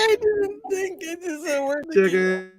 I didn't think it just a word. Chicken.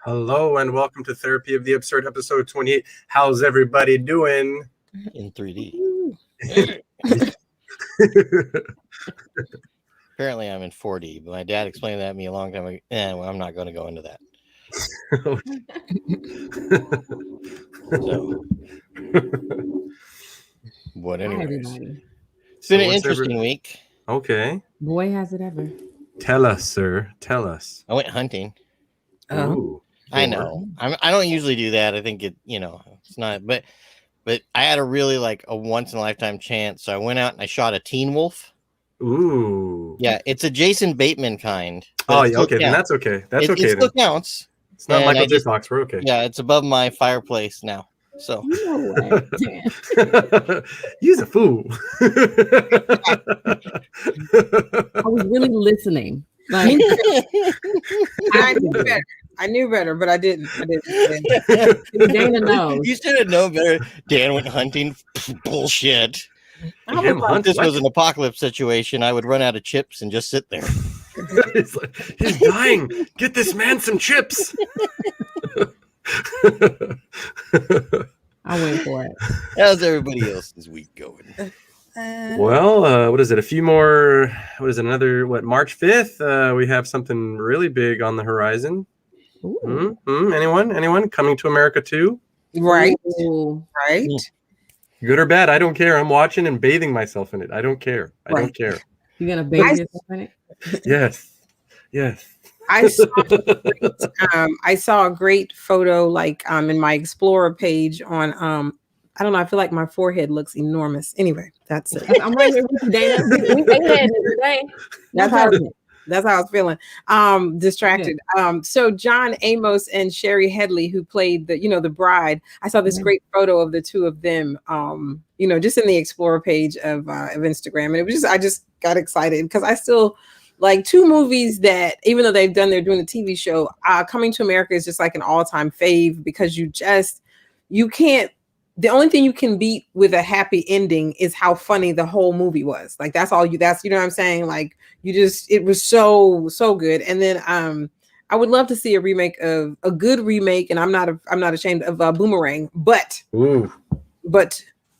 Hello and welcome to Therapy of the Absurd, episode 28. How's everybody doing? In 3D. Apparently I'm in 4D, but my dad explained that to me a long time ago. Well, I'm not going to go into that. So, what anyway? It's been an interesting week. Okay. Boy, has it ever. Tell us, sir. Tell us. I went hunting. Ooh. I know. I don't usually do that. I think it's not. But I had a really like a once in a lifetime chance. So I went out and I shot a teen wolf. Ooh. Yeah, it's a Jason Bateman kind. Oh, yeah. Okay, then that's okay. That's okay. It still counts. It's not Michael J. Fox. We're okay. Yeah, it's above my fireplace now. So No way. You's a fool. I was really listening. Like, I knew better, but I didn't. Dana knows. You should have known better. Dan went hunting. Bullshit. Hunt, this was an apocalypse situation. I would run out of chips and just sit there. He's dying. Get this man some chips. I went for it. How's everybody else's week going? Well, what is it? A few more. What is it? Another March 5th? We have something really big on the horizon. Anyone coming to America too? Right. Ooh. Right. Good or bad, I don't care. I'm watching and bathing myself in it. I don't care. I don't care. You're gonna bathe yourself in it? Yes. I saw a great photo in my Explorer page on I don't know. I feel like my forehead looks enormous. Anyway, that's it. I'm right here with you, Dana. We had it today. That's how I was feeling. Distracted. Yeah. So John Amos and Sherry Headley, who played the bride, I saw this great photo of the two of them, just in the Explorer page of Instagram. And it was I just got excited because I still like two movies that, even though they're doing the TV show, Coming to America is just like an all-time fave because you can't. The only thing you can beat with a happy ending is how funny the whole movie was. Like that's you know what I'm saying? Like it was so good. And then I would love to see a good remake, and I'm not ashamed of Boomerang, but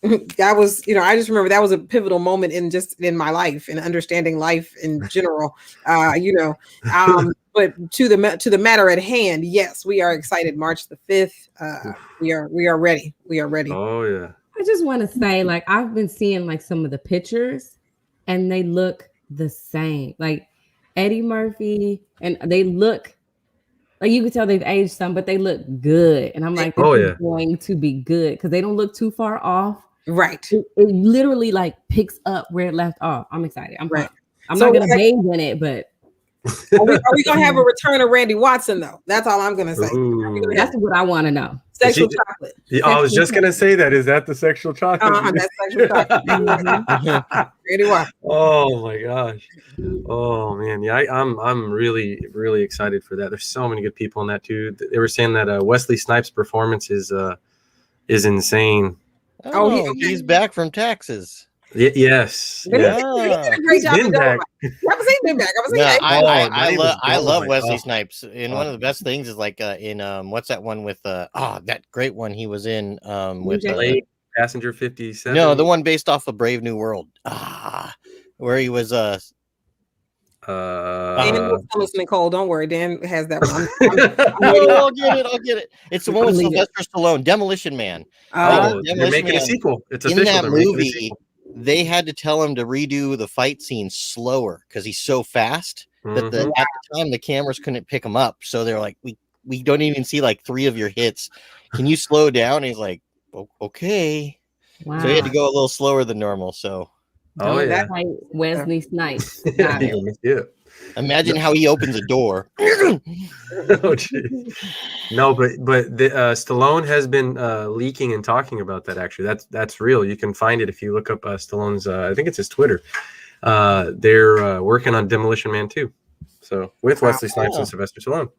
that was, I just remember that was a pivotal moment in my life and understanding life in general. But to the matter at hand, yes, we are excited. March the 5th. We are ready. We are ready. Oh yeah. I just want to say, like, I've been seeing like some of the pictures and they look the same. Like Eddie Murphy, and they look like you can tell they've aged some, but they look good. And I'm like, this is going to be good because they don't look too far off. Right. It literally like picks up where it left off. I'm excited. I'm right. I'm not gonna bathe in it, but are we gonna have a return of Randy Watson though? That's all I'm gonna say. That's what I want to know. Sexual chocolate. I was just gonna say that. Is that the sexual chocolate? That's sexual chocolate. Randy Watson. Oh my gosh. Oh man. Yeah, I'm really, really excited for that. There's so many good people in that too. They were saying that Wesley Snipes' performance is insane. Oh, he's back from Texas. Yes. He did a great job. I love Wesley Snipes. And one of the best things is like in what's that one with that great one he was in with Passenger 57. No, the one based off of Brave New World. Where he was Dan Nicole, don't worry, Dan has that one. I'll get it. It's the one with Sylvester Stallone, Demolition Man. They're making a sequel. It's official. In that movie, they had to tell him to redo the fight scene slower because he's so fast that at the time the cameras couldn't pick him up. So they're like, we don't even see like 3 of your hits. Can you slow down? And he's like, okay. Wow. So he had to go a little slower than normal. So. That's like Wesley Snipes. Yeah. Imagine how he opens a door. Oh, geez. No, but Stallone has been leaking and talking about that. Actually, that's real. You can find it if you look up Stallone's. I think it's his Twitter. They're working on Demolition Man 2. So with Wesley Snipes and Sylvester Stallone.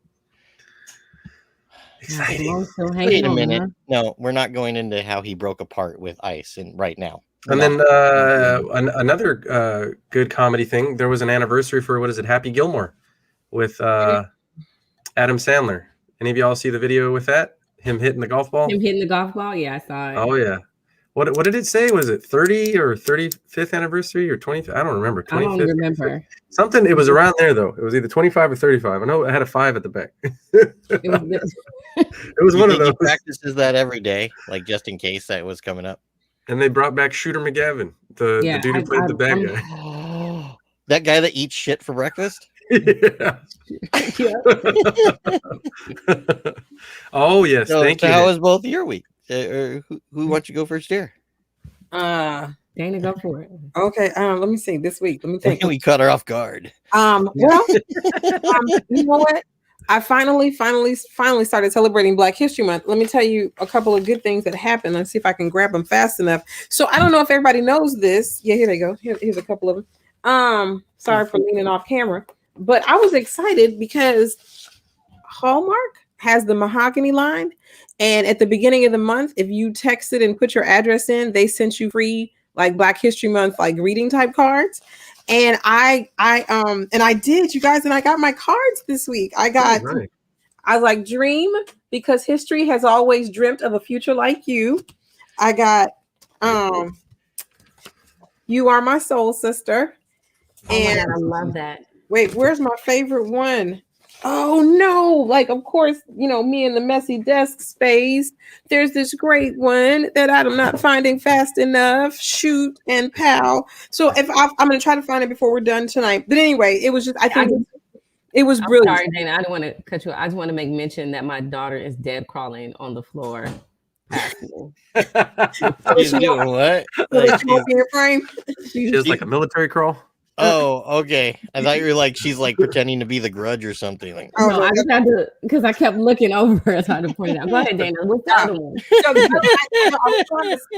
Exciting. Wait a minute. Huh? No, we're not going into how he broke apart with Ice right now. And then another good comedy thing. There was an anniversary for Happy Gilmore with Adam Sandler. Any of y'all see the video with that? Him hitting the golf ball? Yeah, I saw it. Oh yeah. What did it say? Was it 30 or 35th anniversary or 25th? I don't remember. 25th. I don't remember. Something. It was around there though. It was either 25 or 35. I know it had a 5 at the back. It was one of those. He practices that every day, like just in case that was coming up. And they brought back Shooter McGavin, the dude who played the bad guy. That guy that eats shit for breakfast? Yeah. Yeah. Oh yes, So, thank so you. how Nick. was both your week? Or who wants to go first here? Dana, go for it. Okay. Let me see. This week, let me think. We caught her off guard. Well, you know what? I finally started celebrating Black History Month. Let me tell you a couple of good things that happened. Let's see if I can grab them fast enough. So I don't know if everybody knows this. Yeah, here they go. Here's a couple of them. Sorry for leaning off camera, but I was excited because Hallmark has the mahogany line, and at the beginning of the month, if you texted and put your address in, they sent you free like Black History Month like greeting type cards. And I did, you guys, and I got my cards this week. I was like, dream, because history has always dreamt of a future like you. I got you are my soul sister. And I love that. Wait, where's my favorite one? Oh no, like of course, me in the messy desk space. There's this great one that I'm not finding fast enough. Shoot and pal. So I'm gonna try to find it before we're done tonight. But anyway, it was just it was brilliant. Sorry, Dana, I don't want to cut you. I just want to make mention that my daughter is dead crawling on the floor. She's doing what? Like She has like a military crawl. Oh, okay. I thought you were like she's like pretending to be the Grudge or something. Like, no, I just had to because I kept looking over her trying to point it out. Go ahead, Dana. What's the other one? I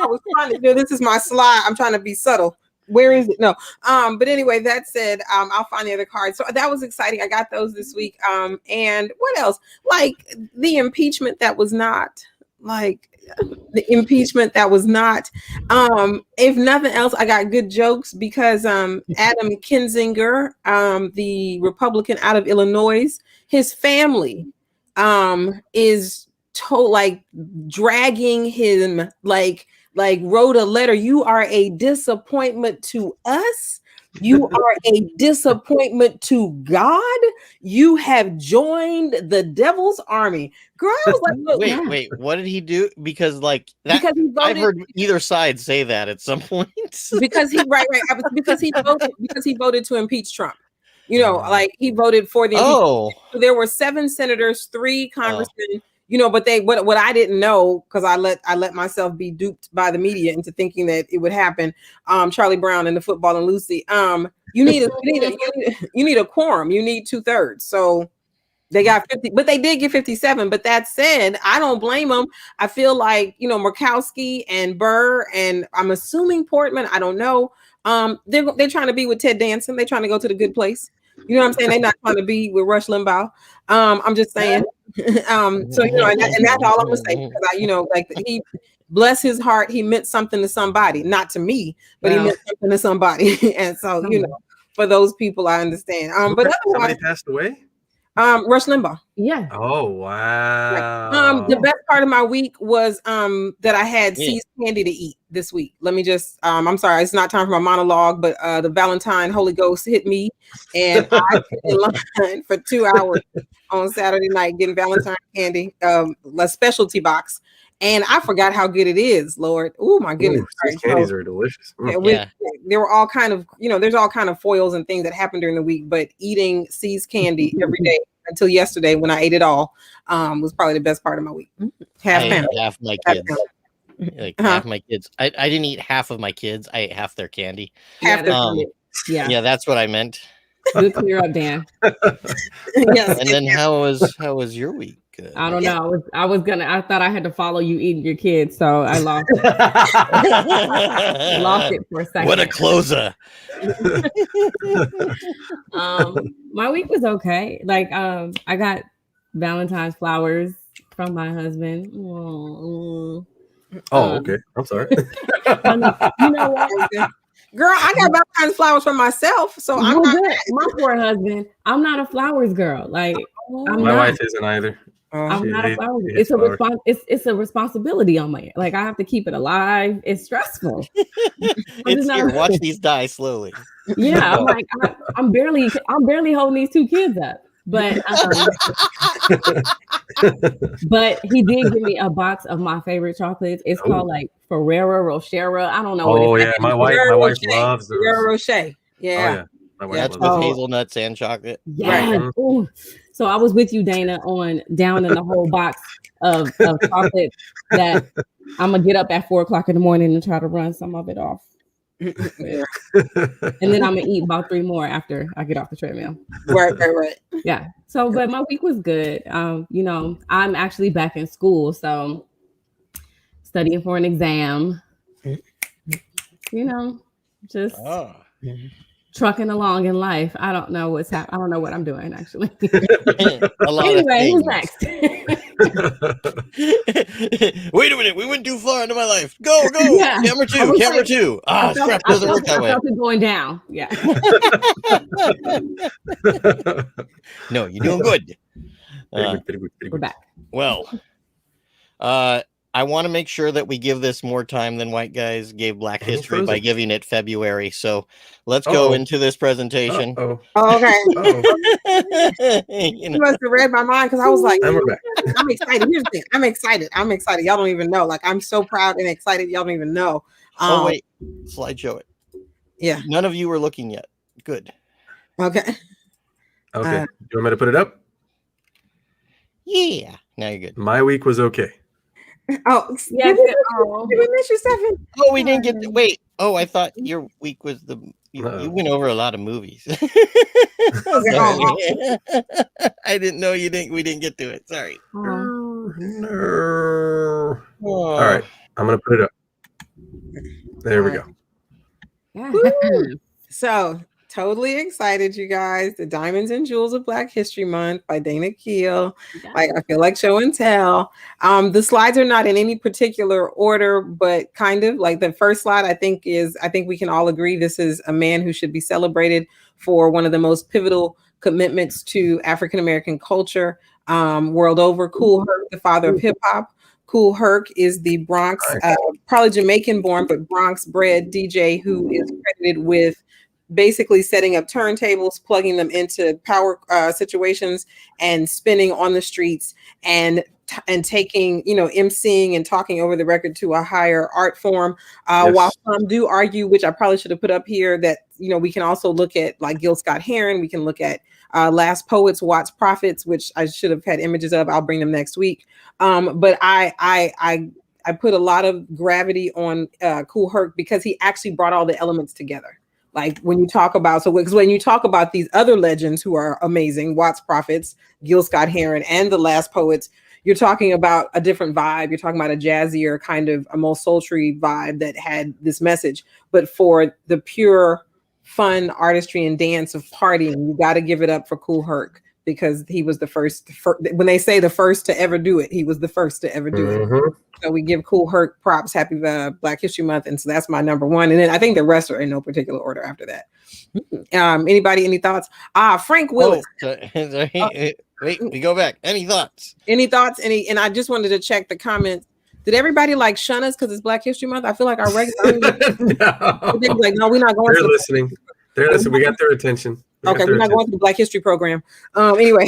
was trying to do this is my slide. I'm trying to be subtle. Where is it? No. But anyway, that said, I'll find the other cards. So that was exciting. I got those this week. And what else? Like the impeachment that was not if nothing else, I got good jokes because Adam Kinzinger, the Republican out of Illinois, his family is dragging him like wrote a letter. You are a disappointment to us. You are a disappointment to God. You have joined the devil's army. Girl, I was like, look, wait, what did he do? Because like that, because I've heard either side say that at some point. because he voted to impeach Trump. Like he voted for the so there were 7 senators, 3 congressmen. But what I didn't know, because I let myself be duped by the media into thinking that it would happen. Charlie Brown and the Football and Lucy. You need a quorum. You need 2/3. So they got 50, but they did get 57. But that said, I don't blame them. I feel like Murkowski and Burr, and I'm assuming Portman. I don't know. They're trying to be with Ted Danson. They're trying to go to the good place. You know what I'm saying? They're not trying to be with Rush Limbaugh. I'm just saying. So and that's all I'm gonna say, because he bless his heart, he meant something to somebody, not to me, but he meant something to somebody. And so for those people, I understand. But somebody passed away. Rush Limbaugh. Yeah. Oh wow. The best part of my week was that I had seized candy to eat this week. Let me just I'm sorry, it's not time for my monologue, but the Valentine Holy Ghost hit me, and I was in line for 2 hours on Saturday night getting Valentine candy, a specialty box. And I forgot how good it is, Lord. Oh my goodness. These candies are delicious. There were all kind of, there's all kind of foils and things that happen during the week, but eating seized candy every day until yesterday when I ate it all was probably the best part of my week. Half my kids. Half my kids. I didn't eat half of my kids. I ate half their candy. Yeah, that's what I meant. Good clear up, Dan. Yes. And then how was your week? I don't know. I thought I had to follow you eating your kids, so I lost it. Lost it for a second. What a closer. My week was okay. Like I got Valentine's flowers from my husband. Okay. I'm sorry. You know what? Girl, I got Valentine's flowers for myself, so I'm not good. My poor husband. I'm not a flowers girl. Like my wife isn't either. I'm not a flower. It's a responsibility on my. Like I have to keep it alive. It's stressful. Watch these die slowly. Yeah, I'm like I'm barely holding these 2 kids up. But but he did give me a box of my favorite chocolates. It's called like Ferrero Rocher. I don't know. My wife loves those. Ferrero Rocher. Yeah. My wife That's loves with it. hazelnuts and chocolate. Yeah. Right. Ooh. So I was with you, Dana, on down in the whole box of chocolate that I'm gonna get up at 4:00 in the morning and try to run some of it off. Yeah. And then I'm gonna eat about 3 more after I get off the treadmill. Right. Yeah. So, but my week was good. You know, I'm actually back in school, so studying for an exam. You know, just trucking along in life. I don't know what's happening. I don't know what I'm doing actually. A lot Anyway, who's of next? Wait a minute, we went too far into my life. Go. Yeah. Camera I was two. like- Ah, crap, doesn't work that I way. felt it going down. Yeah. No, you're doing good. Very good. We're back. Well, I want to make sure that we give this more time than white guys gave Black And History by frozen. giving it February. So let's go into this presentation. Oh, Okay. You know, You must have read my mind because I was like, and we're back. I'm excited. Here's the thing. I'm excited. Y'all don't even know. Like, I'm so proud and excited. Y'all don't even know. oh wait, slideshow it. Yeah. None of you were looking yet. Good. Okay. Okay. You want me to put it up? Yeah. Now you're good. My week was okay. Oh, Yeah, did good. we miss you, Stephen? Oh, we didn't get to wait. Oh, I thought your week was you No. went over a lot of movies. Okay. Sorry. I didn't know we didn't get to it. Sorry. No. Oh. All right. I'm going to put it up. There we go. Yeah. So totally excited, you guys. The Diamonds and Jewels of Black History Month by Dana Keel. Like, I feel like show and tell. The slides are not in any particular order, but kind of like the first slide, I think we can all agree this is a man who should be celebrated for one of the most pivotal commitments to African-American culture world over. Kool Herc, the father of hip hop. Kool Herc is the Bronx, probably Jamaican born, but Bronx bred DJ who is credited with basically setting up turntables, plugging them into power situations and spinning on the streets and taking, emceeing and talking over the record to a higher art form. Yes. While some do argue, which I probably should have put up here, that, we can also look at like Gil Scott-Heron. We can look at Last Poets, Watts Prophets, which I should have had images of. I'll bring them next week. But I put a lot of gravity on Kool Herc because he actually brought all the elements together. Like when you talk about, because when you talk about these other legends who are amazing, Watts Prophets, Gil Scott-Heron, and the Last Poets, you're talking about a different vibe. You're talking about a jazzier kind of a more sultry vibe that had this message. But for the pure fun artistry and dance of partying, you got to give it up for Kool Herc because he was the first. When they say the first to ever do it, he was the first to ever do it. So we give Kool Herc props. Happy Black History Month, and so that's my number one. And then I think the rest are in no particular order after that. Anybody? Any thoughts? Frank Willis. Wait, we go back. Any thoughts? Any thoughts? And I just wanted to check the comments. Did everybody like shun us because it's Black History Month? I feel like our regular. No. They was like, no, we're not going. They're listening. They're listening. We got their attention. Okay, we're not going to the Black History program. Anyway,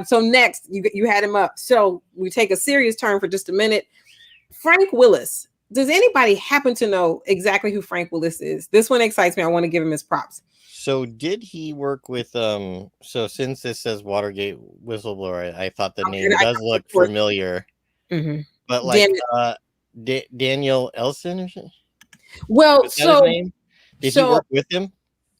so next you had him up. So we take a serious turn for just a minute. Frank Willis. Does anybody happen to know exactly who Frank Willis is? This one excites me. I want to give him his props. So did he work with so since this says Watergate whistleblower, I thought the name does look familiar. Mm-hmm. But like Daniel Elson or something? Well, so did he work with him?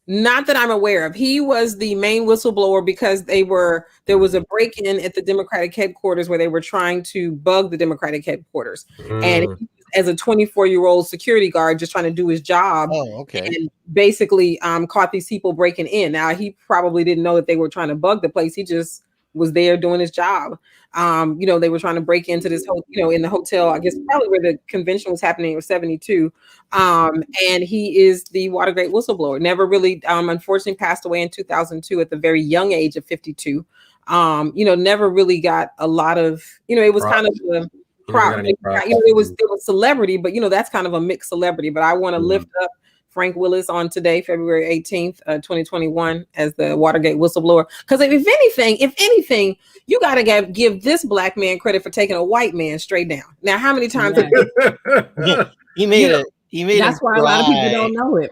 Not that I'm aware of. He was the main whistleblower because there was a break-in at the Democratic headquarters where they were trying to bug the Democratic headquarters. And he, as a 24-year-old security guard, just trying to do his job. Oh, okay. And basically caught these people breaking in. Now, he probably didn't know that they were trying to bug the place. He just was there doing his job. They were trying to break into this in the hotel, I guess probably where the convention was happening, it was 72. And he is the Watergate whistleblower. Never really, unfortunately passed away in 2002 at the very young age of 52. Never really got a lot of, it was kind of a prop. It was celebrity, but that's kind of a mixed celebrity. But I want to lift up Frank Willis on today, February 18th, 2021, as the Watergate whistleblower. Because if anything, you got to give this black man credit for taking a white man straight down. Now, how many times? He made He made That's him why cry. a lot of people don't know it.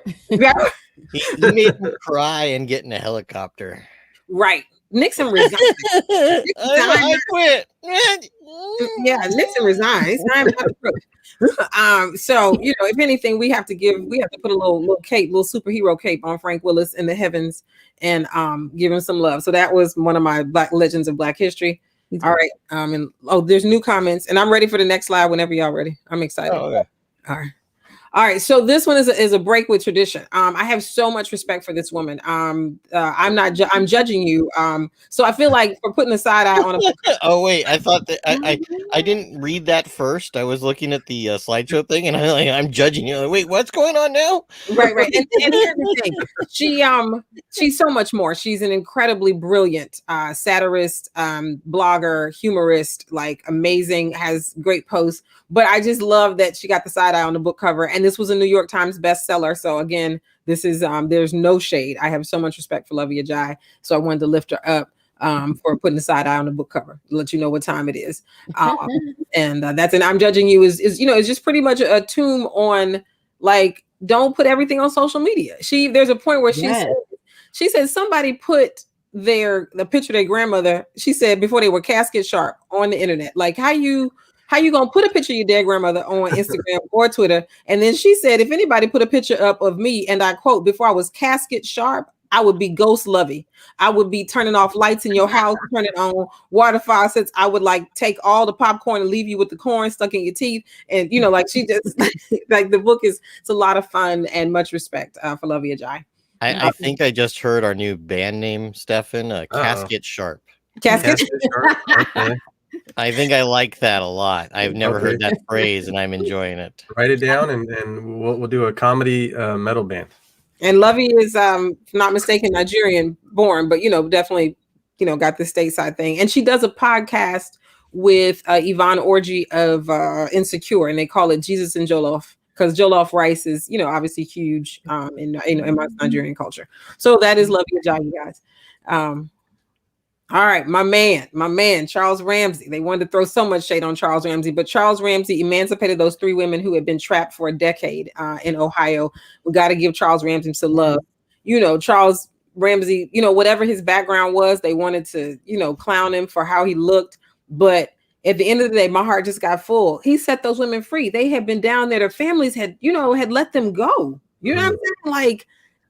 He made him cry and get in a helicopter. Right. Nixon resigned. I quit. Yeah, Nixon resigned. It's time about to quit. So if anything, we have to put a little cape, little superhero cape on Frank Willis in the heavens and give him some love. So that was one of my Black Legends of Black History. All right. And there's new comments, and I'm ready for the next slide whenever y'all ready. I'm excited. Oh, okay. All right. So this one is a break with tradition. I have so much respect for this woman. I'm judging you. So I feel like for putting a side eye on a. Oh wait, I thought that I didn't read that first. I was looking at the slideshow thing, and I'm judging you. Like, wait, what's going on now? Right. And here's the thing. She's so much more. She's an incredibly brilliant satirist, blogger, humorist, like amazing, has great posts. But I just love that she got the side eye on the book cover. And this was a New York Times bestseller. So again, this is there's no shade. I have so much respect for Lovey Ajayi. So I wanted to lift her up for putting the side eye on the book cover, let you know what time it is. And that's and I'm judging you is it's just pretty much a tomb on like, don't put everything on social media. There's a point where she said somebody put the picture of their grandmother, she said, before they were casket sharp on the internet. Like how you gonna put a picture of your dead grandmother on Instagram or Twitter? And then she said, if anybody put a picture up of me, and I quote, before I was casket sharp, I would be ghost Lovey. I would be turning off lights in your house, turning on water faucets. I would like take all the popcorn and leave you with the corn stuck in your teeth. And like she just like the book it's a lot of fun and much respect for Lovey Ajayi. I think I just heard our new band name, Stefan, Casket Sharp. Casket Sharp. Okay. I think I like that a lot. I've never heard that phrase, and I'm enjoying it. Write it down, and we'll do a comedy metal band. And Lovey is, if not mistaken, Nigerian born, but definitely got the stateside thing. And she does a podcast with Yvonne Orji of Insecure, and they call it Jesus and Jollof, because Jollof rice is obviously huge in my Nigerian culture. So that is Lovey Ajayi, you guys. All right, my man, Charles Ramsey. They wanted to throw so much shade on Charles Ramsey, but Charles Ramsey emancipated those 3 women who had been trapped for a decade in Ohio. We got to give Charles Ramsey some love. Charles Ramsey, whatever his background was, they wanted to, clown him for how he looked. But at the end of the day, my heart just got full. He set those women free. They had been down there. Their families had let them go. You know what I'm saying? Like,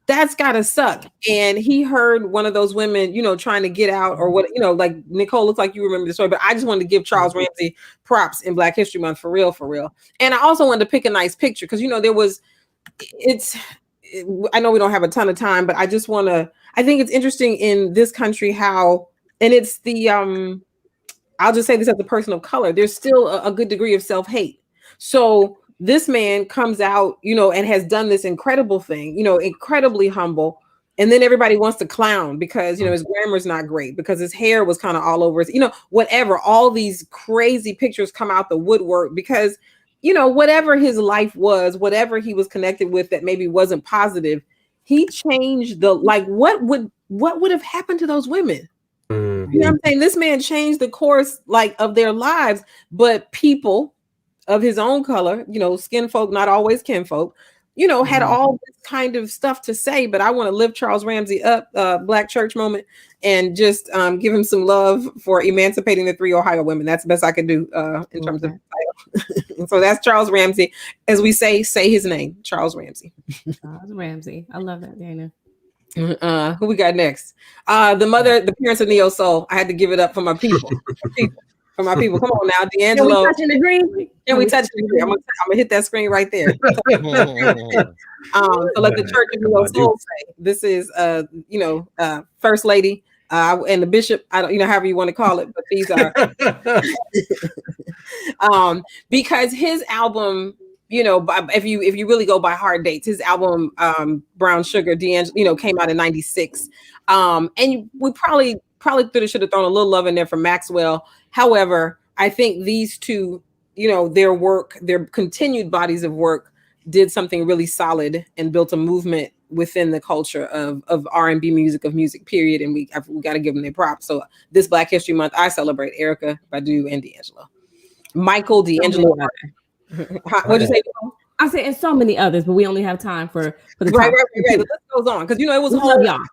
that's gotta suck. And he heard one of those women, trying to get out or what, like Nicole, looks like you remember the story, but I just wanted to give Charles Ramsey props in Black History Month for real. And I also wanted to pick a nice picture because, I know we don't have a ton of time, but I think it's interesting in this country how, and it's I'll just say this as a person of color, there's still a good degree of self-hate. So this man comes out, and has done this incredible thing, incredibly humble. And then everybody wants to clown because, his grammar's not great, because his hair was kind of all over his, whatever. All these crazy pictures come out the woodwork because, whatever his life was, whatever he was connected with that maybe wasn't positive, he changed what would have happened to those women? You know what I'm saying? This man changed the course of their lives, but people of his own color, skin folk, not always kinfolk, had all this kind of stuff to say. But I want to lift Charles Ramsey up, Black Church moment, and just give him some love for emancipating the 3 Ohio women. That's the best I could do in terms of title. And so that's Charles Ramsey. As we say his name, Charles Ramsey. Charles Ramsey. I love that, Dana. Who we got next? The parents of Neo Soul. I had to give it up for my people. For my people. Come on now, D'Angelo. Can we touch the green? I'm gonna hit that screen right there. So let the Church of Neo Soul say, this is First Lady and the Bishop. I don't, however you want to call it, but these are because his album, if you really go by hard dates, his album Brown Sugar, D'Angelo, came out in '96, and we probably should have thrown a little love in there for Maxwell. However, I think these two, their work, their continued bodies of work, did something really solid and built a movement within the culture of R&B music, of music period, and we got to give them their props. So this Black History Month, I celebrate Erykah Badu and D'Angelo. Michael D'Angelo. What'd you say? I say, and so many others, but we only have time for the Right. top The list goes on because it was we whole. love y'all.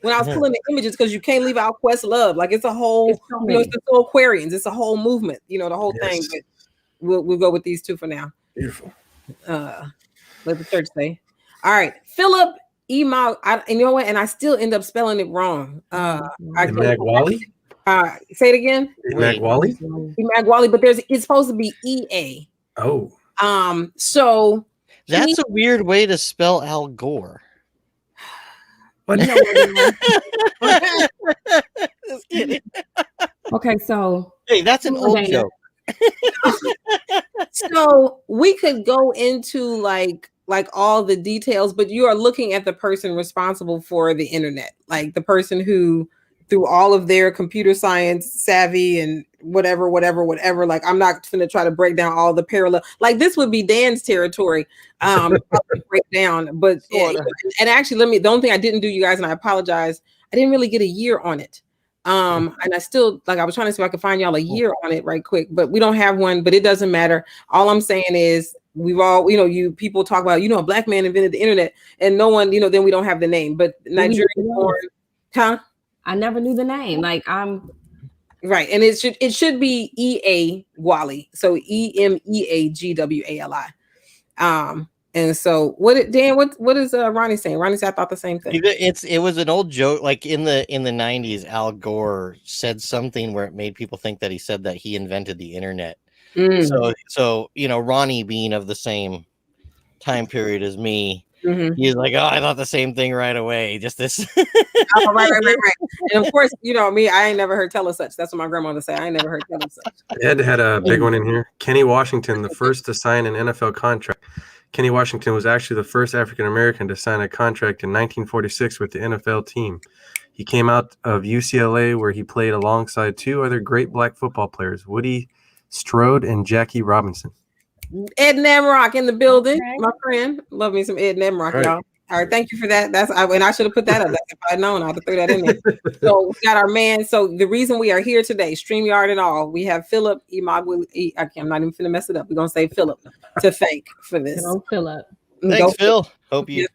When I was pulling the images, because you can't leave out Questlove. Like it's a whole, It's so it's the whole Aquarians. It's a whole movement. The whole thing. Yes. But we'll go with these two for now. Beautiful. Let the church say. All right, Philip Email. You know what? And I still end up spelling it wrong. Magwali? Say it again. Magwali? Magwali, but it's supposed to be EA. Oh. So that's a weird way to spell Al Gore. What? Just kidding. Okay, so hey, that's an old joke. So we could go into like all the details, but you are looking at the person responsible for the internet, like the person who, through all of their computer science savvy and whatever, like I'm not going to try to break down all the parallel. Like this would be Dan's territory, break down. But and actually, the only thing I didn't do, you guys, and I apologize, I didn't really get a year on it. And I still I was trying to see if I could find y'all a year on it right quick, but we don't have one. But it doesn't matter. All I'm saying is we've all, you people talk about, a black man invented the internet, and no one, then we don't have the name. But Nigerian born, huh? I never knew the name. Like I'm right, and it should be EA Wally, so EMEAGWALI. And so what is Ronnie saying? Ronnie said I thought the same thing. It was an old joke, like in the 90s, Al Gore said something where it made people think that he said that he invented the internet. So Ronnie being of the same time period as me, he's like, oh, I thought the same thing right away. Just this. Oh, right. And of course, me, I ain't never heard tell us such. That's what my grandmother said. I ain't never heard tell us such. Ed had a big one in here. Kenny Washington, the first to sign an NFL contract. Kenny Washington was actually the first African American to sign a contract in 1946 with the NFL team. He came out of UCLA, where he played alongside two other great black football players, Woody Strode and Jackie Robinson. Ed Namrock in the building, my friend. Love me some Ed Namrock, y'all. All right, thank you for that. And I should have put that up. If I'd known, I'd have threw that in there. So we got our man. So the reason we are here today, StreamYard and all, we have Philip Imagwili. I'm not even finna mess it up. We're gonna say Philip to thank for this. Philip. Thanks, Phil. Hope you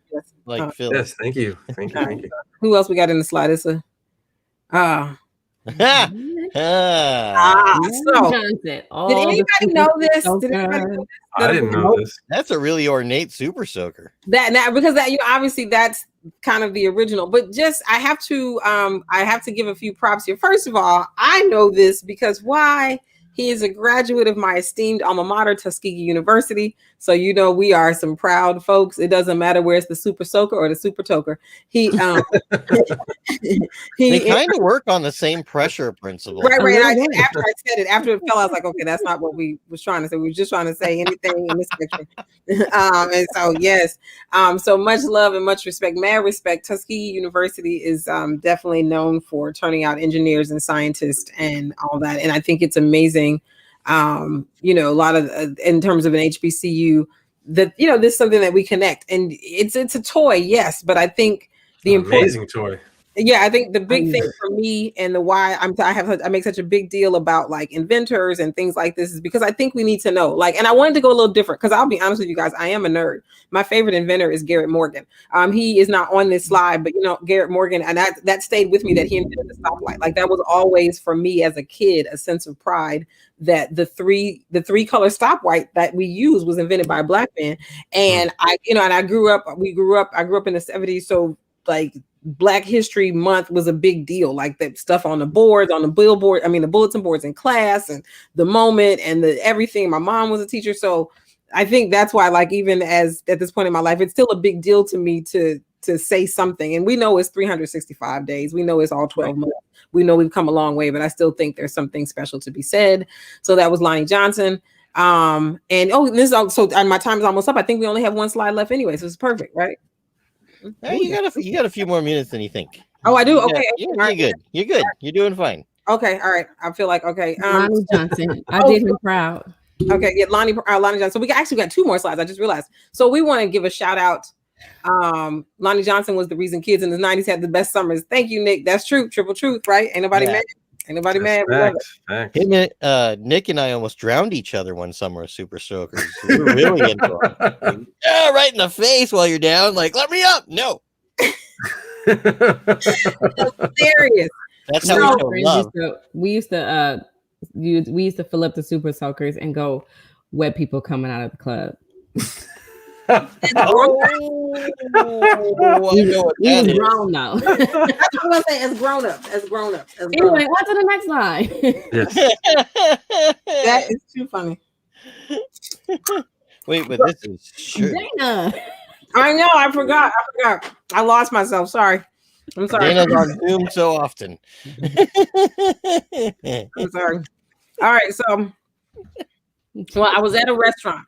like Phil. Yes, thank you. Thank you. Who else we got in the slide? It's a Johnson. did anybody know this? I didn't know this. That's a really ornate super soaker. Because obviously that's kind of the original, but just I have to give a few props here. First of all, I know this because why? He is a graduate of my esteemed alma mater, Tuskegee University. So we are some proud folks. It doesn't matter where it's the super soaker or the super toker. They kind of work on the same pressure principle. Right. After I said it, after it fell, I was like, okay, that's not what we was trying to say. We were just trying to say anything in this picture. And so yes, so much love and much respect, mad respect. Tuskegee University is definitely known for turning out engineers and scientists and all that. And I think it's amazing. A lot of in terms of an HBCU that this is something that we connect, and it's a toy, yes, but I think the amazing toy. Yeah, I think the big thing for me and the why I make such a big deal about like inventors and things like this is because I think we need to know, and I wanted to go a little different because I'll be honest with you guys, I am a nerd. My favorite inventor is Garrett Morgan. He is not on this slide, but Garrett Morgan, and that stayed with me that he invented the stoplight. Like that was always for me as a kid a sense of pride that the three color stoplight that we use was invented by a black man. And I grew up in the 70s, so like Black History Month was a big deal, like that stuff on the boards, on the billboard, the bulletin boards in class, and the moment and the everything. My mom was a teacher, so I think that's why, like, even as at this point in my life, it's still a big deal to me to say something. And we know it's 365 days. We know it's all 12 months. We know we've come a long way, but I still think there's something special to be said. So that was Lonnie Johnson. And my time is almost up. I think we only have one slide left anyway, so it's perfect, right? Hey, you got a few more minutes than you think. Oh, I do. Okay, you're good. You're good. You're doing fine. Okay, all right. I feel like okay. Lonnie Johnson. I did him proud. Okay, yeah, Lonnie Johnson. So we actually got two more slides. I just realized. So we want to give a shout out. Lonnie Johnson was the reason kids in the 90s had the best summers. Thank you, Nick. That's true. Triple truth, right? Ain't nobody mad. Ain't nobody mad. We love it. Facts. Nick and I almost drowned each other one summer as Super Soakers. We were really into it. Like, yeah, right in the face while you're down. Like, let me up. No. That's hilarious. That's how we show love. We used to fill up the Super Soakers and go wet people coming out of the club. I know what that is. Grown now. That's what I'm gonna say. As grown up. Anyway, on to the next line. Yes. That is too funny. Wait, but this is true. Dana. I know. I forgot. I lost myself. Sorry. I'm sorry. Dana's on Zoom so often. I'm sorry. All right. So, I was at a restaurant.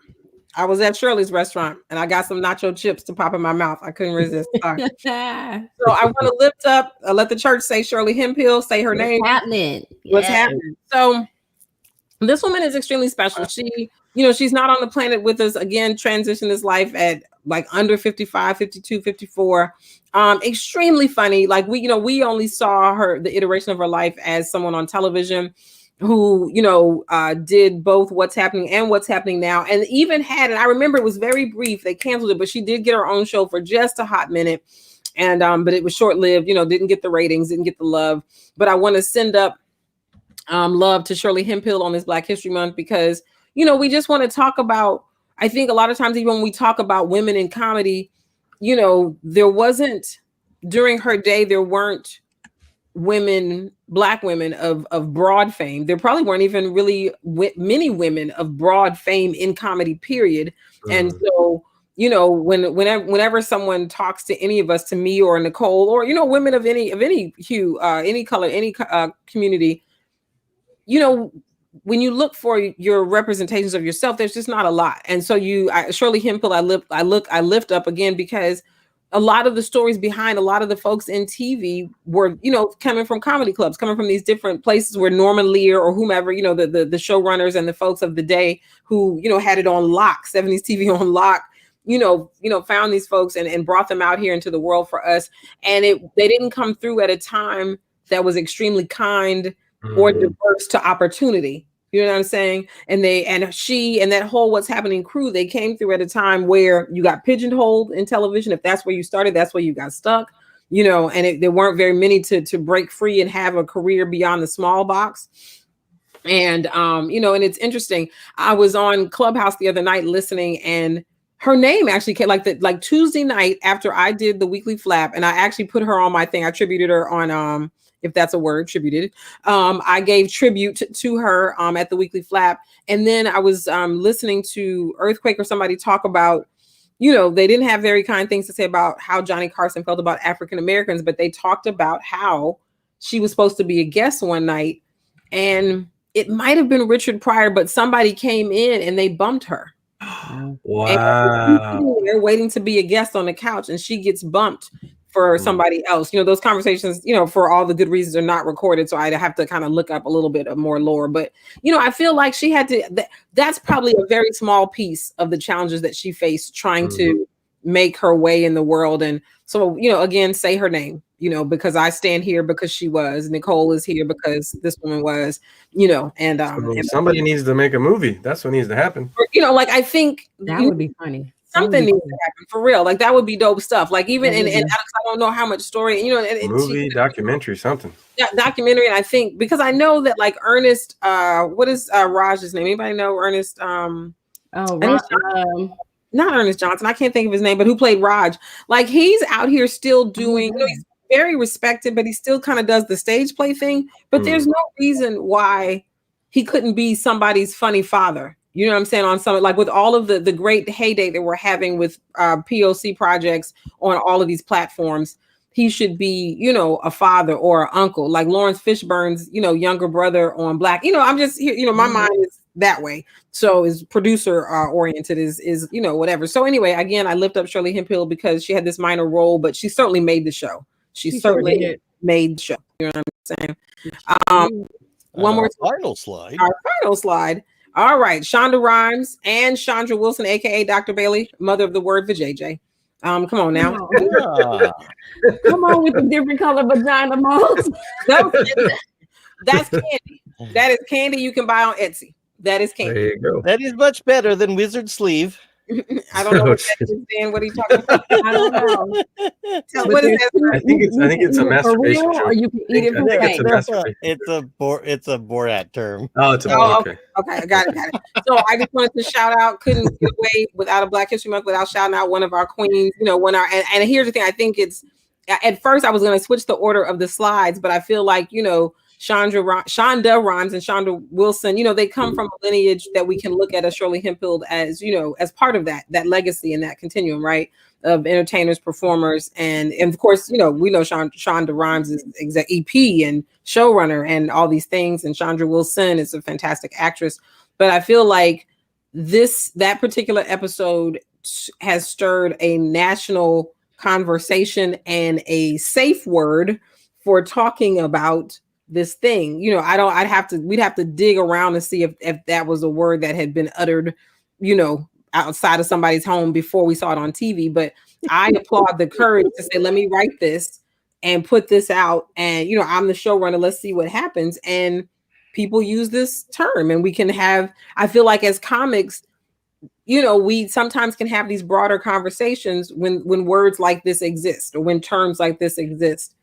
I was at Shirley's restaurant, and I got some nacho chips to pop in my mouth. I couldn't resist. Sorry. So I want to lift up, let the church say Shirley Hemphill, say her name. What's happening? So this woman is extremely special. She, she's not on the planet with us again, transitioned this life at like under 55, 52, 54. Extremely funny. Like we only saw her, the iteration of her life as someone on television who, did both What's Happening and What's Happening Now. And even and I remember it was very brief. They canceled it, but she did get her own show for just a hot minute. And, but it was short-lived, didn't get the ratings, didn't get the love. But I want to send up love to Shirley Hemphill on this Black History Month because, we just want to talk about, I think a lot of times, even when we talk about women in comedy, there wasn't, during her day, there weren't Black women of broad fame. There probably weren't even really many women of broad fame in comedy, period. And so, whenever someone talks to any of us, to me or Nicole, or, women of any hue, any color, any community, when you look for your representations of yourself, there's just not a lot. And so Shirley Hemphill, I lift up again because a lot of the stories behind a lot of the folks in TV were, coming from comedy clubs, coming from these different places where Norman Lear or whomever, the showrunners and the folks of the day who, had it on lock, 70s TV on lock, found these folks and brought them out here into the world for us. And they didn't come through at a time that was extremely kind or diverse to opportunity. You know what I'm saying? And she and that whole What's Happening crew, they came through at a time where you got pigeonholed in television. If that's where you started, that's where you got stuck, and there weren't very many to break free and have a career beyond the small box. And, and it's interesting. I was on Clubhouse the other night listening, and her name actually came like Tuesday night after I did the weekly flap, and I actually put her on my thing. I tributed her on, if that's a word, tributed. I gave tribute to her at the weekly flap. And then I was listening to Earthquake or somebody talk about, they didn't have very kind things to say about how Johnny Carson felt about African Americans, but they talked about how she was supposed to be a guest one night. And it might have been Richard Pryor, but somebody came in and they bumped her. Wow. And they're waiting to be a guest on the couch, and she gets bumped for somebody else. Those conversations, for all the good reasons, are not recorded. So I'd have to kind of look up a little bit of more lore. But, I feel like she had to, that's probably a very small piece of the challenges that she faced trying to make her way in the world. And so, again, say her name, because I stand here because she was. Nicole is here because this woman was, and somebody needs to make a movie. That's what needs to happen. I think that would be funny. Something needs to happen for real. Like that would be dope stuff. Like even and Alex, I don't know how much story, movie, documentary, something. Yeah, documentary. And I think because I know that like Ernest, what is Raj's name? Anybody know Ernest? Not Ernest Johnson. I can't think of his name, but who played Raj? Like he's out here still doing. He's very respected, but he still kind of does the stage play thing. But there's no reason why he couldn't be somebody's funny father. You know what I'm saying? On some, like with all of the great heyday that we're having with POC projects on all of these platforms, he should be, a father or an uncle, like Lawrence Fishburne's, younger brother on Black. I'm just here, my mind is that way. So is producer oriented is, whatever. So anyway, again, I lift up Shirley Hemphill because she had this minor role, but she certainly made the show. She certainly made the show. You know what I'm saying? One more final slide. Our final slide. All right, Shonda Rhimes and Chandra Wilson, aka Dr. Bailey, mother of the word vajayjay. Come on now. Come on with the different color vagina modes. That's candy. That is candy you can buy on Etsy. That is candy. There you go. That is much better than Wizard Sleeve. I don't know what that is, Dan. What are you talking about? I don't know. What is that? I think it's a masturbation real, joke. or you can eat it I for think it's fake. a masturbation. It's a Borat term. Oh, it's a Oh, okay. okay, I got it. So I just wanted to shout out. Couldn't get away without a Black History Month without shouting out one of our queens. You know, and here's the thing. I think it's at first I was going to switch the order of the slides, but I feel like Shonda Rhimes and Shonda Wilson, they come from a lineage that we can look at as Shirley Hemphill as, as part of that legacy and that continuum, right, of entertainers, performers, and of course, we know Shonda Rhimes is EP and showrunner and all these things, and Chandra Wilson is a fantastic actress. But I feel like that particular episode has stirred a national conversation and a safe word for talking about this thing. We'd have to dig around to see if that was a word that had been uttered, outside of somebody's home before we saw it on TV. But I applaud the courage to say, let me write this and put this out. And, I'm the showrunner. Let's see what happens. And people use this term, and we can have, I feel like as comics, we sometimes can have these broader conversations when words like this exist, or when terms like this exist,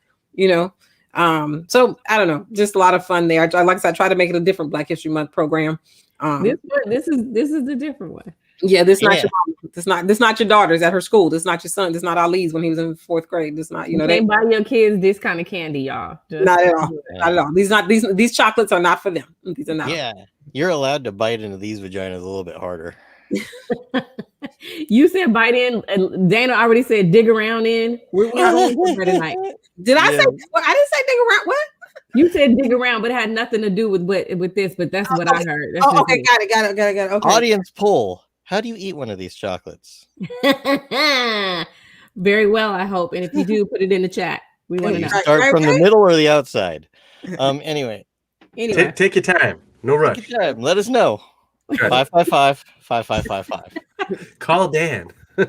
so I don't know, just a lot of fun there. Like I said, I try to make it a different Black History Month program. This is a different one. Yeah, this not your mom. This not your daughter's at her school. This not your son. This not Ali's when he was in 4th grade. This not, you can't buy your kids this kind of candy, y'all. Not at all. Not at all. These chocolates are not for them. These are not. Yeah, you're allowed to bite into these vaginas a little bit harder. You said bite in, and Dana already said dig around in. We're going for tonight. Did I say? Well, I didn't say dig around. What? You said dig around, but it had nothing to do with this. But that's what I heard. That's okay, got it. Okay. Audience poll: how do you eat one of these chocolates? Very well, I hope. And if you do, put it in the chat. We want to know. Start from the middle or the outside. Anyway. Take your time. No rush. Let us know. 555-5555. Call Dan. So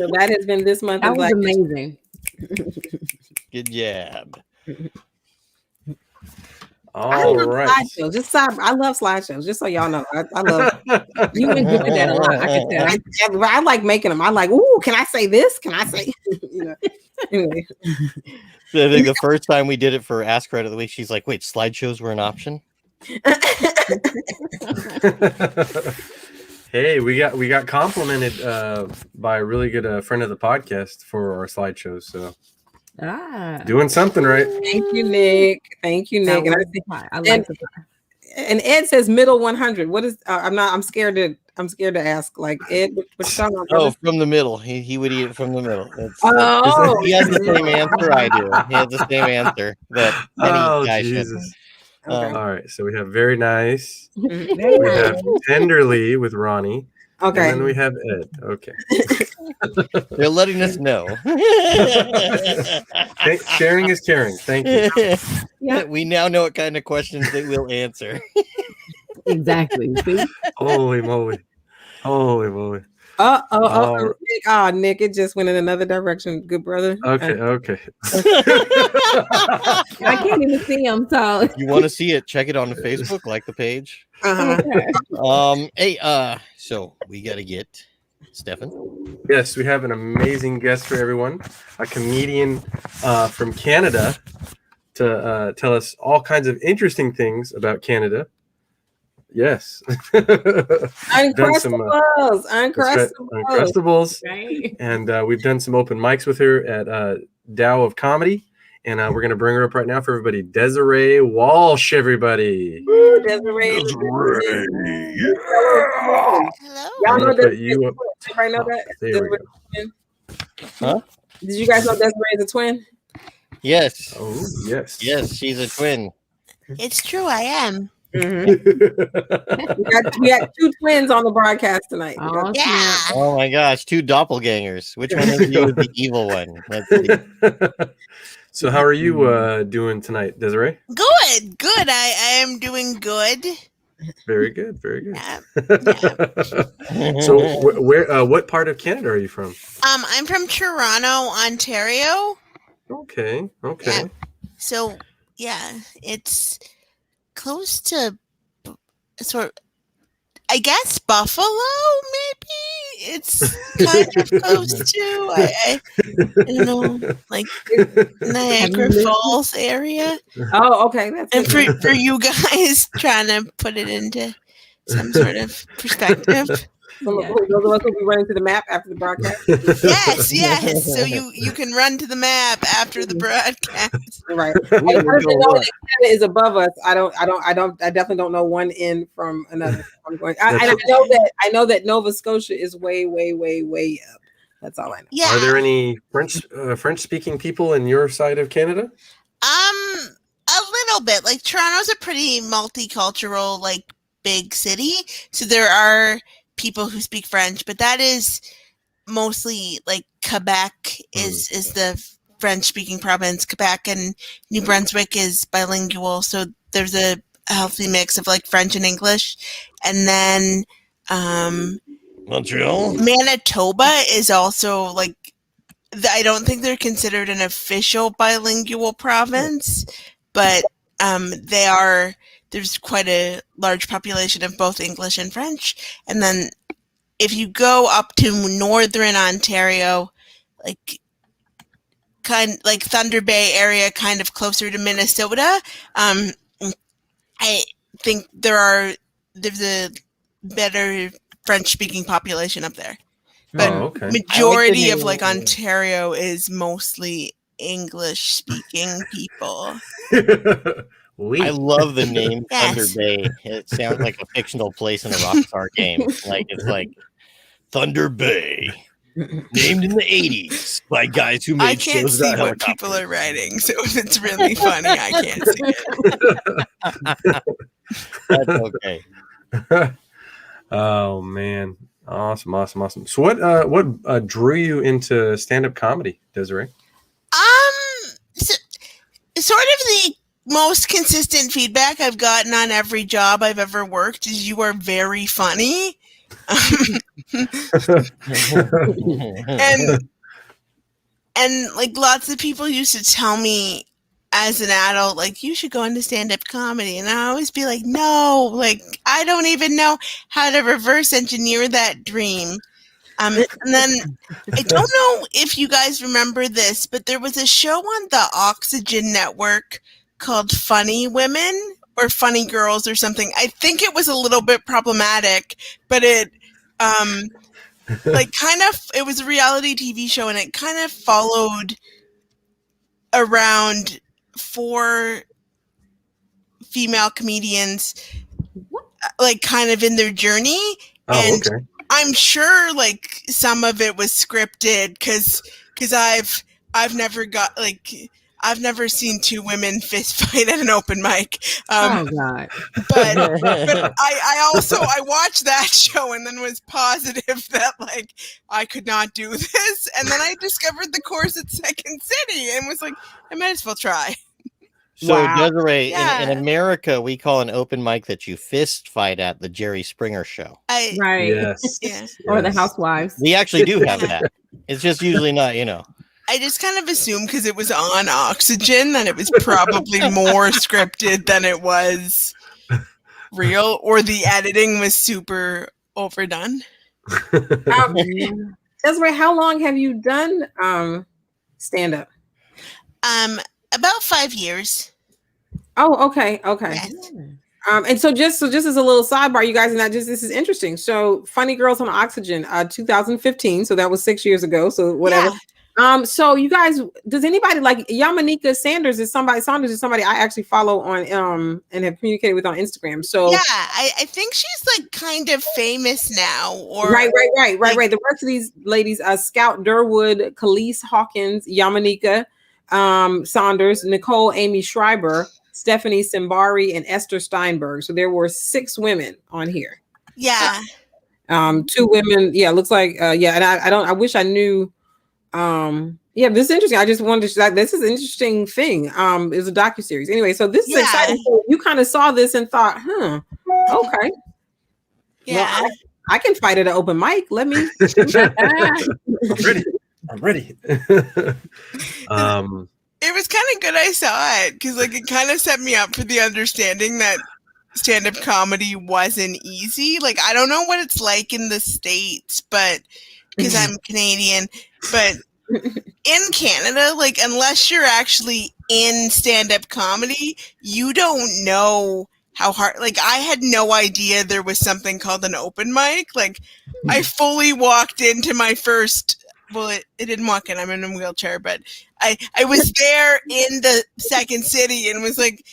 that has been this month. That was amazing. Good job. All right. I love slideshows. Just so y'all know, I love. You enjoy that a lot. I can tell. I like making them. I like. Ooh, can I say this? Can I say? Anyway. So I think the first time we did it for Ask Credit of the Week, she's like, "Wait, slideshows were an option." Hey, we got complimented by a really good friend of the podcast for our slideshows. So doing something right. Thank you, Nick. And I like the pie. And Ed says middle 100. What is? I'm scared to ask. Like Ed, what's talking about? Oh, from the middle. He would eat it from the middle. He has the same answer I do. He has the same answer that any guy should. Okay. All right, so we have very nice. Mm-hmm. We have tenderly with Ronnie. Okay. And then we have Ed. Okay. They're letting us know. Sharing is caring. Thank you. Yeah. We now know what kind of questions they will answer. Exactly. See? Holy moly. Nick, it just went in another direction. Good brother. Okay. I can't even see him. So You want to see it? Check it on the Facebook, like the page. So we got to get Stefan. Yes, we have an amazing guest for everyone. A comedian from Canada to tell us all kinds of interesting things about Canada. Yes. Uncrustables. Right. And we've done some open mics with her at Dow of Comedy. And we're going to bring her up right now for everybody. Desiree Walsh, everybody. Ooh, Desiree. Hello. Y'all know that. Everybody know that? There we go. Huh? Did you guys know Desiree is a twin? Yes. Oh, yes. Yes, she's a twin. It's true, I am. Mm-hmm. we had 2 twins on the broadcast tonight. Oh, Yeah. Oh my gosh, 2 doppelgangers. Which one of you is the evil one? Let's see. So how are you doing tonight, Desiree? Good. I am doing good. Very good. Yeah. So where what part of Canada are you from? I'm from Toronto, Ontario. Okay. Yeah. So yeah, it's close to sort. I guess Buffalo, maybe it's kind of close to. I don't know, like Niagara Falls area. Oh, okay. That's And good. for you guys trying to put it into some sort of perspective. Those of us will be running to the map after the broadcast. Yes. So you can run to the map after the broadcast. Right. I know that Canada is above us. I definitely don't know one end from another. I'm going. I know that Nova Scotia is way, way, way, way up. That's all I know. Yeah. Are there any French speaking people in your side of Canada? A little bit. Like Toronto's a pretty multicultural, like big city, so there are people who speak French, but that is mostly like Quebec is the French speaking province. Quebec and New Brunswick is bilingual, so there's a healthy mix of like French and English. And then Montreal, Manitoba is also like, I don't think they're considered an official bilingual province, but they are. There's quite a large population of both English and French. And then if you go up to northern Ontario, like Thunder Bay area, kind of closer to Minnesota, I think there's a better French-speaking population up there. But majority of like Ontario is mostly English-speaking people. I love the name Thunder Bay. It sounds like a fictional place in a Rockstar game. Like it's like Thunder Bay, named in the 80s by guys who made I can't shows see about what people are writing, so if it's really funny, I can't see it. That's okay. Oh man, awesome. So what drew you into stand-up comedy, Desiree? Sort of the most consistent feedback I've gotten on every job I've ever worked is you are very funny. and like lots of people used to tell me as an adult, like, you should go into stand-up comedy. And I always be like, no, like, I don't even know how to reverse engineer that dream. And then I don't know if you guys remember this, but there was a show on the Oxygen Network called Funny Women or Funny Girls or something. I think it was a little bit problematic, but it it was a reality TV show, and it kind of followed around 4 female comedians, like kind of in their journey. And I'm sure like some of it was scripted because I've never seen 2 women fist fight at an open mic. Oh God! But I watched that show and then was positive that like I could not do this. And then I discovered the course at Second City and was like, I might as well try. So Desiree, in America, we call an open mic that you fist fight at the Jerry Springer show. Right. Yes. Or the Housewives. We actually do have that. It's just usually not, I just kind of assumed because it was on Oxygen that it was probably more scripted than it was real, or the editing was super overdone. Desiree, how long have you done stand-up? About 5 years. Oh, okay. Yes. And so just as a little sidebar, you guys, this is interesting. So Funny Girls on Oxygen, 2015. So that was 6 years ago. So whatever. Yeah. So you guys, does anybody like Yamanika Saunders is somebody I actually follow on and have communicated with on Instagram. So yeah, I think she's like kind of famous now. Or right. The rest of these ladies, Scout Durwood, Khalees Hawkins, Yamanika Saunders, Nicole Amy Schreiber, Stephanie Simbari, and Esther Steinberg. So there were 6 women on here. Yeah. 2 women. Yeah, looks like and I wish I knew. This is interesting. I just wanted to this is an interesting thing. It was a docuseries. Anyway, so this is exciting. So you kind of saw this and thought, okay. Yeah. Well, I can fight at an open mic. Let me I'm ready. It was kind of good I saw it because like it kind of set me up for the understanding that stand-up comedy wasn't easy. Like I don't know what it's like in the States, but because I'm Canadian, but in Canada, like unless you're actually in stand-up comedy, you don't know how hard. Like I had no idea there was something called an open mic. Like I fully walked into my first. Well, it didn't walk in. I'm in a wheelchair, but I was there in the second city and was like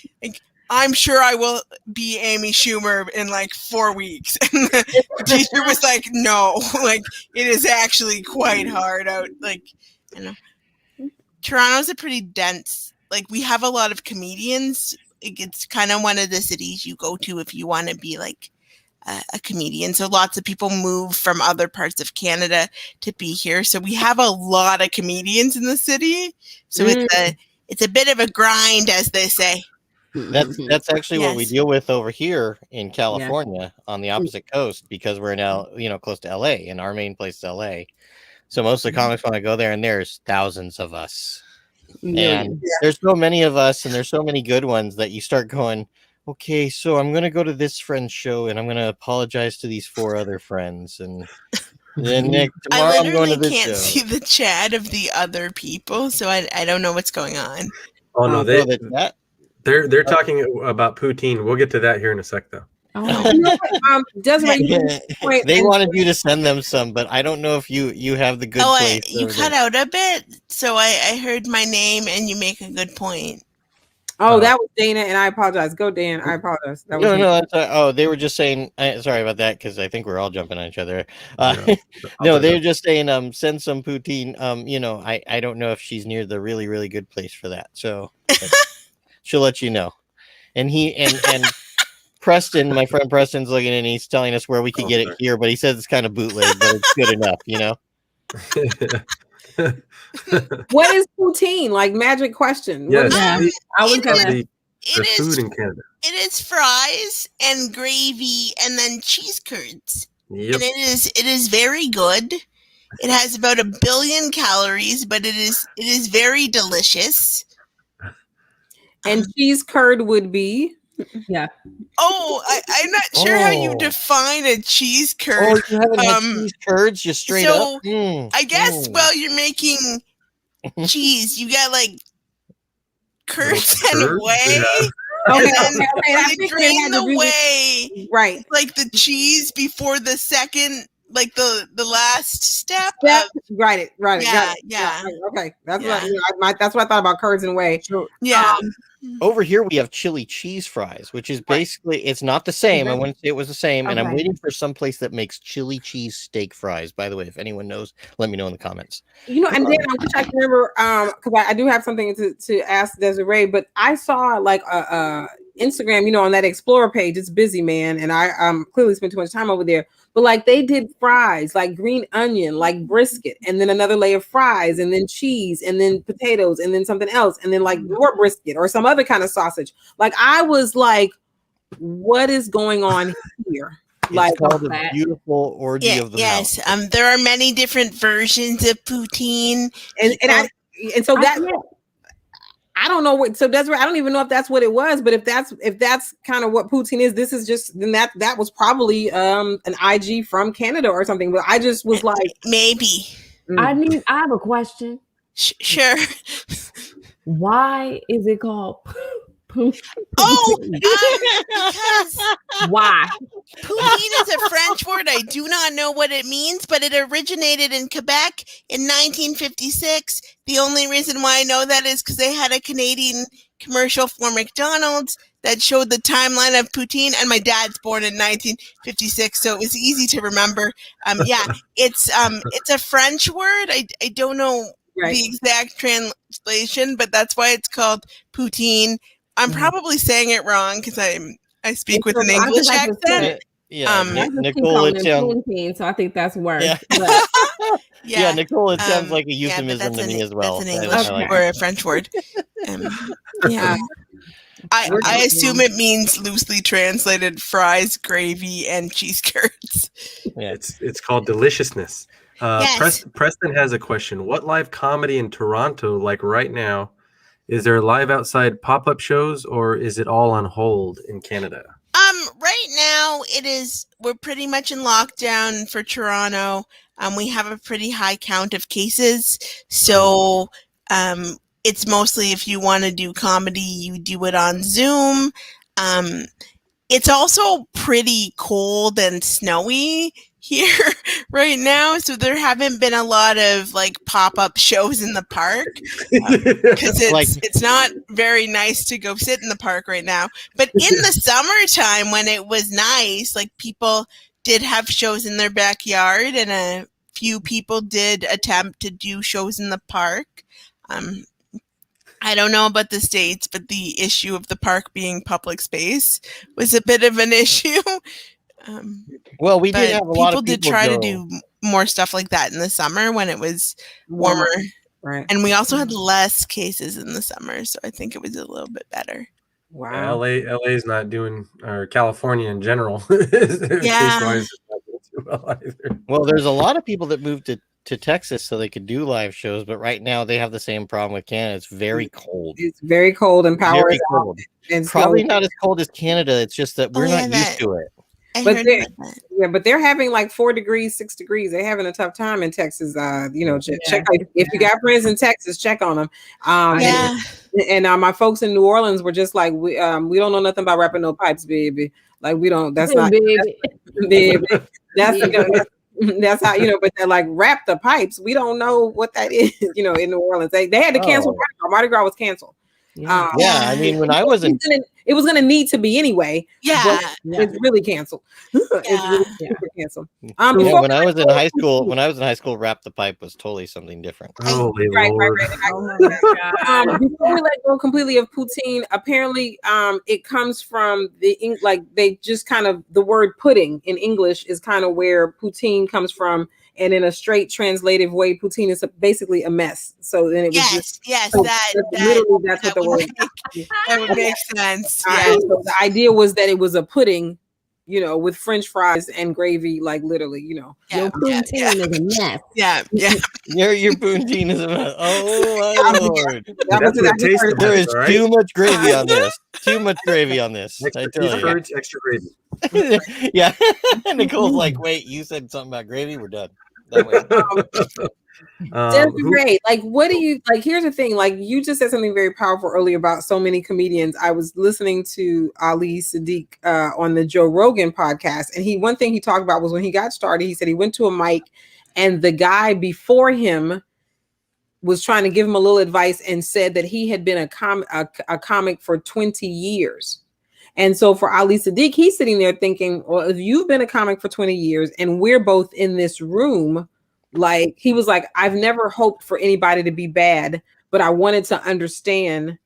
I'm sure I will be Amy Schumer in like 4 weeks. And the teacher was like, no, like it is actually quite hard out. Like, you know, Toronto's a pretty dense. Like we have a lot of comedians. It's kind of one of the cities you go to if you want to be like a comedian. So lots of people move from other parts of Canada to be here. So we have a lot of comedians in the city. So it's a bit of a grind, as they say. That's actually what we deal with over here in California on the opposite coast because we're now, close to LA and our main place is LA. So most of the comics want to go there and there's thousands of us. And there's so many of us and there's so many good ones that you start going, okay, so I'm going to go to this friend's show and I'm going to apologize to these 4 other friends. And then tomorrow I'm going to this show. I can't see the chat of the other people, so I don't know what's going on. Oh, no, they're talking about poutine. We'll get to that here in a sec, though. They wanted you to send them some, but I don't know if you have the good place. You cut out a bit, so I heard my name, and you make a good point. Oh, that was Dana, and I apologize. Go, Dan. I apologize. That was they were just saying. Sorry about that, because I think we're all jumping on each other. No, they're just saying. Send some poutine. I don't know if she's near the really, really good place for that. So she'll let you know. And and Preston, my friend Preston's looking and he's telling us where we could get it here, but he says it's kind of bootleg, but it's good enough, What is poutine? Like magic question. Yes, I was gonna. The food in Canada. It is fries and gravy and then cheese curds. Yep. And it is very good. It has about 1 billion calories, but it is very delicious. And cheese curd would be. Yeah. Oh, I'm not sure how you define a cheese curd. Oh, you haven't had cheese curds just straight up? I guess while you're making cheese, you got like curds and whey. Okay, you drain the whey, right? Like the cheese before the second, like the last step. Right. Yeah. Okay, that's what that's what I thought about curds and whey. Over here we have chili cheese fries, which is basically it's not the same. I wouldn't say it was the same, and I'm waiting for some place that makes chili cheese steak fries. By the way, if anyone knows, let me know in the comments. And then I wish I can remember because I do have something to ask Desiree, but I saw like Instagram, on that Explorer page. It's busy, man, and I clearly spent too much time over there. But like they did fries, like green onion, like brisket, and then another layer of fries, and then cheese, and then potatoes, and then something else, and then like more brisket or some other kind of sausage. Like I was like, what is going on here? Like called a beautiful orgy of the mouth. There are many different versions of poutine, and so that. I don't know what. So Desiree, I don't even know if that's what it was, but if that's kind of what poutine is, this is just then that was probably an IG from Canada or something. But I just was like, maybe. I have a question. Sure. Why is it called poutine? Because why? Poutine is a French word. I do not know what it means, but it originated in Quebec in 1956. The only reason why I know that is because they had a Canadian commercial for McDonald's that showed the timeline of poutine, and my dad's born in 1956, so it was easy to remember. It's a French word. I don't know the exact translation, but that's why it's called poutine. I'm probably saying it wrong because I speak with an English accent. Nicole, it sounds. So I think that's worse. Yeah, Nicole, it sounds like a euphemism to me as well. That's an English or a French word. I assume it means loosely translated fries, gravy, and cheese curds. Yeah, it's called deliciousness. Preston has a question. What live comedy in Toronto like right now? Is there live outside pop-up shows, or is it all on hold in Canada? Right now we're pretty much in lockdown for Toronto. We have a pretty high count of cases. So it's mostly if you want to do comedy, you do it on Zoom. It's also pretty cold and snowy here right now, so there haven't been a lot of like pop-up shows in the park because it's not very nice to go sit in the park right now. But in the summertime, when it was nice, like people did have shows in their backyard, and a few people did attempt to do shows in the park. I don't know about the States, but the issue of the park being public space was a bit of an issue. Well, we did have a lot of people did try to do more stuff like that in the summer when it was warmer. Right. And we also had less cases in the summer, so I think it was a little bit better. Wow. Yeah, LA is not doing, or California in general. Yeah. Case-wise, is not doing too well either. Well, there's a lot of people that moved to Texas so they could do live shows, but right now they have the same problem with Canada. It's very cold. It's very cold and power Very is cold. out. And Probably so, not as cold as Canada. It's just that we're not used to it. But they're having like 4 degrees, 6 degrees. They're having a tough time in Texas. Check if you got friends in Texas, check on them. And my folks in New Orleans were just like, we don't know nothing about wrapping no pipes, baby. Like we don't. That's not baby. That's how but they're like wrap the pipes. We don't know what that is. In New Orleans, they had to cancel. Mardi Gras was canceled. Yeah, I mean, when I was it was going to need to be anyway. Yeah, it's really canceled. It's really super canceled. When I was in high school, wrap the pipe was totally something different. Holy Right. Lord. Oh my God. Before we let go completely of poutine, apparently, it comes from they just kind of the word pudding in English is kind of where poutine comes from. And in a straight translative way, poutine is basically a mess. So then it was that's what the word. That would make sense. So the idea was that it was a pudding, with French fries and gravy, like literally, Your poutine is a mess. Yeah. Your poutine is a mess. Oh my Lord! That's what tastes the There is best, all right? too much gravy on this. Too much gravy on this. I tell you. Extra gravy. Yeah. Nicole's like, wait, you said something about gravy? We're done. Desiree, like, what do you like? Here's the thing, like, you just said something very powerful earlier about so many comedians. I was listening to Ali Sadiq on the Joe Rogan podcast, and one thing he talked about was when he got started, he said he went to a mic, and the guy before him was trying to give him a little advice and said that he had been a comic for 20 years. And so for Ali Sadiq, he's sitting there thinking, well, if you've been a comic for 20 years and we're both in this room, like, he was like, I've never hoped for anybody to be bad, but I wanted to understand,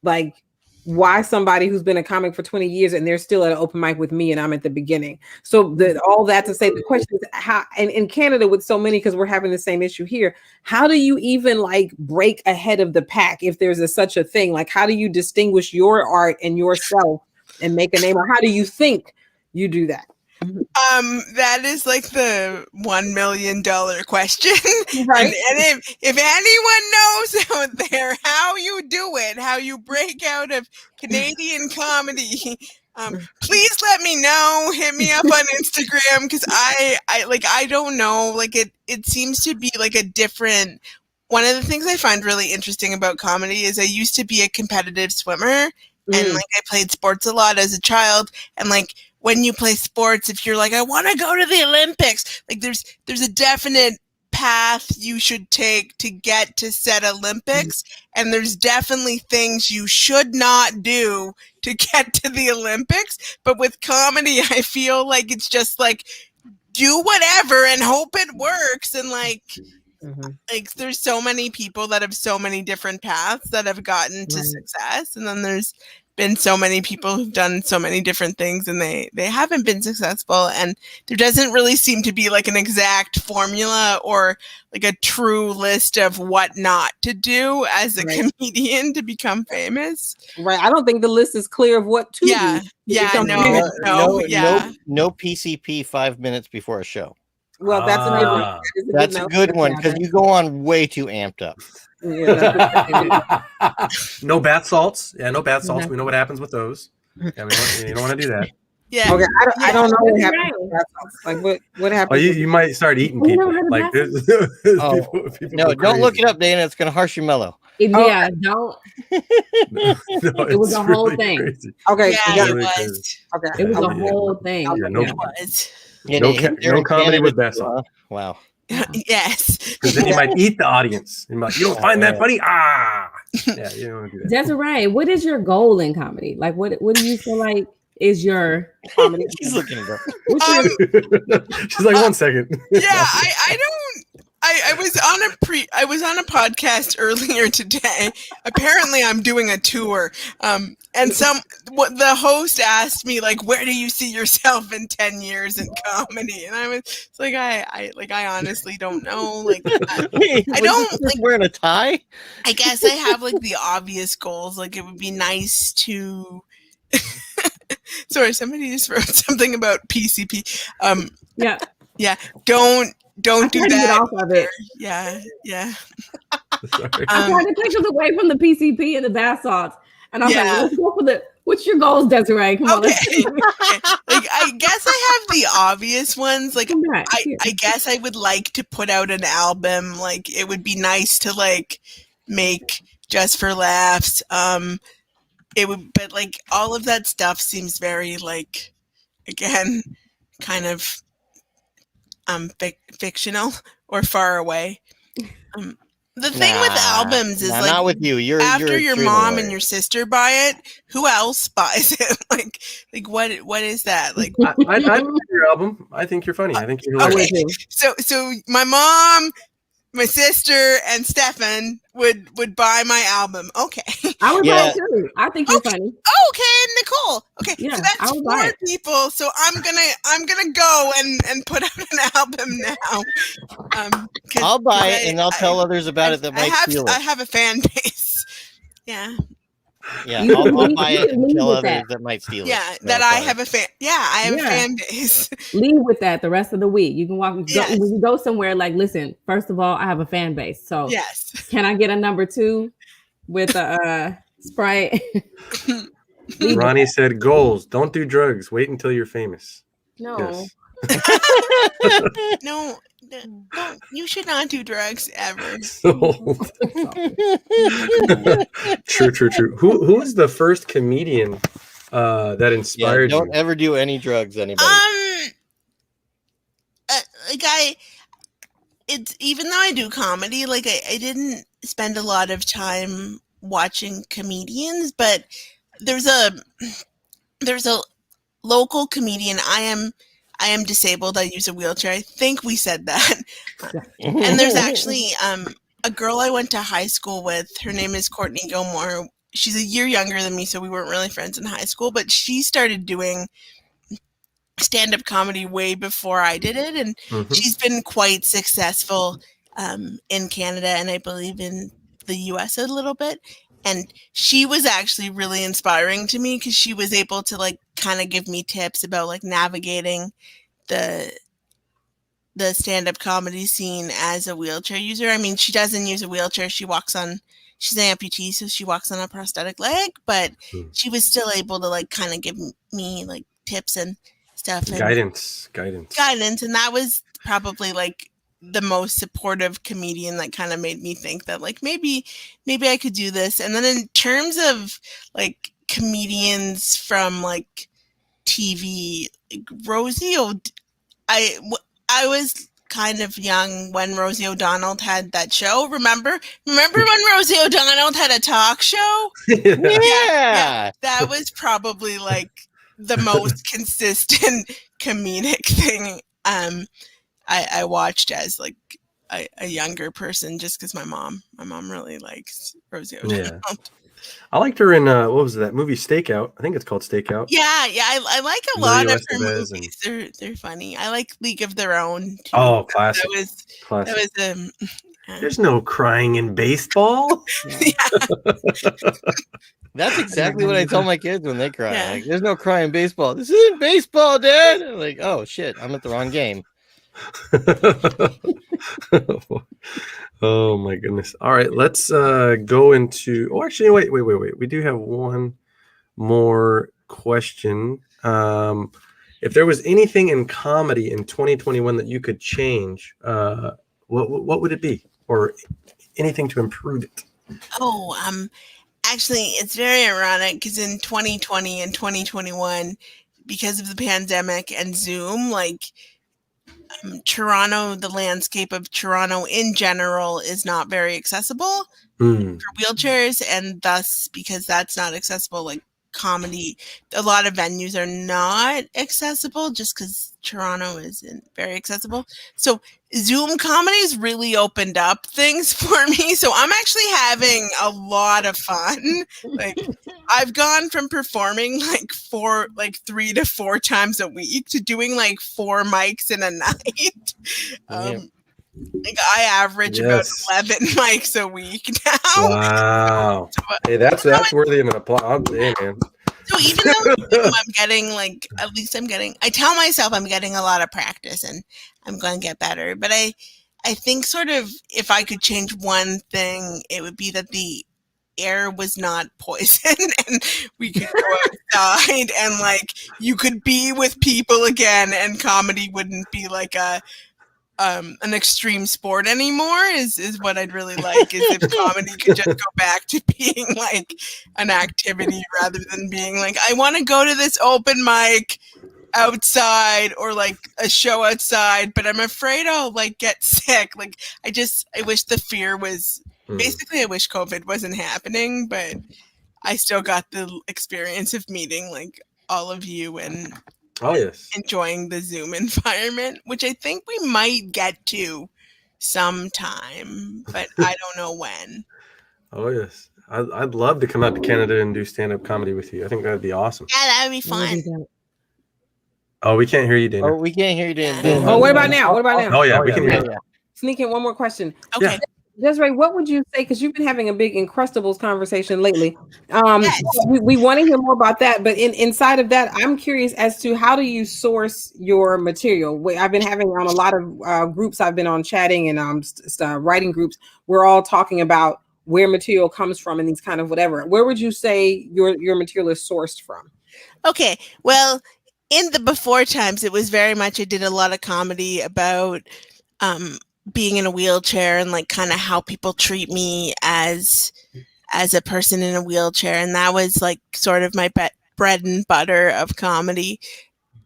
like, why somebody who's been a comic for 20 years and they're still at an open mic with me and I'm at the beginning. So all that to say, the question is how, and in Canada with so many, because we're having the same issue here, how do you even like break ahead of the pack if there's such a thing? Like, how do you distinguish your art and yourself and make a name, or how do you think you do that? That is like the $1 million question. Right. And if anyone knows out there how you do it, how you break out of Canadian comedy, please let me know. Hit me up on Instagram, because I don't know. Like, it seems to be like a different. One of the things I find really interesting about comedy is I used to be a competitive swimmer. And like I played sports a lot as a child, and like when you play sports, if you're like, I want to go to the Olympics, like there's a definite path you should take to get to said Olympics, and there's definitely things you should not do to get to the Olympics. But with comedy, I feel like it's just like do whatever and hope it works, and like there's so many people that have so many different paths that have gotten to success, and then there's been so many people who've done so many different things and they haven't been successful, and there doesn't really seem to be like an exact formula or like a true list of what not to do as a comedian to become famous. Right. I don't think the list is clear of what to do. No PCP 5 minutes before a show. Well, that's a good one. Ah. That is That's a note. good one because you go on way too amped up. Yeah, that's No bath salts. Yeah, no bath No salts. bath We know what happens with those. Yeah, you don't want to do that. Yeah. okay. I don't know what That's happened. right. Bath salts. Like what Oh, happened? you might start eating Oh, you people. never heard of Like bath there's Oh, people no, go don't look crazy. it up, Dana. It's going to harsh your mellow. Yeah, don't. No, It was it's a whole really thing. crazy. Okay. Yeah, Yeah. it Really was. crazy. Okay. It was a Yeah. whole thing. Yeah, no, It was. And No it hit ca- there no in comedy Canada with bath too, salt. huh? Wow. Yes. Because then you might eat the audience. You don't find that funny? Ah, yeah, you don't want to do that. Desiree, what is your goal in comedy? Like, what do you feel like is your comedy? She's looking at her. What's your, She's like, 1 second. Yeah, I don't. I was on a podcast earlier today. Apparently, I'm doing a tour. And the host asked me like, "Where do you see yourself in 10 years in comedy?" And I was like, I honestly don't know. Like, Wait, I was don't this like. wearing a tie. I guess I have like the obvious goals. Like, it would be nice to. Sorry, somebody just wrote something about PCP. yeah. Don't I do tried to get that. off of it. Yeah. Sorry. I tried to take us away from the PCP and the bath salts. And I was like, Yeah. well, let's go for what's your goals, Desiree? Come on. Okay. Let's Like, I guess I have the obvious ones. Like, come back. Here. I guess I would like to put out an album. Like, it would be nice to like make just for laughs. It would, but like all of that stuff seems very like, again, kind of fictional or far away. The thing with albums is like, not with you. You're after your extremely mom aware. and your sister buy it, who else buys it? like what is that? Like, I like your album. I think you're funny. I think you're hilarious. okay, so my mom, my sister, and Stefan would buy my album. Okay. I would Yeah. buy it too. I think you're funny. Okay, Nicole. Okay, Yeah, so I that's would buy 4 it. people. So I'm gonna go and put out an album now. 'Cause I'll buy it I- and I'll I- tell others about it that might steal I it. have a fan base. Yeah. Yeah, You I'll can buy lead it and tell with others that. that might steal it. Yeah, No, that I sorry. have a fan. Yeah, I have a Yeah. fan base. Leave with that the rest of the week. You can walk Yes. when you go somewhere like, listen, first of all, I have a fan base. So Yes. can I get a number 2 with a Sprite? Leave with Ronnie said, goals. Don't do drugs. Wait until you're famous. No. Yes. No, don't. You should not do drugs ever. So, true. Who was the first comedian that Yeah, inspired you? don't ever do any drugs, anybody. Like it's even though I do comedy, like I didn't spend a lot of time watching comedians, but there's a local comedian. I am disabled. I use a wheelchair. I think we said that. And there's actually a girl I went to high school with. Her name is Courtney Gilmore. She's a year younger than me, so we weren't really friends in high school, but she started doing stand-up comedy way before I did it, and she's been quite successful in Canada and I believe in the US a little bit. And she was actually really inspiring to me because she was able to like kind of give me tips about like navigating the stand-up comedy scene as a wheelchair user. I mean, she doesn't use a wheelchair. She's an amputee, so she walks on a prosthetic leg, but she was still able to like kind of give me like tips and stuff. And Guidance. And that was probably like the most supportive comedian that kind of made me think that like maybe I could do this. And then in terms of like comedians from like TV, like Rosie I was kind of young when Rosie O'Donnell had that show. Remember when Rosie O'Donnell had a talk show? Yeah. That was probably like the most consistent comedic thing I watched as like a younger person, just because my mom really likes Rosie O'Donnell. Yeah. I liked her in what was that movie Stakeout? I think it's called Stakeout. Yeah, I like a Maria lot of her Estevez movies. They're funny. I like League of Their Own too. Oh, classic. That was There's no crying in baseball. That's exactly what I tell my kids when they cry. Yeah. Like, there's no crying baseball. This isn't baseball, Dad. I'm like, oh shit, I'm at the wrong game. Oh my goodness. All right, let's go into. Oh, actually, wait. We do have one more question. If there was anything in comedy in 2021 that you could change, what would it be, or anything to improve it? Oh, actually, it's very ironic because in 2020 and 2021, because of the pandemic and Zoom, like Toronto, the landscape of Toronto in general is not very accessible for wheelchairs, and thus, because that's not accessible, like comedy, a lot of venues are not accessible just because Toronto isn't very accessible. So Zoom comedies really opened up things for me. So I'm actually having a lot of fun. Like I've gone from performing like 3 to 4 times a week to doing like 4 mics in a night. Like I average about 11 mics a week now. Wow. Hey, that's worthy of an applause. Hey, man. So even though I'm getting like, at least I tell myself I'm getting a lot of practice and I'm going to get better. But I think sort of if I could change one thing, it would be that the air was not poison and we could go outside and like you could be with people again and comedy wouldn't be like an extreme sport anymore is what I'd really like, is if comedy could just go back to being like an activity rather than being like, I want to go to this open mic outside or like a show outside, but I'm afraid I'll like get sick. Like I wish the fear was basically, I wish COVID wasn't happening, but I still got the experience of meeting like all of you and enjoying the Zoom environment, which I think we might get to sometime, but I don't know when. Oh, yes. I'd love to come out to Canada and do stand-up comedy with you. I think that'd be awesome. Yeah, that would be fun. Oh, we can't hear you, Dana. Oh, we can't hear you, Dana. Oh, what about now? Oh, yeah, we can hear you. Sneak in one more question. Okay. Yeah. Desiree, what would you say? Because you've been having a big Encrustables conversation lately. We want to hear more about that. But inside of that, I'm curious as to how do you source your material? I've been having on a lot of groups I've been on chatting and writing groups. We're all talking about where material comes from and these kind of whatever. Where would you say your material is sourced from? Okay, well, in the before times, it was very much, I did a lot of comedy about being in a wheelchair and like kind of how people treat me as a person in a wheelchair. And that was like sort of my bread and butter of comedy.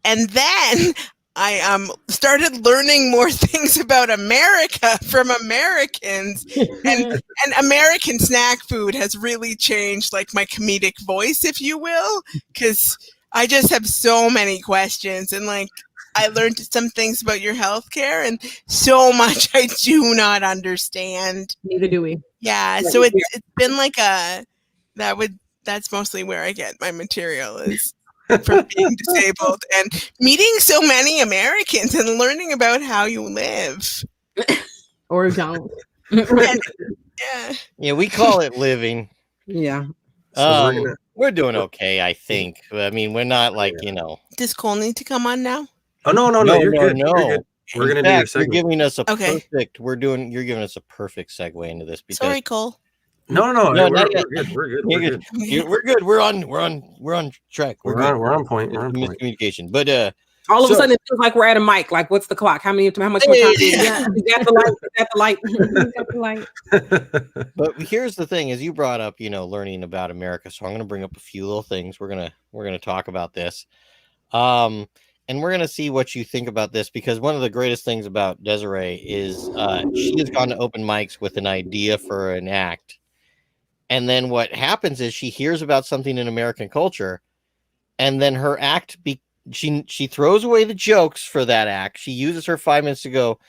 And then I started learning more things about America from Americans, and American snack food has really changed like my comedic voice, if you will, because I just have so many questions and like I learned some things about your healthcare and so much I do not understand. Neither do we. Yeah, so it's been like that's mostly where I get my material, is from being disabled and meeting so many Americans and learning about how you live. Or don't. Yeah, we call it living. Yeah. We're doing okay, I think. I mean, we're not like, Does Cole need to come on now? Oh, no, you're good. No. You're good. We're going to do your segment. You're giving us a perfect, you're giving us a perfect segue into this. Because, sorry, Cole. No, we're good. We're good. We're good. We're on track. We're on point. We're on point. Communication. But all of a sudden it feels like we're at a mic. Like, what's the clock? How much more time? You got the light. You got the light. But here's the thing: is you brought up, learning about America. So I'm going to bring up a few little things. We're gonna talk about this, and we're gonna see what you think about this, because one of the greatest things about Desiree is she has gone to open mics with an idea for an act, and then what happens is she hears about something in American culture, and then her act she throws away the jokes for that act. She uses her 5 minutes to go,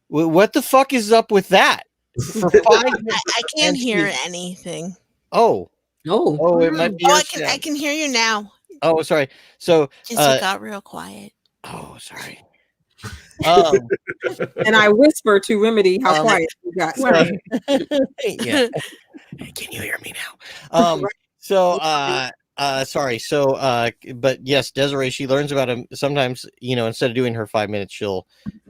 what the fuck is up with that? For 5 minutes. I can't hear anything. Oh, it might be. I can hear you now. Oh, sorry. So just it got real quiet. Oh, sorry. And I whisper to remedy how quiet you got. Yeah. Can you hear me now? Sorry. So, but yes, Desiree, she learns about him. Sometimes, instead of doing her 5 minutes, she'll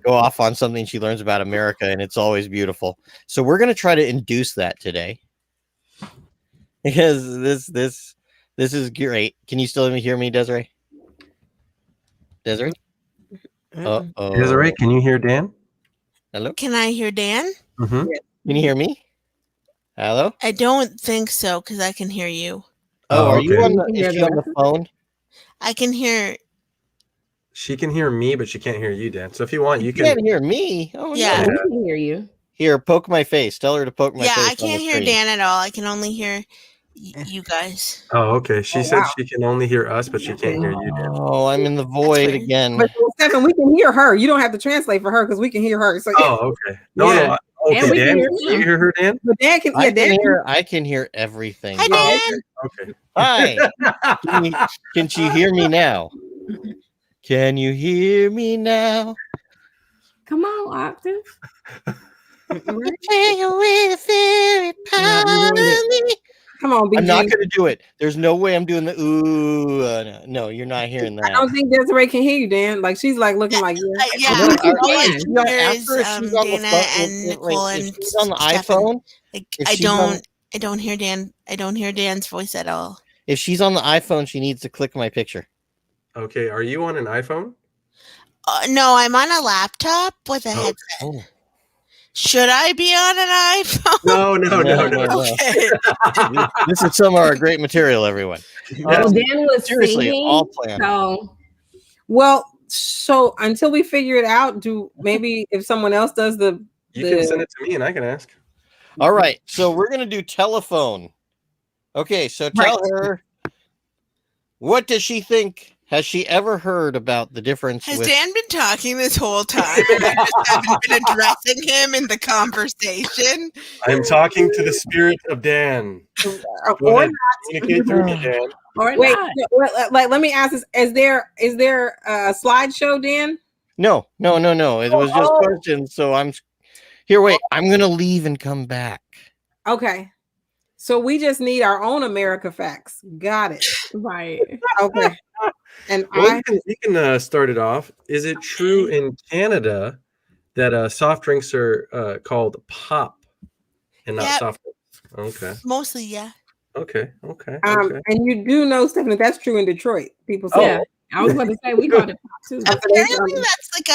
go off on something she learns about America, and it's always beautiful. So we're going to try to induce that today, because this is great. Can you still hear me, Desiree? Desiree? Uh-oh. Desiree, can you hear Dan? Hello? Can I hear Dan? Mm-hmm. Can you hear me? Hello? I don't think so, because I can hear you. Oh, are you okay. on the, is she on the phone? I can hear. She can hear me, but she can't hear you, Dan. So if you want, you can. Can't hear me. Oh, Yeah. no. We can hear you. Here, poke my face. Tell her to poke my Yeah, face. I on can't the hear screen. Dan at all. I can only hear you guys. Oh, okay. She said wow. she can only hear us, but she can't hear you, Dan. Oh, I'm in the void weird. again. But Stephen, we can hear her. You don't have to translate for her because we can hear her. So Oh, okay. No, Yeah. no. And Okay, we can Dan, hear can you. you hear her, Dan? but Dan can, yeah, Dan can. I can hear everything. Hi, Dan. Okay. Hi. Can she hear me now? Can you hear me now? Come on, Octave. Come on, BG. I'm not going to do it. There's no way I'm doing the ooh. No, you're not hearing that. I don't think Desiree can hear you, Dan. Like she's like looking like you. Yeah, No, all I if can hear is after she's on the Dana phone, and Nicole if and she's on the Stefan. iPhone, Like if I she's on- don't hear Dan. I don't hear Dan's voice at all. if she's on the iPhone, she needs to click my picture. Okay. Are you on an iPhone? No, I'm on a laptop with a headset. Oh. Should I be on an iPhone? No. Okay. This is some of our great material, everyone. Well, Dan was Seriously, singing, all planned. so Well, so until we figure it out, maybe if someone else does You can send it to me and I can ask. All right, so we're gonna do telephone. Okay, so tell her, what does she think? Has she ever heard about the difference? Has with... Dan been talking this whole time? And I just haven't been addressing him in the conversation. I'm talking to the spirit of Dan. Go or ahead. Communicate through me, Dan. or wait, not. like let me ask this: is there a slideshow, Dan? No. It was just questions. So I'm here. Wait, I'm gonna leave and come back. Okay, so we just need our own America facts. Got it. Right. Okay. And Well, you can start it off. Is it true in Canada that soft drinks are called pop and not Yep. soft drinks? Okay. Mostly, yeah. Okay. and you do know, Stephanie, that's true in Detroit. People say, Yeah. I was about to say we called it pop too. Apparently, that's like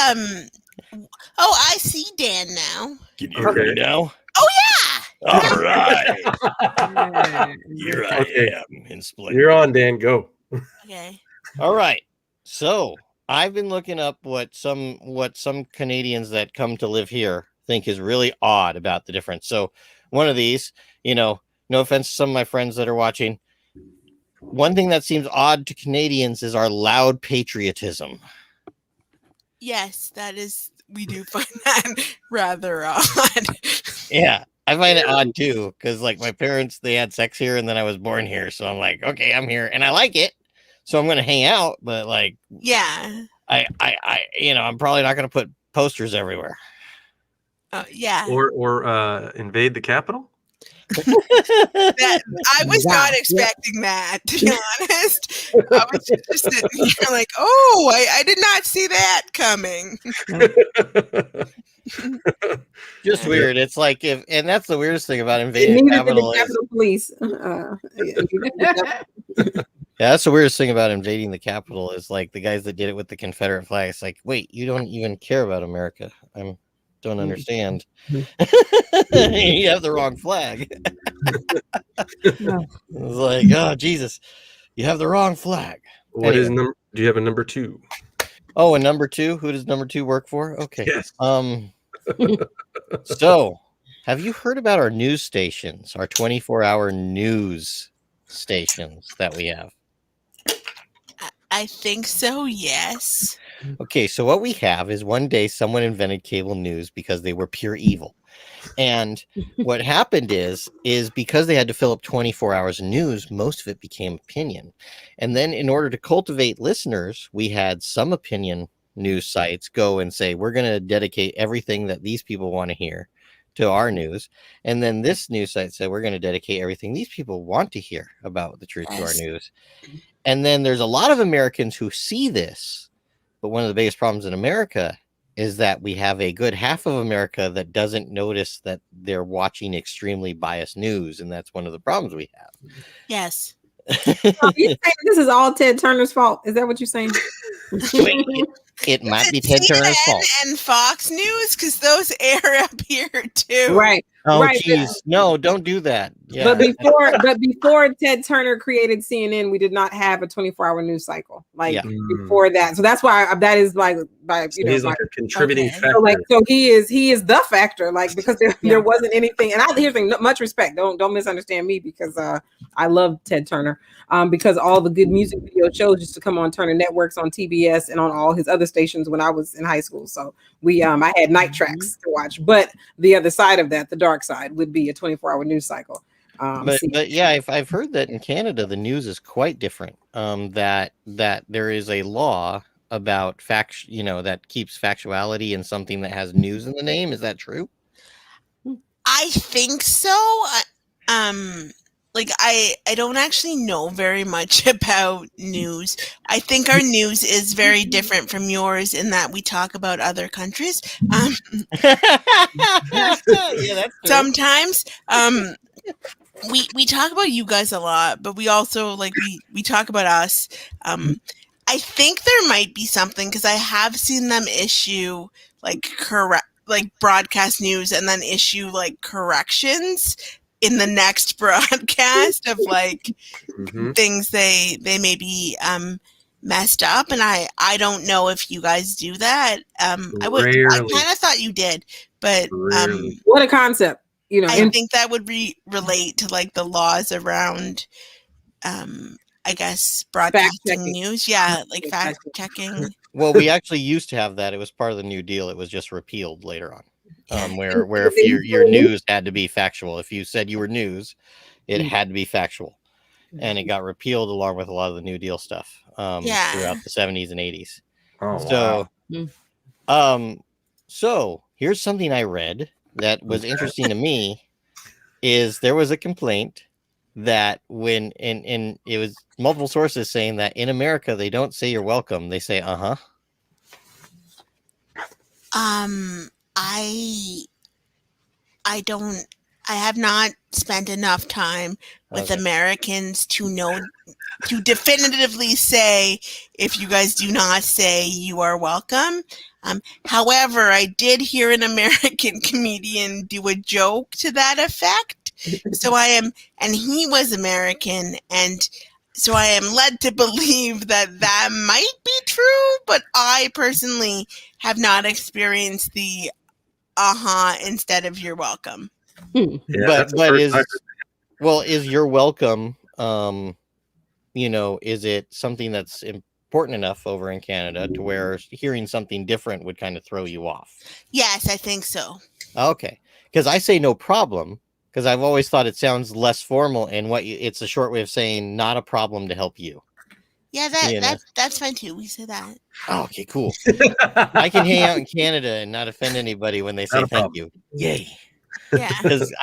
Oh, I see Dan now. Can you hear me now? Oh yeah. All right, Yeah. here I Okay. am in splendor. You're on, Dan. Go. Okay. All right. So I've been looking up what some Canadians that come to live here think is really odd about the difference. So one of these, no offense to some of my friends that are watching, one thing that seems odd to Canadians is our loud patriotism. Yes, that is. We do find that rather odd. Yeah, I find it odd too, because like my parents, they had sex here, and then I was born here, so I'm like, okay, I'm here, and I like it, so I'm gonna hang out. But like, Yeah. I'm probably not gonna put posters everywhere. Yeah. Or invade the Capitol. That I was Yeah. not expecting that, to be honest. I was just sitting here like, oh, I did not see that coming. Just weird. It's like and that's the weirdest thing about invading neither did Capitol. the Capitol Police. Yeah, that's the weirdest thing about invading the Capitol is like the guys that did it with the Confederate flag. It's like, wait, you don't even care about America. Don't understand. You have the wrong flag. It's like, oh Jesus, you have the wrong flag. What is Anyway. number? Do you have a number 2? Oh, and number 2, who does number 2 work for? Okay. Yes. So have you heard about our news stations, our 24-hour news stations that we have? I think so, yes. Okay, so what we have is one day someone invented cable news because they were pure evil. And what happened is because they had to fill up 24 hours of news, most of it became opinion. And then in order to cultivate listeners, we had some opinion news sites go and say, we're going to dedicate everything that these people want to hear to our news. And then this news site said, we're going to dedicate everything these people want to hear about the truth to our news. And then there's a lot of Americans who see this, but one of the biggest problems in America is that we have a good half of America that doesn't notice that they're watching extremely biased news, and that's one of the problems we have. Yes. You saying this is all Ted Turner's fault? Is that what you're saying? It might be Ted Turner's fault. And Fox News, because those air up here too. Right. Oh, right. geez. No, don't do that. Yeah. But before Ted Turner created CNN, we did not have a 24-hour news cycle. Like before that. So that's why that is like he's like a contributing factor. So he is the factor. Like because there wasn't anything. And here's the thing, much respect. Don't misunderstand me because I love Ted Turner. Because all the good music video shows used to come on Turner Networks, on TBS, and on all his other stations when I was in high school. So I had night tracks to watch. But the other side of that, the dark side, would be a 24-hour news cycle. But yeah, I've heard that in Canada the news is quite different. That there is a law about that keeps factuality in something that has news in the name. Is that true? I think so. Like I don't actually know very much about news. I think our news is very different from yours in that we talk about other countries. Yeah, that's true. Sometimes we talk about you guys a lot, but we also we talk about us. I think there might be something because I have seen them issue broadcast news and then issue corrections in the next broadcast of things they maybe messed up, and I don't know if you guys do that. I kind of thought you did, but what a concept. I think that would relate to the laws around I guess broadcasting news. Yeah, fact checking. Well, we actually used to have that. It was part of the New Deal. It was just repealed later on. Where if your news had to be factual. If you said you were news, it had to be factual. And it got repealed along with a lot of the New Deal stuff throughout the 70s and 80s. Oh, wow. So here's something I read that was interesting to me is there was a complaint that when and it was multiple sources saying that in America they don't say you're welcome, they say uh-huh. I have not spent enough time with Americans to know to definitively say if you guys do not say you are welcome. However, I did hear an American comedian do a joke to that effect. So and he was American, and so I am led to believe that might be true, but I personally have not experienced the instead of you're welcome. Yeah, is you're welcome is it something that's important enough over in Canada to where hearing something different would kind of throw you off? Yes, I think so. Okay, because I say no problem because I've always thought it sounds less formal, and it's a short way of saying not a problem to help you. Yeah, that's fine too. We say that. Oh, okay, cool. I can hang out in Canada and not offend anybody when they say thank you. Yay. Yeah. Because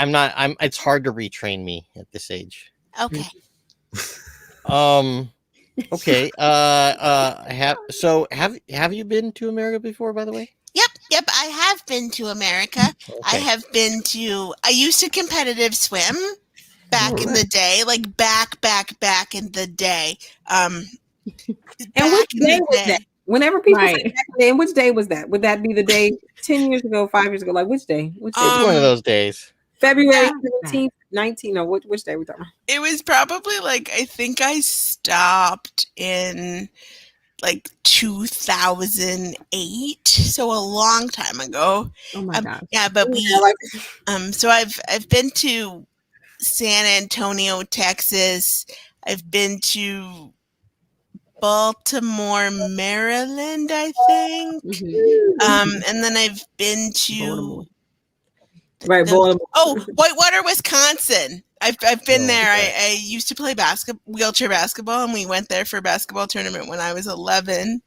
it's hard to retrain me at this age. Okay. Okay. Have you been to America before, by the way? Yep. I have been to America. Okay. I used to competitive swim back in the day, back in the day. And which day was that? Whenever people say back in the day, and which day was that? Would that be the day 10 years ago, 5 years ago? Like which day? It's one of those days. February 17th, 19. No, which day are we talking about? It was probably I think I stopped in 2008, so a long time ago. Oh my god. Yeah, but so I've been to San Antonio, Texas. I've been to Baltimore, Maryland, I think. Mm-hmm. And then I've been to Baltimore. Whitewater, Wisconsin. I've been there. I used to play wheelchair basketball, and we went there for a basketball tournament when I was 11.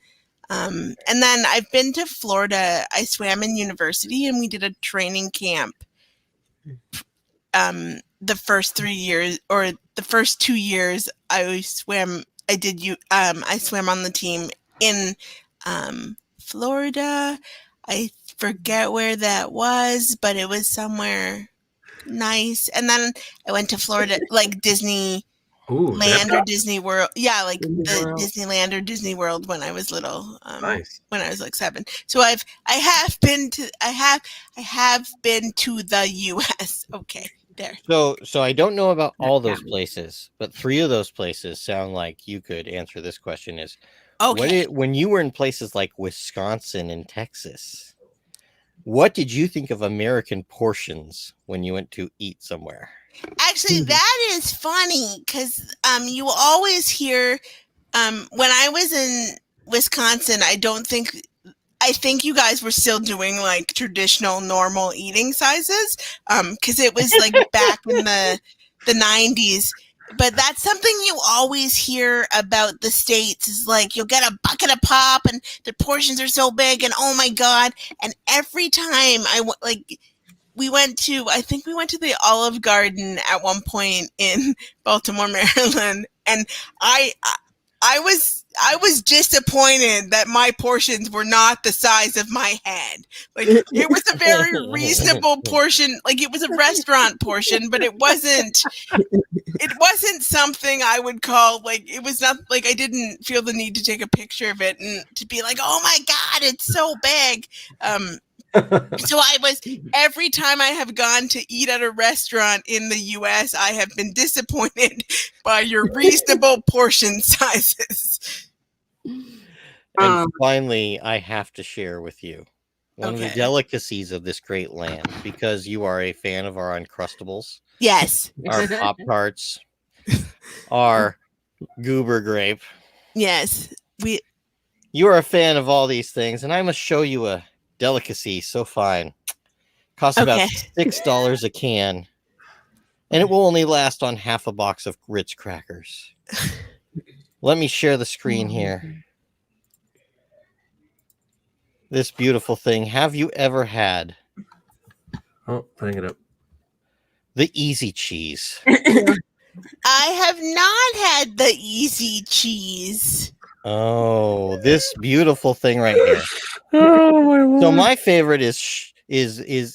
And then I've been to Florida. I swam in university, and we did a training camp. The first 3 years, or the first 2 years, I swam. I swam on the team in Florida. I forget where that was, but it was somewhere nice. And then I went to Florida, like Disney Land or Disney World. Yeah, like the Disneyland or Disney World when I was little. Nice. When I was like 7. So I have been to the US. Okay, there. So I don't know about all those places, but 3 of those places sound like you could answer this question. Is okay. When you were in places like Wisconsin and Texas, what did you think of American portions when you went to eat somewhere? Actually, that is funny because you always hear when I was in Wisconsin, I think you guys were still doing like traditional normal eating sizes because it was like back in the 90s. But that's something you always hear about the States is like you'll get a bucket of pop and the portions are so big and oh my God. And every time we went to the Olive Garden at one point in Baltimore, Maryland, and I was disappointed that my portions were not the size of my head. Like it was a very reasonable portion. Like it was a restaurant portion, but it wasn't something I would call like it was not like I didn't feel the need to take a picture of it and to be like, oh my God, it's so big. So every time I have gone to eat at a restaurant in the US, I have been disappointed by your reasonable portion sizes. And finally, I have to share with you one of the delicacies of this great land because you are a fan of our Uncrustables. Yes. Our Pop-Tarts, our Goober Grape. Yes. You are a fan of all these things, and I must show you a delicacy so fine. Costs about $6 a can, and it will only last on half a box of Ritz crackers. Let me share the screen here. This beautiful thing. Have you ever had? Oh, putting it up. The Easy Cheese. I have not had the Easy Cheese. Oh, this beautiful thing right here. Oh my Lord. So my favorite is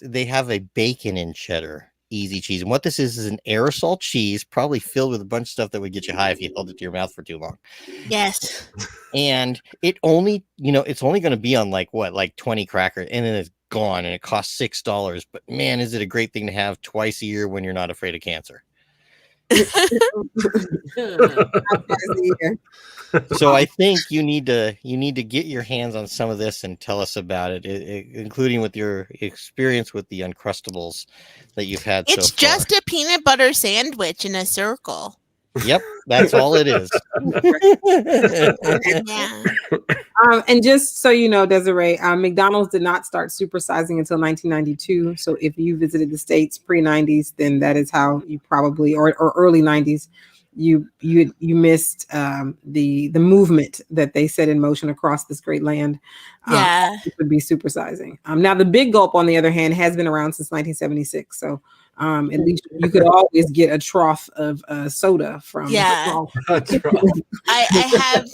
they have a bacon and cheddar Easy Cheese, and what this is an aerosol cheese, probably filled with a bunch of stuff that would get you high if you held it to your mouth for too long. Yes. And it only, it's only going to be on like 20 crackers, and then it's gone, and it costs $6. But man, is it a great thing to have twice a year when you're not afraid of cancer. So I think you need to get your hands on some of this and tell us about it, including with your experience with the Uncrustables that you've had so far. It's just a peanut butter sandwich in a circle. Yep, that's all it is. Yeah. And just so you know, Desiree, McDonald's did not start supersizing until 1992. So if you visited the States pre-90s, then that is how you probably, or early 90s, you missed the movement that they set in motion across this great land. It would be supersizing. Now the Big Gulp, on the other hand, has been around since 1976. So at least you could always get a trough of soda from. Yeah. I have.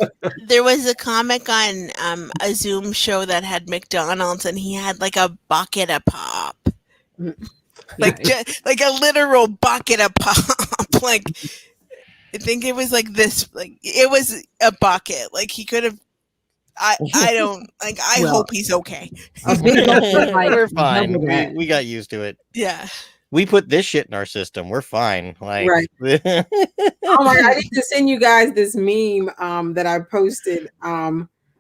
There was a comic on a Zoom show that had McDonald's, and he had like a bucket of pop, like like a literal bucket of pop. Like I think it was like this. Like it was a bucket. Like he could have. I don't like. I hope he's okay. We're fine. We got used to it. Yeah. We put this shit in our system. We're fine. Like, right. Oh my God, I need to send you guys this meme that I posted.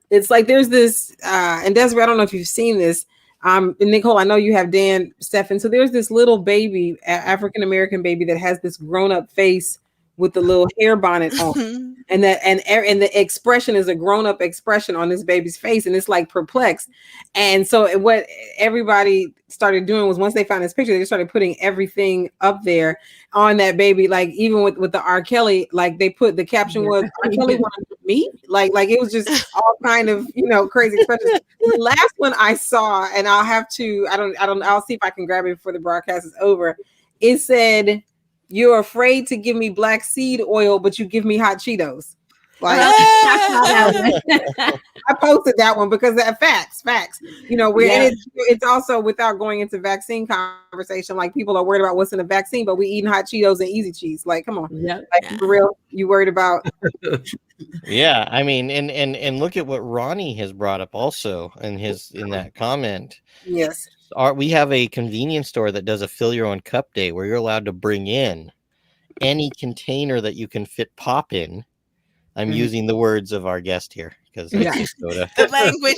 It's like there's this, and Desiree, I don't know if you've seen this. And Nicole, I know you have Dan, Stefan. So there's this little baby, African American baby, that has this grown-up face with the little hair bonnet on, and the expression is a grown-up expression on this baby's face, and it's like perplexed. And so what everybody started doing was, once they found this picture, they started putting everything up there on that baby. Like even with the R. Kelly, like they put the caption was R. Kelly wanted me, like it was just all kind of crazy expressions. The last one I saw, and I'll have to, I'll see if I can grab it before the broadcast is over. It said, "You're afraid to give me black seed oil, but you give me hot Cheetos." Like I posted that one because that facts. You know, and it's also without going into vaccine conversation. Like people are worried about what's in the vaccine, but we eating hot Cheetos and Easy Cheese. Like, come on, like for real, you worried about? Yeah, I mean, and look at what Ronnie has brought up also in that comment. Yes, we have a convenience store that does a fill your own cup day where you're allowed to bring in any container that you can fit pop in. I'm using the words of our guest here because the language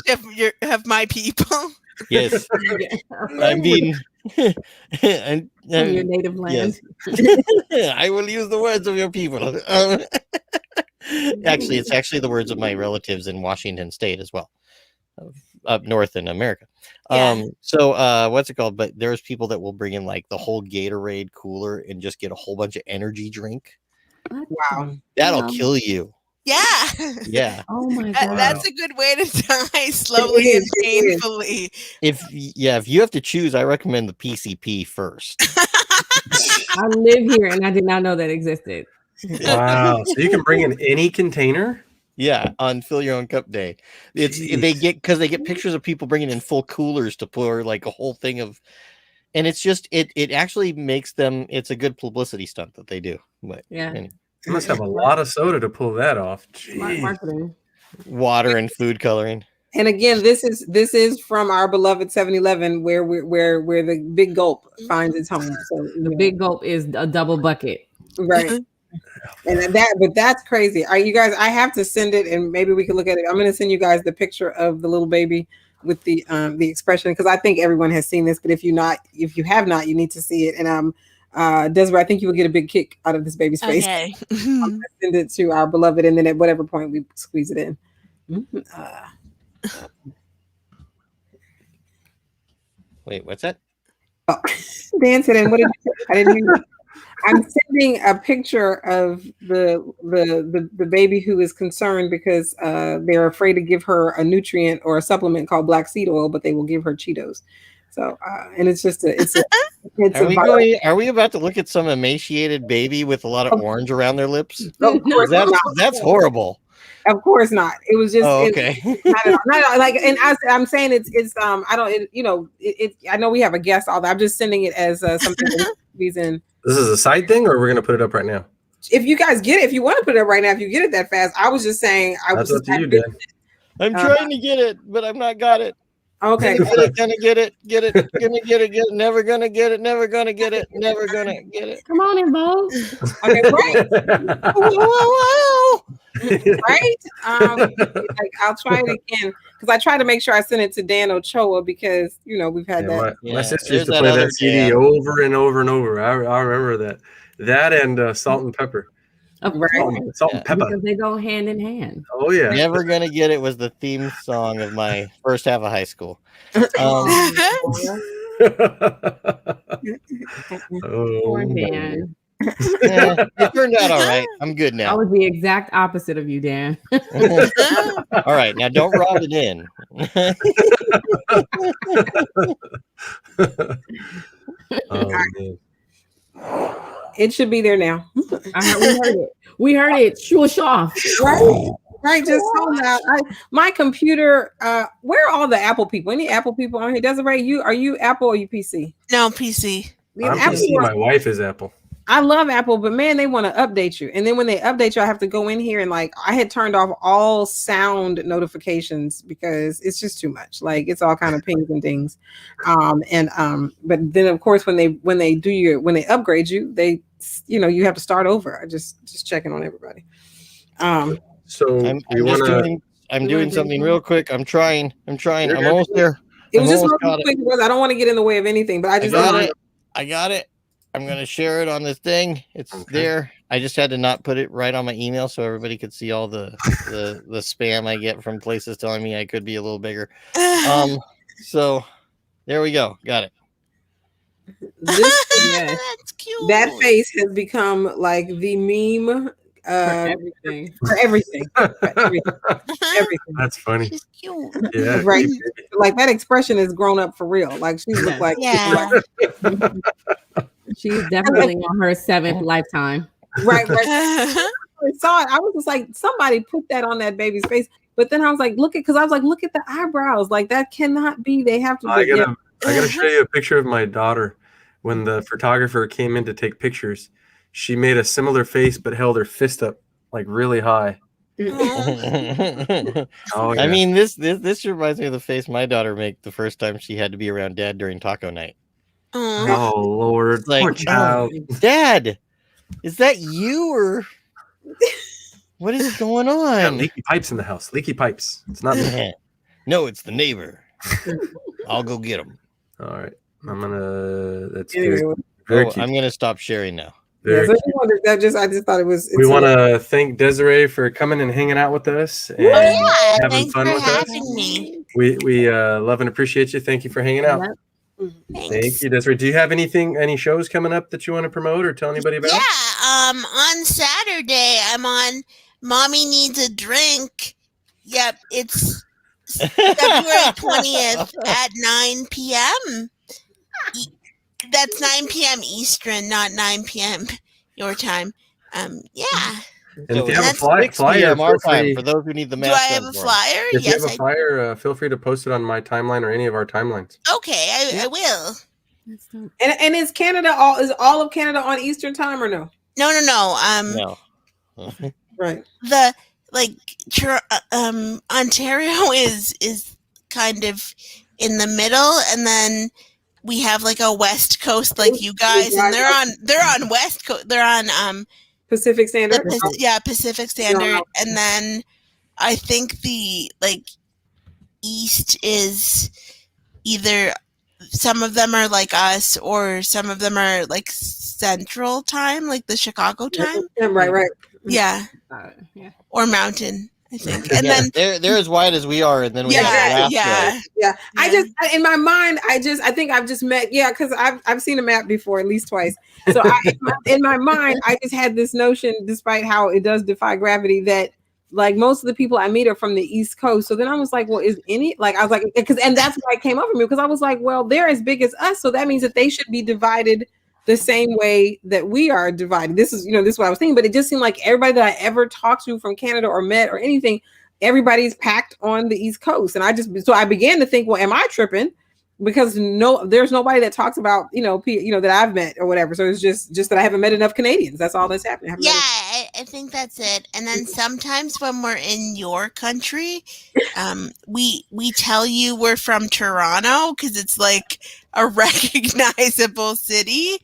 of my people. Yes, I'm being from your native land. Yes. I will use the words of your people. Actually, it's actually the words of my relatives in Washington State as well, up north in America. So what's it called? But there's people that will bring in like the whole Gatorade cooler and just get a whole bunch of energy drink. Wow, that'll kill you. Yeah. Oh my god. That's a good way to die slowly and painfully. If you have to choose, I recommend the PCP first. I live here and I did not know that existed. Wow. So you can bring in any container? Yeah, on Fill Your Own Cup Day. They get pictures of people bringing in full coolers to pour like a whole thing of, and it's just it actually makes them. It's a good publicity stunt that they do. But anyway. You must have a lot of soda to pull that off. Marketing. Water and food coloring. And again, this is from our beloved 7-Eleven where the big gulp finds its home. So the big gulp is a double bucket. Right. But that's crazy. All right, you guys, I have to send it and maybe we can look at it. I'm going to send you guys the picture of the little baby with the expression, because I think everyone has seen this, but if you have not, you need to see it. And Desiree, I think you will get a big kick out of this baby's face. Okay. I'm gonna send it to our beloved, and then at whatever point we squeeze it in. Wait, what's that? Oh, Dan said, and what did you say? I didn't hear you. I'm sending a picture of the baby who is concerned because they're afraid to give her a nutrient or a supplement called black seed oil, but they will give her Cheetos. So and it's are we about to look at some emaciated baby with a lot of orange around their lips? Of course that's horrible. Of course not. It was just okay. Not like, and I'm saying it's I don't I know we have a guest. All that I'm just sending it as something he's in. This is a side thing, or we're gonna put it up right now? If you guys get it, if you want to put it up right now, if you get it that fast, I was just saying That's up to you, Dan. I'm trying to get it, but I've not got it. Okay. Gonna get it, never gonna get it, never gonna get it, never gonna get it. Come on in, Bo. Okay, right. Whoa. Right? Like I'll try it again because I try to make sure I send it to Dan Ochoa because we've had that. My sister used to play that CD over and over and over. I remember that and Salt and Pepper. Right. Salt and pepper. Because they go hand in hand. Oh yeah. Never Gonna Get It was the theme song of my first half of high school. Poor Dan. It turned out all right. I'm good now. I was the exact opposite of you, Dan. All right, now don't rub it in. Man. It should be there now. We heard it. Shush off. Right. Just so loud. My computer. Where are all the Apple people? Any Apple people on here? Desiree, are you Apple or you PC? No, PC. I'm PC. My wife is Apple. I love Apple, but man, they want to update you. And then when they update you, I have to go in here and I had turned off all sound notifications because it's just too much. Like it's all kind of pings and dings. But then of course when they upgrade you, they you have to start over. I just checking on everybody. So I'm doing something real quick. I'm trying. I'm almost there. It was just real quick because I don't want to get in the way of anything, but I got it. I'm going to share it on this thing. It's there. I just had to not put it right on my email so everybody could see all the spam I get from places telling me I could be a little bigger. So there we go. Got it. That's cute. That face has become like the meme for everything. That's funny. She's cute. Yeah. Right. Like that expression has grown up for real. Like she looked like She's definitely on her 7th lifetime. Right. first saw it, I was just like, somebody put that on that baby's face. But then I was like, look at the eyebrows. Like that cannot be. They have to. I gotta show you a picture of my daughter. When the photographer came in to take pictures, she made a similar face but held her fist up like really high. I Yeah. mean, this reminds me of the face my daughter made the first time she had to be around Dad during taco night. Oh Lord, It's like, poor child. Dad, is that you or what is going Yeah, on? leaky pipes in the house. Leaky pipes. It's not me. No, it's the neighbor. I'll go get him. All right, I'm gonna. That's Anyway, good. Very cute. I'm gonna stop sharing now. Very so cute. I just thought it was. We want to thank Desiree for coming and hanging out with us and Yeah, having thanks fun for with us. having me. We love and appreciate you. Thank you for hanging out. Thanks. Thank you, Desiree. Do you have any shows coming up that you want to promote or tell anybody about? Yeah, on Saturday I'm on Mommy Needs a Drink. Yep, it's February 20th at 9 p.m. That's 9 p.m. Eastern, not 9 p.m. your time. Yeah. And if you have a That's flyer, 6 p.m. our feel time free. for those who need the Do math. I have a flyer? If Yes, you have a flyer, feel free to post it on my timeline or any of our timelines. Okay, I will. And is Canada all of Canada on Eastern time or no? No. No. Right. The Ontario is kind of in the middle, and then we have like a West Coast like you guys, and they're on West Coast. They're on Pacific Standard. Pacific Standard, and then I think the East is either some of them are like us, or some of them are like Central Time, like the Chicago time. Right. Yeah. Yeah. Or Mountain, I think. And then they're as wide as we are, and then we have Alaska. Yeah. I just in my mind, I think I've just met because I've seen a map before at least twice. So in my mind, I just had this notion, despite how it does defy gravity, that like most of the people I meet are from the East Coast. So then I was like, well, is any I was like, and that's why it came up for me, because I was like, well, they're as big as us, so that means that they should be divided the same way that we are divided. This is what I was thinking, but it just seemed like everybody that I ever talked to from Canada or met or anything, everybody's packed on the East Coast. And I began to think, well, am I tripping? Because there's nobody that talks about, that I've met or whatever. So it's just that I haven't met enough Canadians. That's all that's happening. I think that's it. And then sometimes when we're in your country, we tell you we're from Toronto because it's like a recognizable city.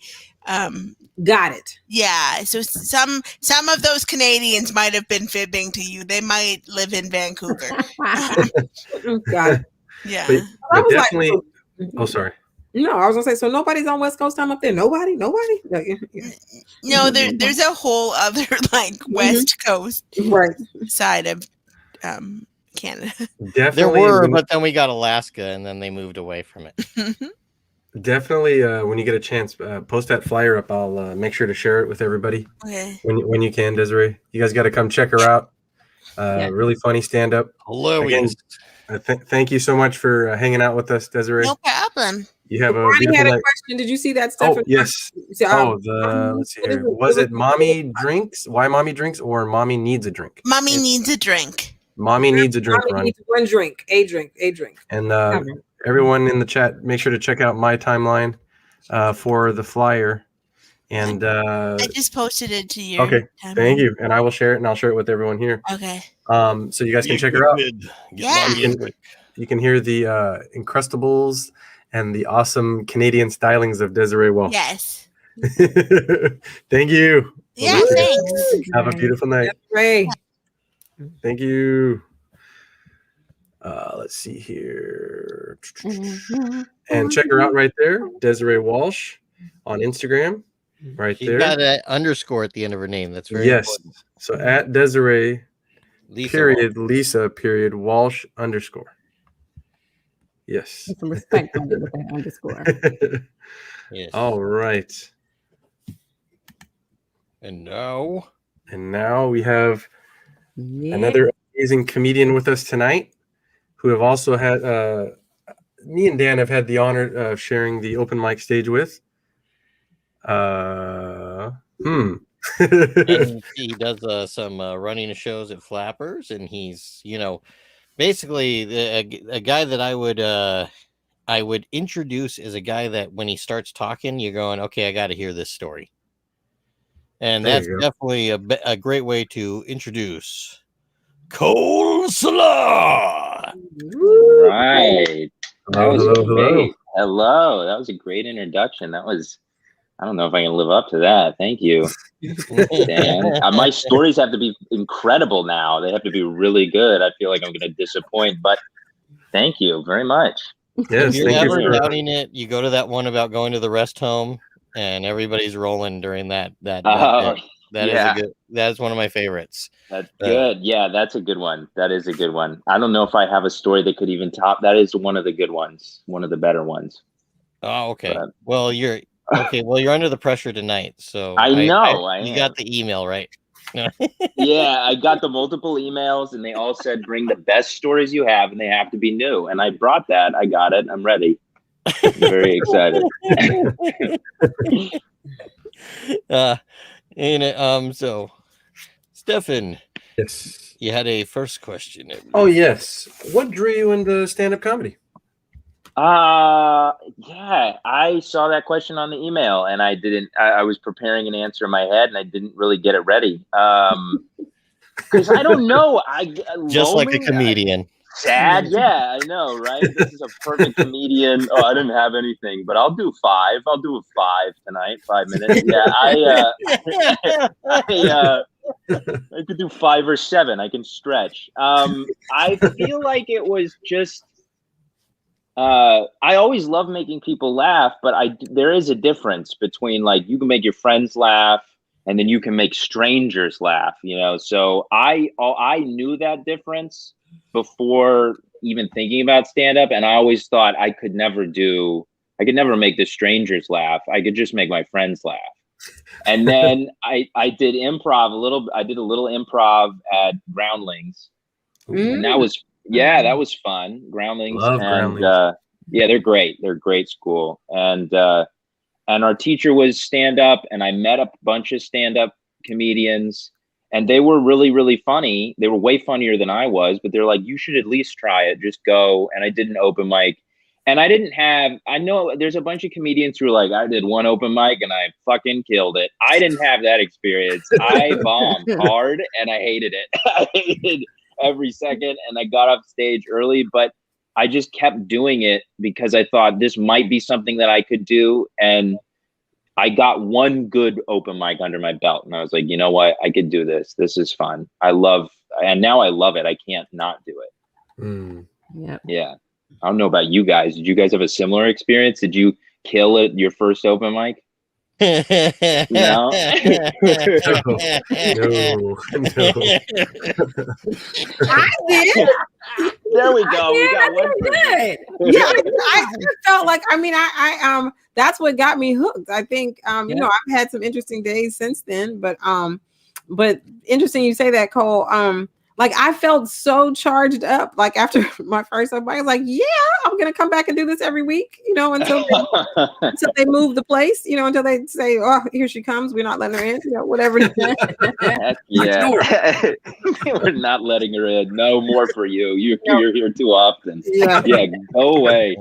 Got it. Yeah. So some of those Canadians might have been fibbing to you. They might live in Vancouver. Got it. Yeah. But definitely. Oh, sorry. No, I was gonna say, so nobody's on West Coast time up there. Nobody. No, there's a whole other West Coast side of Canada. Definitely, there were, but then we got Alaska, and then they moved away from it. Definitely, when you get a chance, post that flyer up. I'll make sure to share it with everybody. Okay. When you can, Desiree. You guys got to come check her out. Really funny stand up. Hello. Again, thank you so much for hanging out with us, Desiree. No problem. You have a Ronnie beautiful had a night. question. Did you see that stuff? Oh, yes. Let's see here. Was it Mommy Drinks? Why Mommy Drinks or Mommy Needs a Drink? Mommy needs a drink. Mommy needs a drink, Mommy Ronnie. needs one drink. A drink. And everyone in the chat, make sure to check out my timeline for the flyer. And I just posted it to you. Okay, thank you. And I will share it, and I'll share it with everyone here. Okay. So you guys can check her out. Yeah. You can hear the Encrustables and the awesome Canadian stylings of Desiree Welsh. Yes. Thank you. Yeah, thanks. Have a beautiful night. Ray. Thank you. Let's see here. And check her out right there, Desiree Walsh on Instagram. Right She's there. got an underscore at the end of her name. That's very important. So at Desiree Lisa Lisa Walsh _. Yes. Some respect on it with that underscore. Yes. All right. And now we have another amazing comedian with us tonight, who have also had me and Dan have had the honor of sharing the open mic stage with. And he does some running shows at Flappers, and he's basically a guy that I would introduce as a guy that when he starts talking, you're going, okay, I got to hear this story. And There that's you go. definitely a great way to introduce Coleslaw. Right. That was Hello. great. Hello. That was a great introduction. That was, I don't know if I can live up to that. Thank you, Dan. My stories have to be incredible now. They have to be really good. I feel like I'm going to disappoint, but thank you very much. Yes, If you're thank you ever for doubting it, you go to that one about going to the rest home, and everybody's rolling during that. Oh, That is yeah. that's one of my favorites. That's good. Yeah, that's a good one. That is a good one. I don't know if I have a story that could even top. That is one of the good ones. One of the better ones. Oh, okay. But- Well, you're under the pressure tonight, so I know. you got the email right. Yeah, I got the multiple emails, and they all said bring the best stories you have, and they have to be new. And I brought that. I got it. I'm ready. I'm very excited. So Stefan, Yes. you had a first question. Oh yes. What drew you into stand-up comedy? Yeah, I saw that question on the email, and I didn't. I was preparing an answer in my head, and I didn't really get it ready. Because I don't know. Just like a comedian. Sad, yeah, I know, right? This is a perfect comedian. Oh, I didn't have anything, but I'll do 5. I'll do a 5 tonight, 5 minutes. Yeah, I could do 5 or 7. I can stretch. I feel like it was just. I always love making people laugh, but there is a difference between like you can make your friends laugh and then you can make strangers laugh. So I knew that difference before even thinking about stand-up, and I always thought I could never make the strangers laugh. I could just make my friends laugh. And then I did improv a little. I did a little improv at Groundlings, and that was fun. Groundlings. Love Groundlings. Yeah, they're great. They're a great school, and our teacher was stand-up, and I met a bunch of stand-up comedians. And they were really, really funny. They were way funnier than I was, but they're like, you should at least try it. Just go. And I did an open mic. And I know there's a bunch of comedians who are like, I did one open mic and I fucking killed it. I didn't have that experience. I bombed hard and I hated it. I hated every second. And I got off stage early, but I just kept doing it because I thought this might be something that I could do. And I got one good open mic under my belt, and I was like, you know what? I could do this. This is fun. And now I love it. I can't not do it. Yep. Yeah. I don't know about you guys. Did you guys have a similar experience? Did you kill it your first open mic? No. No. I did. There we go. We got one. Good. Yeah, I felt like. I mean, I that's what got me hooked. I think I've had some interesting days since then, but interesting you say that, Cole. Like I felt so charged up. Like after my first open, I was like, yeah, I'm gonna come back and do this every week. Until they move the place. Until they say, oh, here she comes. We're not letting her in. Whatever. Yeah, we're not letting her in. No more for you. You're here too often. Yeah, go away.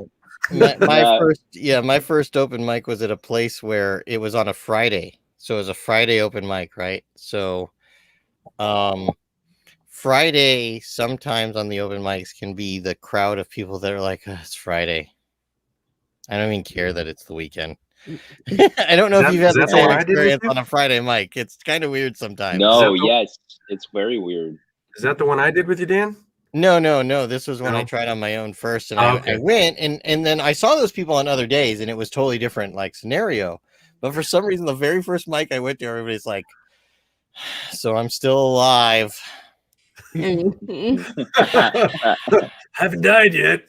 My first open mic was at a place where it was on a Friday. So it was a Friday open mic, right? So Friday sometimes on the open mics can be the crowd of people that are like, oh, it's Friday. I don't even care that it's the weekend. I don't know if you've had the same experience on a Friday mic. It's kind of weird sometimes. No, yes, it's very weird. Is that the one I did with you, Dan? No. This was when I tried on my own first, and I went, and then I saw those people on other days, and it was totally different, like scenario. But for some reason, the very first mic I went to, everybody's like, "So I'm still alive." Haven't died yet.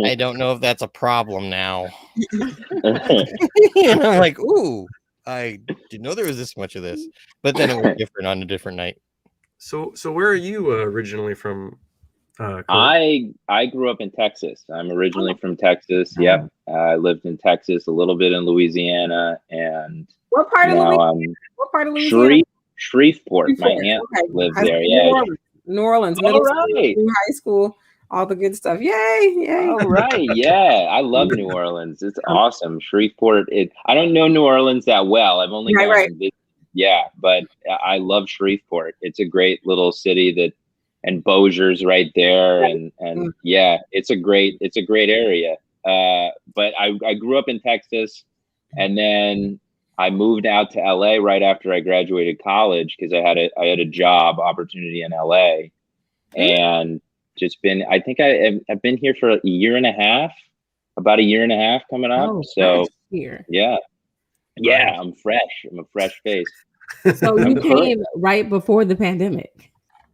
I don't know if that's a problem now. And I'm like, ooh, I didn't know there was this much of this. But then it was different on a different night. So where are you originally from, Cool. I grew up in Texas. I'm originally from Texas. Yep. I lived in Texas, a little bit in Louisiana, and What part of now Louisiana? I'm What part of Louisiana? Shreveport. My aunt lived there. Yeah. New Orleans, middle school, high school, all the good stuff. Yay. All right. Yeah. I love New Orleans. It's awesome. Shreveport. I don't know New Orleans that well. I've only gone and visited. Yeah, but I love Shreveport. It's a great little city and Bossier's right there. And yeah, it's a great area. But I grew up in Texas, and then I moved out to LA right after I graduated college because I had a job opportunity in LA, and just been. I think I've been here for about a year and a half coming up. So yeah, I'm fresh. I'm a fresh face. So you came right before the pandemic,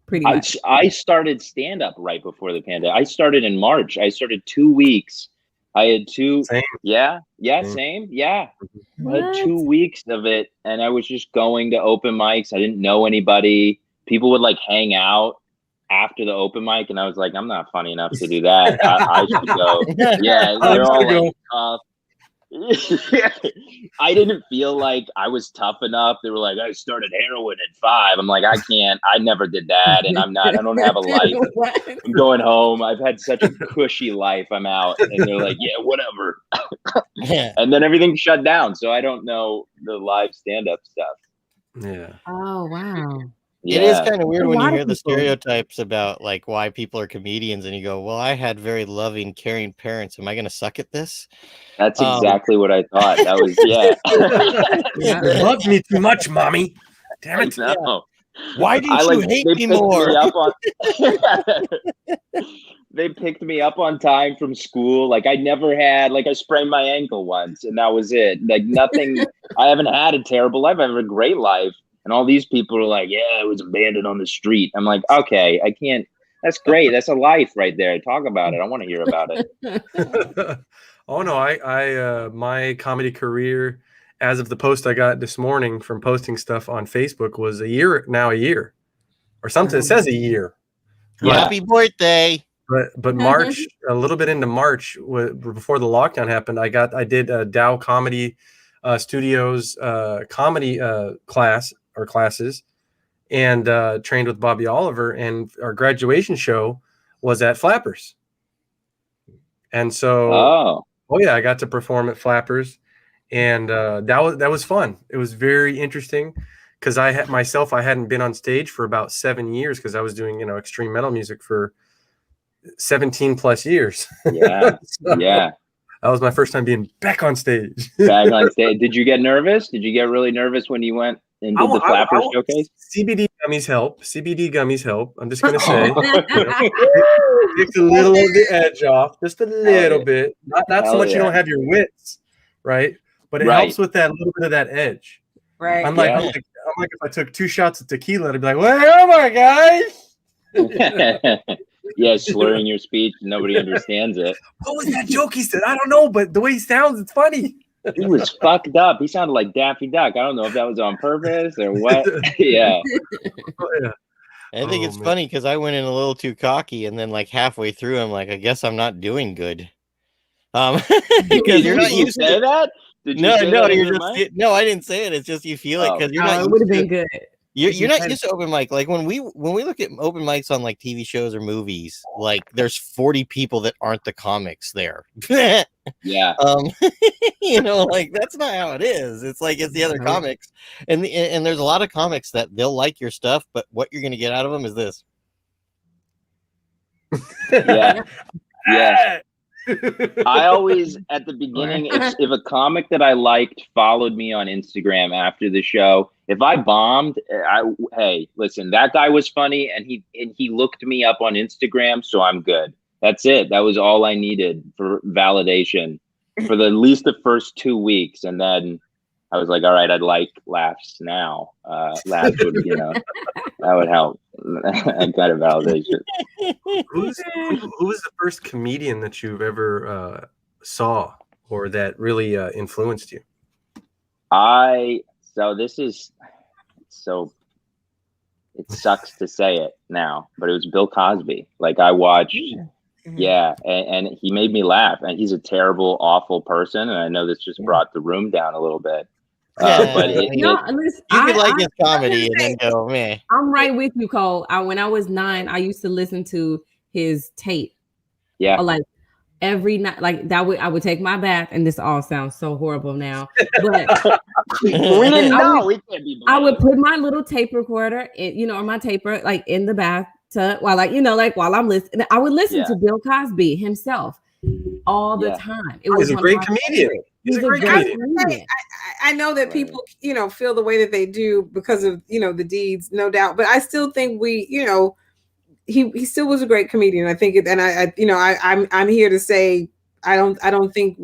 pretty much. I started stand up right before the pandemic. I started in March. I started 2 weeks. I had two. Same. Yeah. Same. Yeah. What? I had 2 weeks of it, and I was just going to open mics. I didn't know anybody. People would like hang out after the open mic, and I was like, I'm not funny enough to do that. I should go. Yeah, they're all like tough. I didn't feel like I was tough enough. They were like, I started heroin at 5. I'm like, I never did that, and I don't have a life. I'm going home. I've had such a cushy life. I'm out. And they're like, yeah, whatever. And then everything shut down. So I don't know the live stand-up stuff. Yeah. Oh, wow. It is kind of weird when you hear the stereotypes about like why people are comedians, and you go, well, I had very loving, caring parents. Am I going to suck at this? That's exactly what I thought. That was, You love me too much, mommy. Damn it. No. Why didn't you hate me more? They picked me up on time from school. Like I never had, like I sprained my ankle once and that was it. Like nothing, I haven't had a terrible life. I have a great life. And all these people are like, yeah, I was abandoned on the street. I'm like, okay, I can't. That's great. That's a life right there. Talk about it. I want to hear about it. Oh no, I my comedy career, as of the post I got this morning from posting stuff on Facebook, was a year or something. It says a year. Yeah. Happy birthday! But March, a little bit into March, before the lockdown happened, I did Dow Comedy Studios comedy classes, and trained with Bobby Oliver, and our graduation show was at Flappers. And so, I got to perform at Flappers, and that was fun. It was very interesting because I hadn't been on stage for about 7 years because I was doing extreme metal music for 17 plus years. Yeah, yeah. That was my first time being back on stage. Back on stage. Did you get nervous? Did you get really nervous when you went and did the Flappers showcase? CBD gummies help. I'm just going to say. Takes a little of the edge off. Just a little bit. Not so much you don't have your wits, right? But it helps with that little bit of that edge. Right. I'm like if I took 2 shots of tequila, I'd be like, where am I, guys? Yeah, slurring your speech, nobody understands it. What was that joke he said? I don't know, but the way he sounds, it's funny. He was fucked up. He sounded like Daffy Duck. I don't know if that was on purpose or what. Yeah. I think it's funny because I went in a little too cocky, and then like halfway through, I'm like, I guess I'm not doing good. Because you're not used to that. Did you say no, that you're just no. I didn't say it. It's just you feel it because you're not. It would have been good. You're not used to open mic. Like when we look at open mics on like TV shows or movies, like there's 40 people that aren't the comics there. Yeah. Like that's not how it is. It's like it's the other comics, and there's a lot of comics that they'll like your stuff, but what you're gonna get out of them is this. Yeah. Yeah. I always, at the beginning, if a comic that I liked followed me on Instagram after the show, if I bombed, hey, listen, that guy was funny, and he looked me up on Instagram, so I'm good. That's it. That was all I needed for validation for at least the first 2 weeks, and then I was like, all right, I'd like laughs now. Laughs would, that would help. I got a validation. Who was the first comedian that you've ever saw or that really influenced you? it sucks to say it now, but it was Bill Cosby. Like I watched, and he made me laugh. And he's a terrible, awful person. And I know this just brought the room down a little bit. But you could like his comedy and then go, man. I'm right with you, Cole. When I was 9, I used to listen to his tape. Yeah. Like every night, like that I would take my bath, and this all sounds so horrible now. But I would put my little tape recorder in, or my taper like in the bathtub while while I'm listening. I would listen to Bill Cosby himself all the time. He's a great comedian. He's a great comedian. I know that people, feel the way that they do because of, the deeds, no doubt. But I still think he still was a great comedian. I think, I'm here to say, I don't think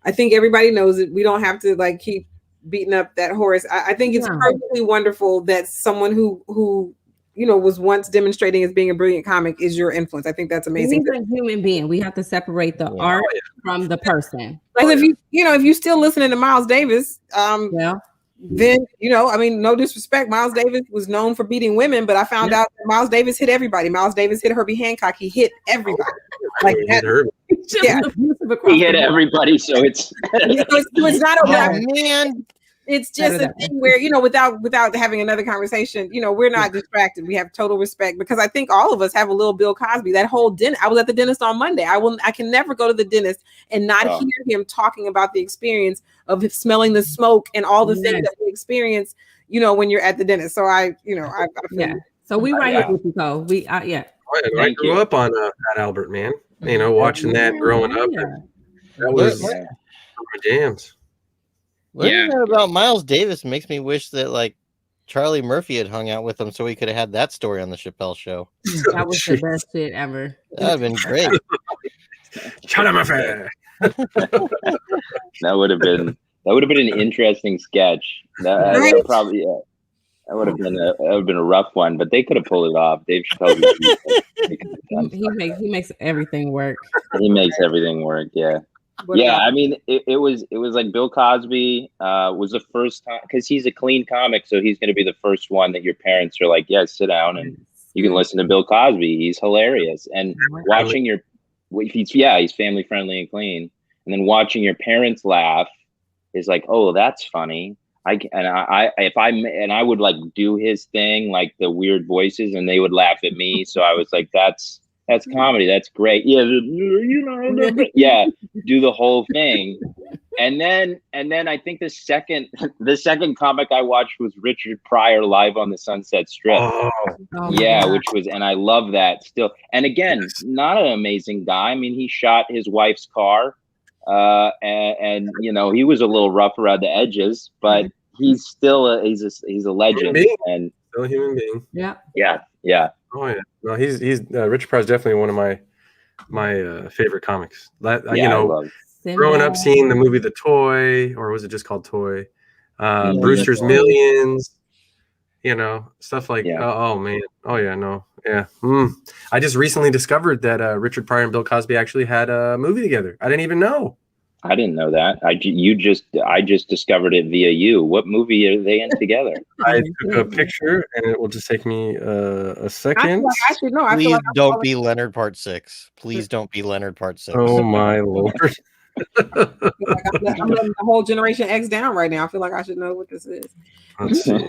I think everybody knows it. We don't have to like keep beating up that horse. I think it's perfectly wonderful that someone who was once demonstrating as being a brilliant comic is your influence. I think that's amazing. He's a human being. We have to separate the art from the person. Like if you still listening to Miles Davis, then no disrespect, Miles Davis was known for beating women, but I found out that Miles Davis hit everybody. Miles Davis hit Herbie Hancock. He hit everybody. Like that. He hit everybody, so it's not about man. It's just a thing where, without having another conversation, we're not distracted. We have total respect because I think all of us have a little Bill Cosby. That whole I was at the dentist on Monday. I can never go to the dentist and not hear him talking about the experience of smelling the smoke and all the things that we experience, when you're at the dentist. So I feel So we right here with you, Cole. I grew up on Fat Albert, man. Watching that growing up. That was my jams. Learning about Miles Davis makes me wish that like Charlie Murphy had hung out with him so we could have had that story on the Chappelle Show. That was the best shit ever. That'd have been great. Charlie Murphy. That would have been an interesting sketch. That would have been a rough one, but they could have pulled it off. Dave Chappelle. He makes everything work. He makes everything work. Yeah. I mean, it was like Bill Cosby was the first time because he's a clean comic, so he's going to be the first one that your parents are like, sit down and you can listen to Bill Cosby. He's hilarious, and watching he's family friendly and clean, and then watching your parents laugh is like, oh, that's funny. I would like do his thing, like the weird voices, and they would laugh at me. So I was like, that's comedy. That's great. Yeah. Do the whole thing. And then I think the second comic I watched was Richard Pryor live on the Sunset Strip. Which was, and I love that still. And again, not an amazing guy. I mean, he shot his wife's car. And he was a little rough around the edges, but he's still he's a legend and still a human being. Yeah. Oh yeah. No, he's Richard Pryor is definitely one of my favorite comics. Growing up seeing the movie The Toy, or was it just called Toy? Brewster's Millions. Stuff like oh man. Oh yeah, no. Yeah. I just recently discovered that Richard Pryor and Bill Cosby actually had a movie together. I didn't even know. I didn't know that. I just discovered it via you. What movie are they in together? I took a picture, and it will just take me a second. Please don't be Leonard Part 6. Please don't be Leonard Part 6. Oh my Lord. I'm letting the whole Generation X down right now. I feel like I should know what this is. Let's see.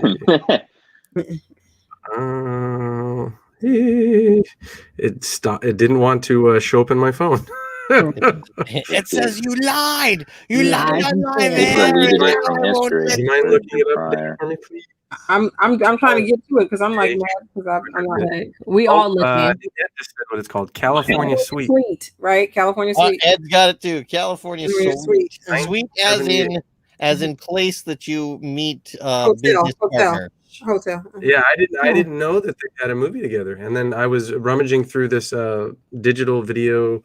It didn't want to show up in my phone. It says you lied. You lied. Do you mind looking it up there for me, please? I'm trying to get to it because I'm like mad because I'm not. We all looking. Ed just said what it's called. California Sweet. Sweet, right? California Sweet. Ed's got it too. California Sweet. Sweet as in place that you meet business partners. Hotel. Yeah, I didn't know that they had a movie together, and then I was rummaging through this digital video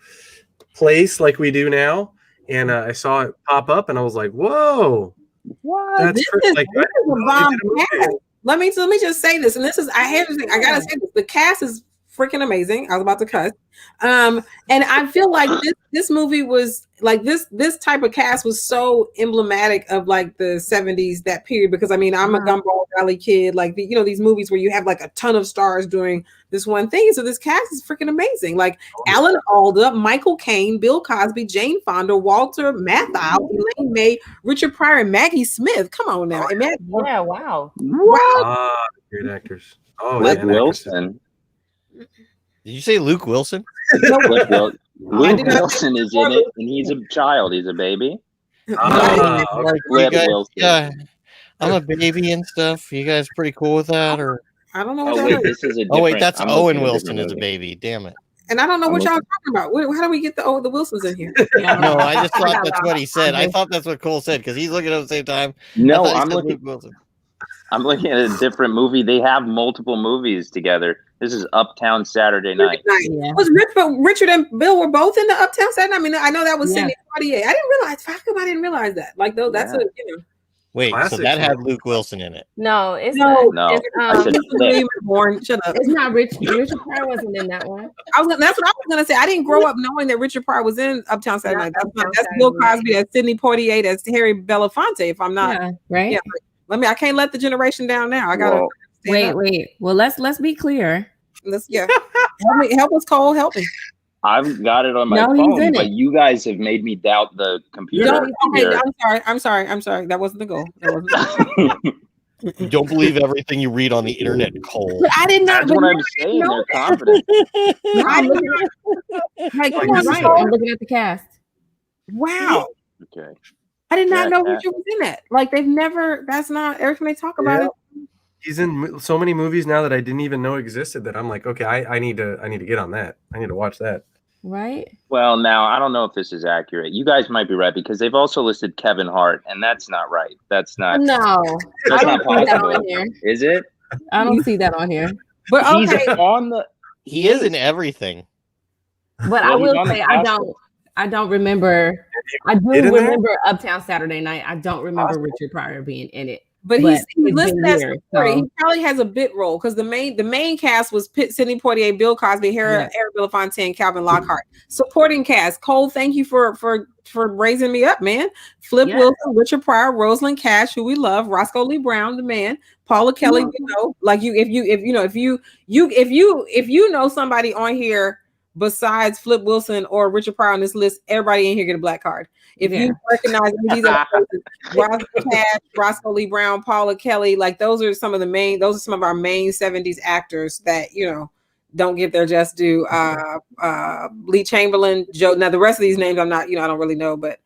place like we do now, and I saw it pop up, and I was like, "Whoa, this is a bomb cast." Let me just say this, and this is I gotta say this: the cast is freaking amazing. I was about to cuss, and I feel like this movie was like this type of cast was so emblematic of like the 70s, that period, because I mean, I'm a Gumball Valley kid, like these movies where you have like a ton of stars doing this one thing. So this cast is freaking amazing. Like Alan Alda, Michael Caine, Bill Cosby, Jane Fonda, Walter Matthau, Elaine May, Richard Pryor, and Maggie Smith. Come on now. Yeah, wow. Great actors. Oh, Luke yeah, Wilson. Did you say Luke Wilson? Luke Wilson is in it, and he's a child. He's a baby. Like, Flip you guys, Wilson. yeah, I'm a baby and stuff. You guys pretty cool with that, or? I don't know what Oh that wait, is. this is a different. Oh wait, that's I'm Owen looking at a Wilson different as a movie. baby. Damn it. And I don't know what I'm y'all talking about. How do we get the Wilsons in here? No, I just thought that's what he said. I thought that's what Cole said because he's looking at the same time. No, I thought he I'm said looking. Luke Wilson. I'm looking at a different movie. They have multiple movies together. This is Uptown Saturday Night. Yeah. Was Richard and Bill were both in the Uptown Saturday Night? I mean, I know that was Yeah. Sidney Poitier. I didn't realize. How come I didn't realize that? Like, though, that's Yeah. Wait, so Classic. that had Luke Wilson in it. No, it's No, not. No, It's, I said Flip. Shut up. It's not Richard Pryor wasn't in that one. That's what I was gonna say. I didn't grow up knowing that Richard Pryor was in Uptown Saturday Night. That's Uptown Bill Saturday Cosby. That's Sidney Poitier. That's Harry Belafonte. If I'm not, Yeah, right. Yeah. I can't let the generation down now. I gotta Well, stand up. Wait. Well, let's be clear. Help us, Cole. Help me. I've got it on my No, he's phone, in but it. you guys have made me doubt the computer. Okay, I'm sorry. That wasn't the goal. You don't believe everything you read on the internet, Cole. I did not. That's what I'm saying. They're confident. I'm looking at the cast. Wow. Okay. I did not Yeah, know yeah. Richard was in that. Like they've never. That's not every time they talk about Yeah. it. He's in so many movies now that I didn't even know existed that I'm like, okay, I need to get on that. I need to watch that. Right? Well, now I don't know if this is accurate. You guys might be right because they've also listed Kevin Hart, and that's not right. That's not. No, That's I not don't see that possible. on here. Is it? I don't see that on here. But He's okay, on the. He is in everything. But I Well, he's will on the say Oscar. I don't remember. I do Get in there? remember Uptown Saturday Night. I don't remember Richard Pryor being in it. but But he's it's been listed as years, supporting. so- He probably has a bit role because the main cast was Sidney Poitier, Bill Cosby, Harry Belafonte, and Calvin Lockhart. Supporting cast. Cole, thank you for raising me up, man. Flip Yeah. Wilson, Richard Pryor, Rosalind Cash, who we love, Roscoe Lee Brown, the man, Paula Kelly. You know, like if you know somebody on here besides Flip Wilson or Richard Pryor on this list, everybody in here get a black card. If you recognize these are Roscoe Cash, Roscoe Lee Brown, Paula Kelly, like those are some of our main 70s actors that don't get their just due. Lee Chamberlain, Joe. Now the rest of these names I'm not, I don't really know, but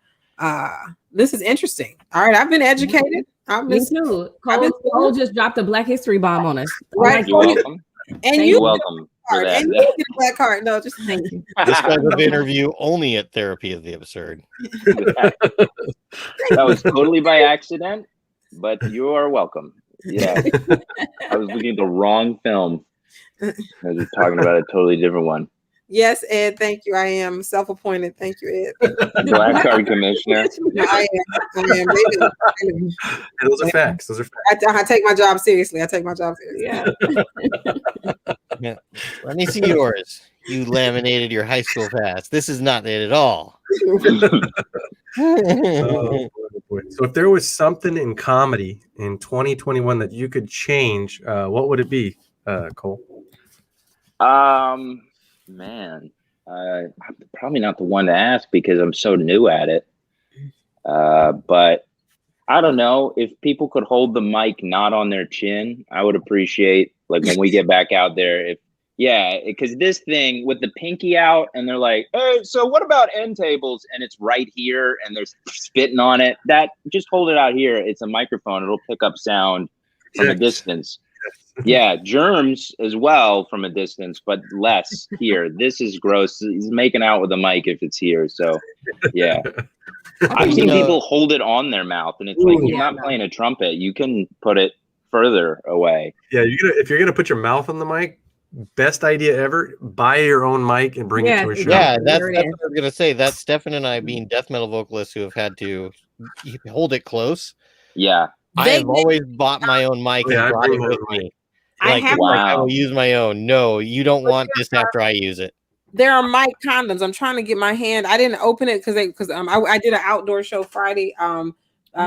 this is interesting. All right, I've been educated. Me too. Cole just dropped a Black History bomb on us. Right. You're welcome. And You're you welcome for that. and you get a black card. No, just thank you. This type of interview only at Therapy of the Absurd. That was totally by accident, but you are welcome. Yeah. I was looking at the wrong film. I was talking about a totally different one. Yes, Ed. Thank you. I am self-appointed. Thank you, Ed. Black card commissioner. I am. And those are facts. Those are facts. I take my job seriously. Yeah. Yeah. Let me see yours. You laminated your high school pass. This is not it at all. Oh, boy. So if there was something in comedy in 2021 that you could change, what would it be, Cole? Man, probably not the one to ask because I'm so new at it. But I don't know if people could hold the mic not on their chin. I would appreciate like when we get back out there. Because this thing with the pinky out and they're like, hey, so what about end tables? And it's right here and they're spitting on it. That just hold it out here. It's a microphone. It'll pick up sound from a distance. Yeah, germs as well from a distance, but less here. This is gross. He's making out with a mic if it's here. So, yeah. I've seen people hold it on their mouth, and it's like, you're not playing a trumpet. You can put it further away. Yeah, if you're gonna put your mouth on the mic, best idea ever. Buy your own mic and bring it to a show. Yeah, that's what I was gonna say. That's Stefan and I, being death metal vocalists who have had to hold it close. Yeah. I have always bought my own mic and brought it with me. I will use my own. No, you don't want this after I use it. There are mic condoms. I'm trying to get my hand. I didn't open it because I did an outdoor show Friday.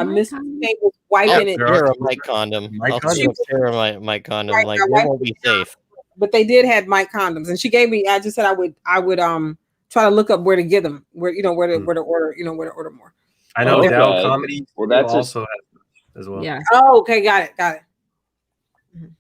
Miss Kate was wiping it. Share a mic condom. Mic I'll condom. share a mic condom. Right, Like I they wiped won't be safe. But they did have mic condoms, and she gave me. I just said I would try to look up where to get them, where to order, where to order more. I know Okay. Dow Comedy Well, that's also has as well. Yeah. Oh, okay, got it.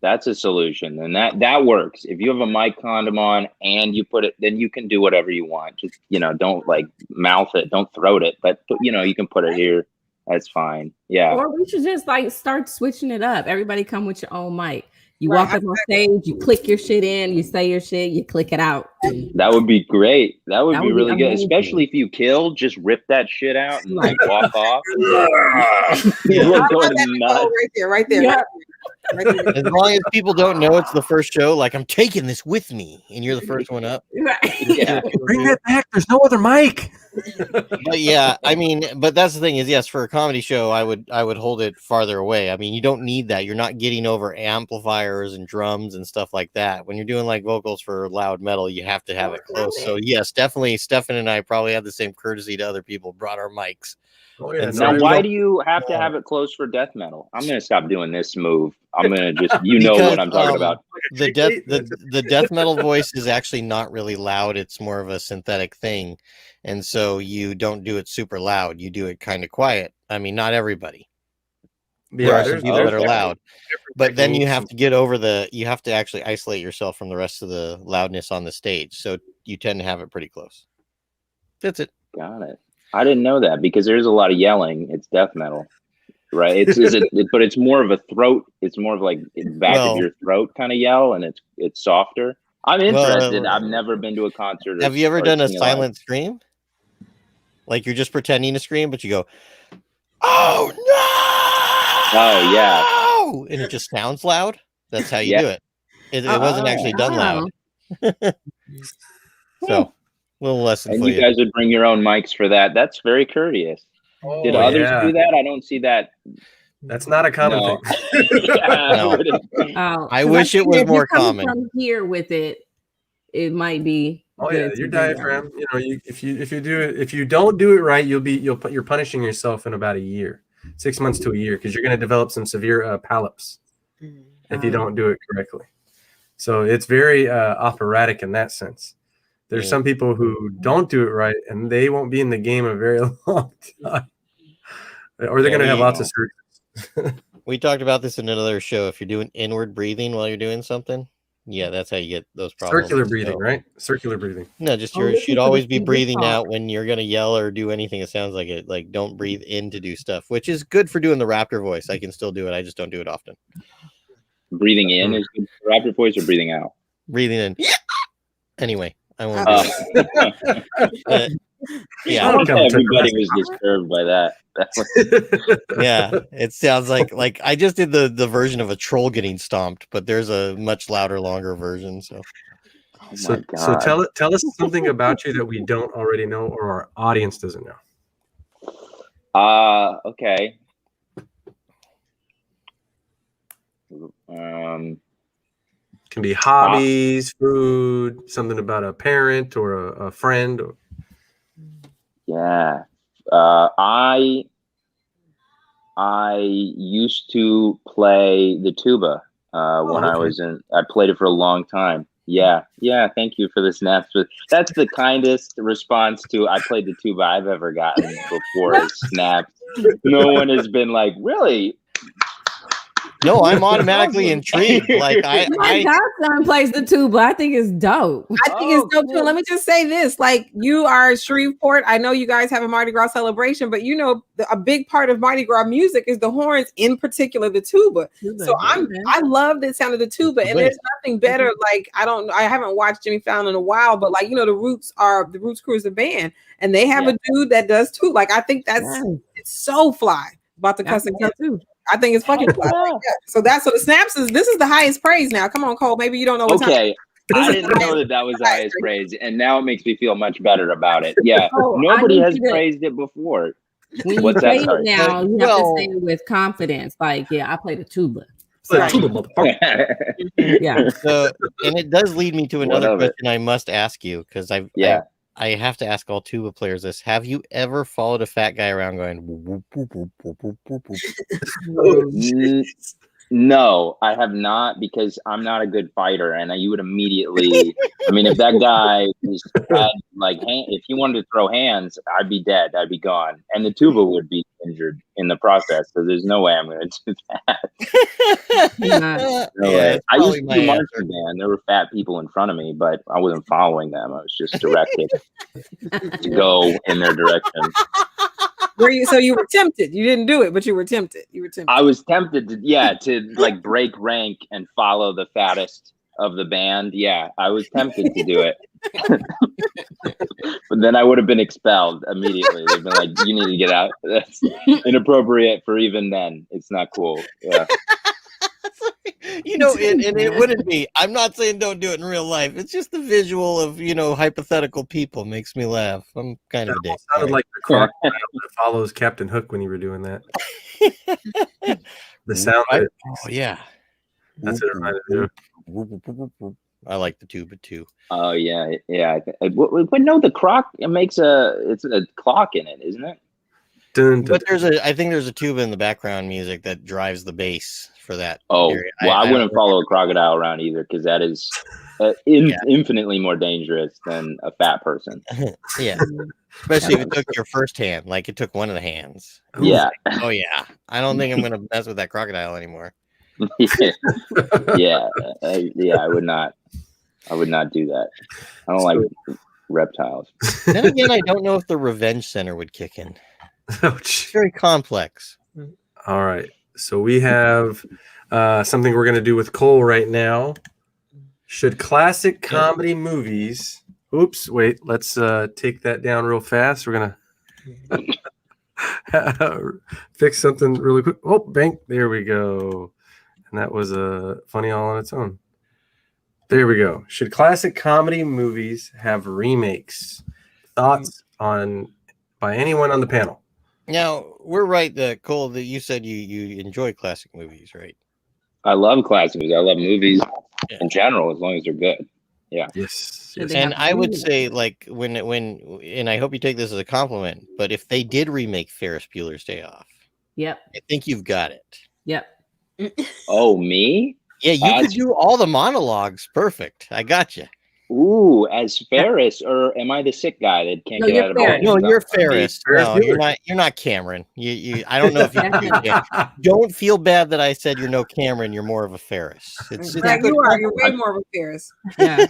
That's a solution, and that works. If you have a mic condom on and you put it, then you can do whatever you want. Just don't like mouth it, don't throat it, but you can put it here. That's fine. Yeah. Or we should just like start switching it up. Everybody come with your own mic. You walk up on stage, you click your shit in, you say your shit, you click it out. That would be great. That would be really good, amazing. especially if you kill. Just rip that shit out and Right. walk off. Yeah. I want that to go right there. Yeah. Right there. As long as people don't know it's the first show, like I'm taking this with me, and you're the first one up. Right. Yeah. Bring that back. There's no other mic. But yeah, I mean, but that's the thing is, yes, for a comedy show, I would hold it farther away. I mean, you don't need that. You're not getting over amplifiers and drums and stuff like that. When you're doing like vocals for loud metal, you have to have it close. So yes, definitely, Stefan and I probably have the same courtesy to other people. Brought our mics. Oh, yeah. And Now, so why do you have to have it close for death metal? I'm gonna stop doing this move. I'm gonna just know Because, what I'm talking about. The death metal voice is actually not really loud. It's more of a synthetic thing, and so you don't do it super loud. You do it kind of quiet. I mean, not everybody. There are some people that are loud, but then you have to get over you have to actually isolate yourself from the rest of the loudness on the stage. So you tend to have it pretty close. That's it. Got it. I didn't know that because there's a lot of yelling. It's death metal, right? But it's more of a throat. It's more of like back of your throat kind of yell, and it's softer. I'm interested. I've never been to a concert. Have you ever done a silent scream? Like you're just pretending to scream, but you go, "Oh no!" Oh yeah, and it just sounds loud. That's how you do it. It wasn't actually done loud. So, little lesson and for you guys would bring your own mics for that. That's very courteous. Oh, Did others do that? I don't see that. That's not a common thing. No. I wish it was more common. From here with it, it might be. Oh yeah, your diaphragm. If you don't do it right, you're punishing yourself in about a year, 6 months to a year, because you're going to develop some severe polyps if you don't do it correctly. So it's very operatic in that sense. There's some people who don't do it right, and they won't be in the game a very long time, or they're going to have lots of surgeries. We talked about this in another show. If you're doing inward breathing while you're doing something, yeah, that's how you get those problems. Circular breathing, right? Circular breathing. No, just you should always be breathing out when you're going to yell or do anything that sounds like it. Like, don't breathe in to do stuff, which is good for doing the raptor voice. I can still do it. I just don't do it often. Breathing in is good for raptor voice, or breathing out? Breathing in. Anyway, I won't do it. Yeah, everybody was disturbed by that. Yeah, it sounds like I just did the version of a troll getting stomped, but there's a much louder, longer version. So, so tell us something about you that we don't already know, or our audience doesn't know. Okay. Can be hobbies, food, something about a parent or a friend. Yeah. I used to play the tuba when I was I played it for a long time. Yeah. Thank you for the snaps. But that's the kindest response to I played the tuba I've ever gotten before. Snaps. No one has been like, really? No, I'm automatically intrigued. Like my godson plays the tuba. I think it's dope. I think it's dope too. Let me just say this: like, you are Shreveport. I know you guys have a Mardi Gras celebration, but a big part of Mardi Gras music is the horns, in particular the tuba. So I love the sound of the tuba, and there's nothing better. Like, I haven't watched Jimmy Fallon in a while, but like, the Roots Crew is a band, and they have a dude that does too. Like, I think it's so fly. About to cuss again too. I think it's fucking fly. So the snaps this is the highest praise now. Come on, Cole. Maybe you don't know. Okay. I didn't know that was the highest praise, and now it makes me feel much better about it. Yeah, nobody has praised it before. When you play it now, you have to say it with confidence. Like, yeah, I play the tuba. Like, Sorry. tuba, motherfucker. Yeah. So, and it does lead me to another of it? question I must ask you because Yeah. I have to ask all tuba players this. Have you ever followed a fat guy around going whoop, whoop, whoop, whoop, whoop, whoop, whoop? Oh, N- jeez. No, I have not because I'm not a good fighter, and you would immediately. I mean, if that guy had if he wanted to throw hands, I'd be dead. I'd be gone, and the tuba would be injured in the process. So there's no way I'm going to do that. No way. it's I used probably to my do answer. marching band. There were fat people in front of me, but I wasn't following them. I was just directed to go in their direction. So you were tempted. You didn't do it, but you were tempted. You were tempted. I was tempted to break rank and follow the fattest of the band. Yeah, I was tempted to do it. But then I would have been expelled immediately. They've been like, you need to get out. That's inappropriate for even then. It's not cool. Yeah. And it wouldn't be. I'm not saying don't do it in real life. It's just the visual of hypothetical people makes me laugh. I'm kind of a dick. Sounded Sorry. like the crocodile that follows Captain Hook when you were doing that. The sound. Oh yeah. That's what it reminded me of. I like the tuba too. Oh yeah. But no, the croc makes it's a clock in it, isn't it? Dun, dun, But I think there's a tuba in the background music that drives the bass for that. Oh, area. well, I don't wouldn't follow a crocodile around either because that is infinitely more dangerous than a fat person. Yeah. Especially if it took your first hand, like it took one of the hands. Yeah. Oh yeah. I don't think I'm gonna mess with that crocodile anymore. Yeah. I would not. I would not do that. I don't like reptiles. Then again, I don't know if the Revenge Center would kick in. It's very complex. All right. So we have something we're going to do with Cole right now. Should classic comedy movies... Oops, wait. Let's take that down real fast. We're going to fix something really quick. Oh, bang. There we go. And that was funny all on its own. There we go. Should classic comedy movies have remakes? Thoughts by anyone on the panel? Now, we're right, Cole, that you said you enjoy classic movies, right? I love classic movies. I love movies in general, as long as they're good. Yeah. Yes. And I would say, like, when and I hope you take this as a compliment, but if they did remake Ferris Bueller's Day Off, Yep. I think you've got it. Yep. Oh, me? Yeah, you could do all the monologues. Perfect. I got you. Ooh, as Ferris, or am I the sick guy that can't get out of bed? No, you're Ferris. Ferris No, Bueller. you're not Cameron. You I don't know if you don't feel bad that I said you're no Cameron. You're more of a Ferris. It's Right, you are. You're way more of a Ferris. Yeah.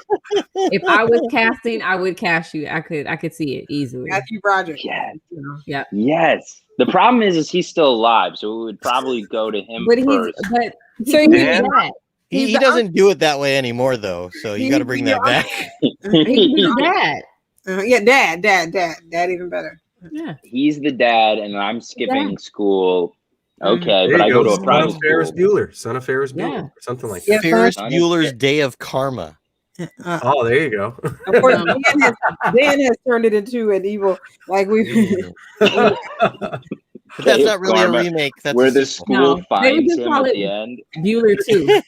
If I was casting, I would cast you. I could see it easily. Matthew Broderick. Yeah. Yeah. Yes. The problem is he's still alive, so we would probably go to him first. He doesn't do it that way anymore, though. So you got to bring that back. He can be dad. Yeah, dad, even better. Yeah, he's the dad, and I'm skipping school. Okay, There but I you go to a private Son of Ferris school. Bueller. Son of Ferris Bueller. Or something like that. Ferris Bueller's Day of Karma. Oh, there you go. Of course, Dan has turned it into an evil, like we. But that's not really a remake. That's where a the sequel. school finds him at the end. Bueller 2.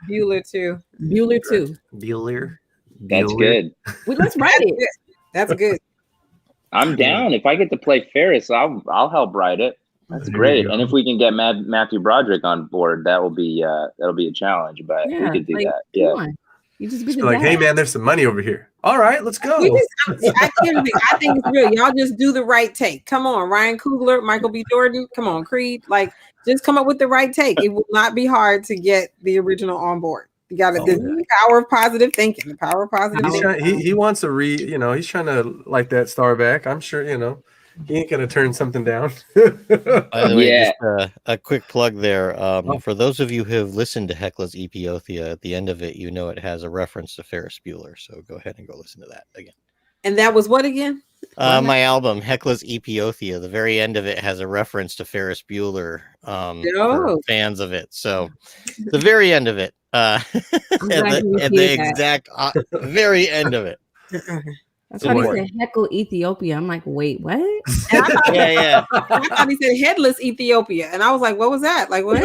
Bueller 2. Bueller 2. Bueller. That's good. Well, let's write it. That's good. I'm down. If I get to play Ferris, I'll help write it. That's great. And if we can get Matthew Broderick on board, that'll be a challenge. But we could do that. Yeah. You just be like, hey man, there's some money over here. All right, let's go. I think it's real. Y'all just do the right take. Come on, Ryan Coogler, Michael B. Jordan. Come on, Creed. Like, just come up with the right take. It will not be hard to get the original on board. You got the power of positive thinking. The power of positive thinking. He wants to he's trying to light that star back. I'm sure, he ain't gonna turn something down. By the way, just a quick plug there. For those of you who have listened to Hecla's Epiothia, at the end of it, it has a reference to Ferris Bueller. So go ahead and go listen to that again. And that was what again? My album, Hecla's Epiothia. The very end of it has a reference to Ferris Bueller. For fans of it. So the very end of it. At the exact very end of it. That's why he What? said heckle Ethiopia. I'm like, wait, what? And I thought, Yeah. I thought he said headless Ethiopia, and I was like, what was that? Like what?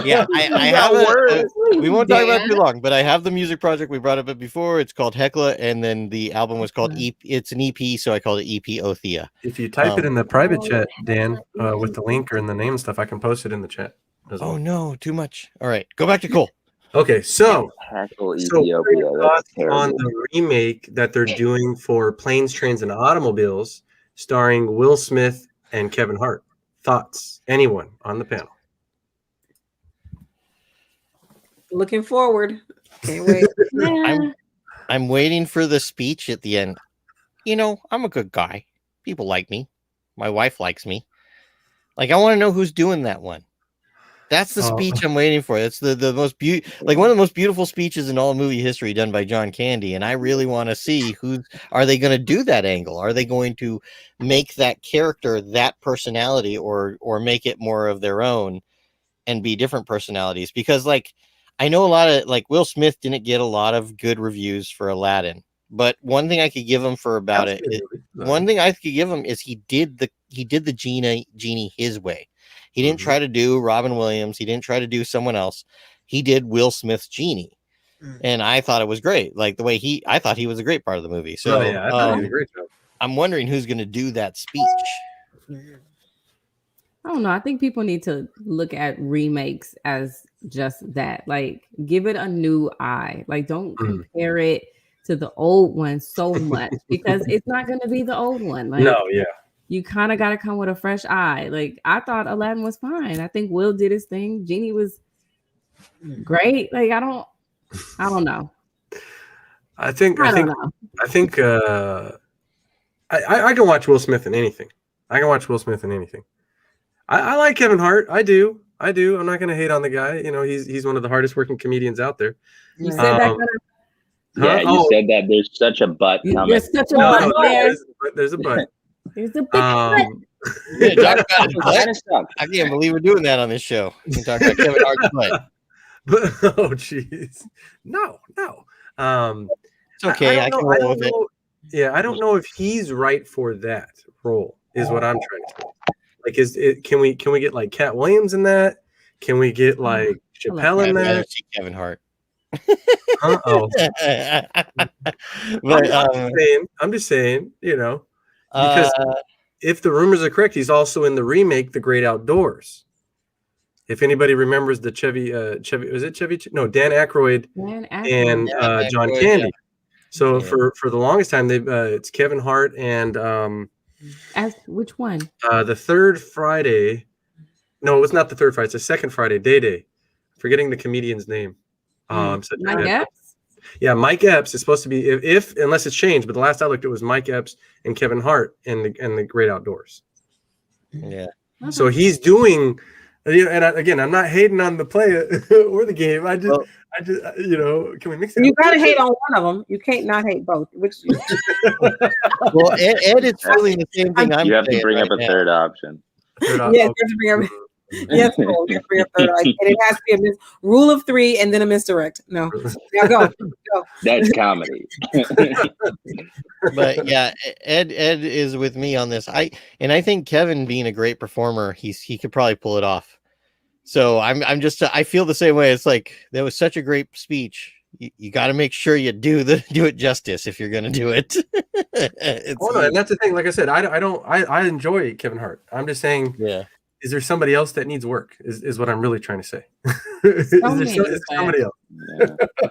Yeah, I got have words. we won't talk about it Dan. too long, but I have the music project. We brought it before. It's called Hecla, and then the album was called EP. It's an EP, so I called it EP Othea. If you type it in the private Oh, chat, Dan, yeah. with the link or in the name and stuff, I can post it in the chat as well. Oh no, too much. All right, go back to Cole. Okay, so Heckle what are Ethiopia. your That's thoughts on terrible. the remake that they're doing for Planes, Trains, and Automobiles, starring Will Smith and Kevin Hart? Thoughts? Anyone on the panel? Looking forward. Can't wait. Yeah. I'm waiting for the speech at the end. You know, I'm a good guy. People like me. My wife likes me. Like, I want to know who's doing that one. That's the speech I'm waiting for. It's the most one of the most beautiful speeches in all movie history done by John Candy. And I really want to see are they going to do that angle? Are they going to make that character that personality or make it more of their own and be different personalities? Because like, I know a lot of like Will Smith didn't get a lot of good reviews for Aladdin, but one thing I could give him one thing I could give him is he did the genie his way. He didn't try to do Robin Williams. He didn't try to do someone else. He did Will Smith's genie, and I thought it was great. Like the way I thought he was a great part of the movie. So I thought he did a great job. I'm wondering who's going to do that speech. I don't know. I think people need to look at remakes as just that. Like, give it a new eye. Like, don't compare it to the old one so much because it's not going to be the old one. Like, you kind of got to come with a fresh eye. Like, I thought Aladdin was fine. I think Will did his thing. Genie was great. Like, I don't know. I think I can watch Will Smith in anything. I like Kevin Hart. I do. I'm not going to hate on the guy. You know, he's one of the hardest working comedians out there. You said that. Yeah, you said that. There's such a butt coming. There's such a butt there. There's a butt. There's a big butt. I can't believe we're doing that on this show. We can talk about Kevin Hart's butt. Oh, jeez. No. It's okay. I can roll with it. Yeah, I don't know if he's right for that role. Is what I'm trying to say. Like, can we get like Cat Williams in that? Can we get like Chappelle in that? Kevin Hart. But I'm just saying, you know, because if the rumors are correct, he's also in the remake, The Great Outdoors. If anybody remembers the Dan Aykroyd and John Candy. Yeah. So for the longest time, it's Kevin Hart and which one? The third Friday. No, it's not the third Friday. It's the second Friday. Day. Forgetting the comedian's name. Mike Epps? Yeah, Mike Epps is supposed to be if unless it's changed, but the last I looked, it was Mike Epps and Kevin Hart in the Great Outdoors. Yeah. So he's doing, and again, I'm not hating on the play or the game. I just, you know, can we mix it? You gotta hate on one of them. You can't not hate both. Which? Well, Ed is feeling the same thing. You have to bring up a third option. Yes, you have to bring up. Yes, Cole, you have to bring up third. And it has to be a rule of three and then a misdirect. No, now go. That's comedy. But yeah, Ed is with me on this. I think Kevin, being a great performer, he could probably pull it off. So I feel the same way. It's like that was such a great speech. You got to make sure you do it justice if you're going to do it. And that's the thing. Like I said, I enjoy Kevin Hart. I'm just saying, is there somebody else that needs work? Is what I'm really trying to say. Is there somebody else? Yeah.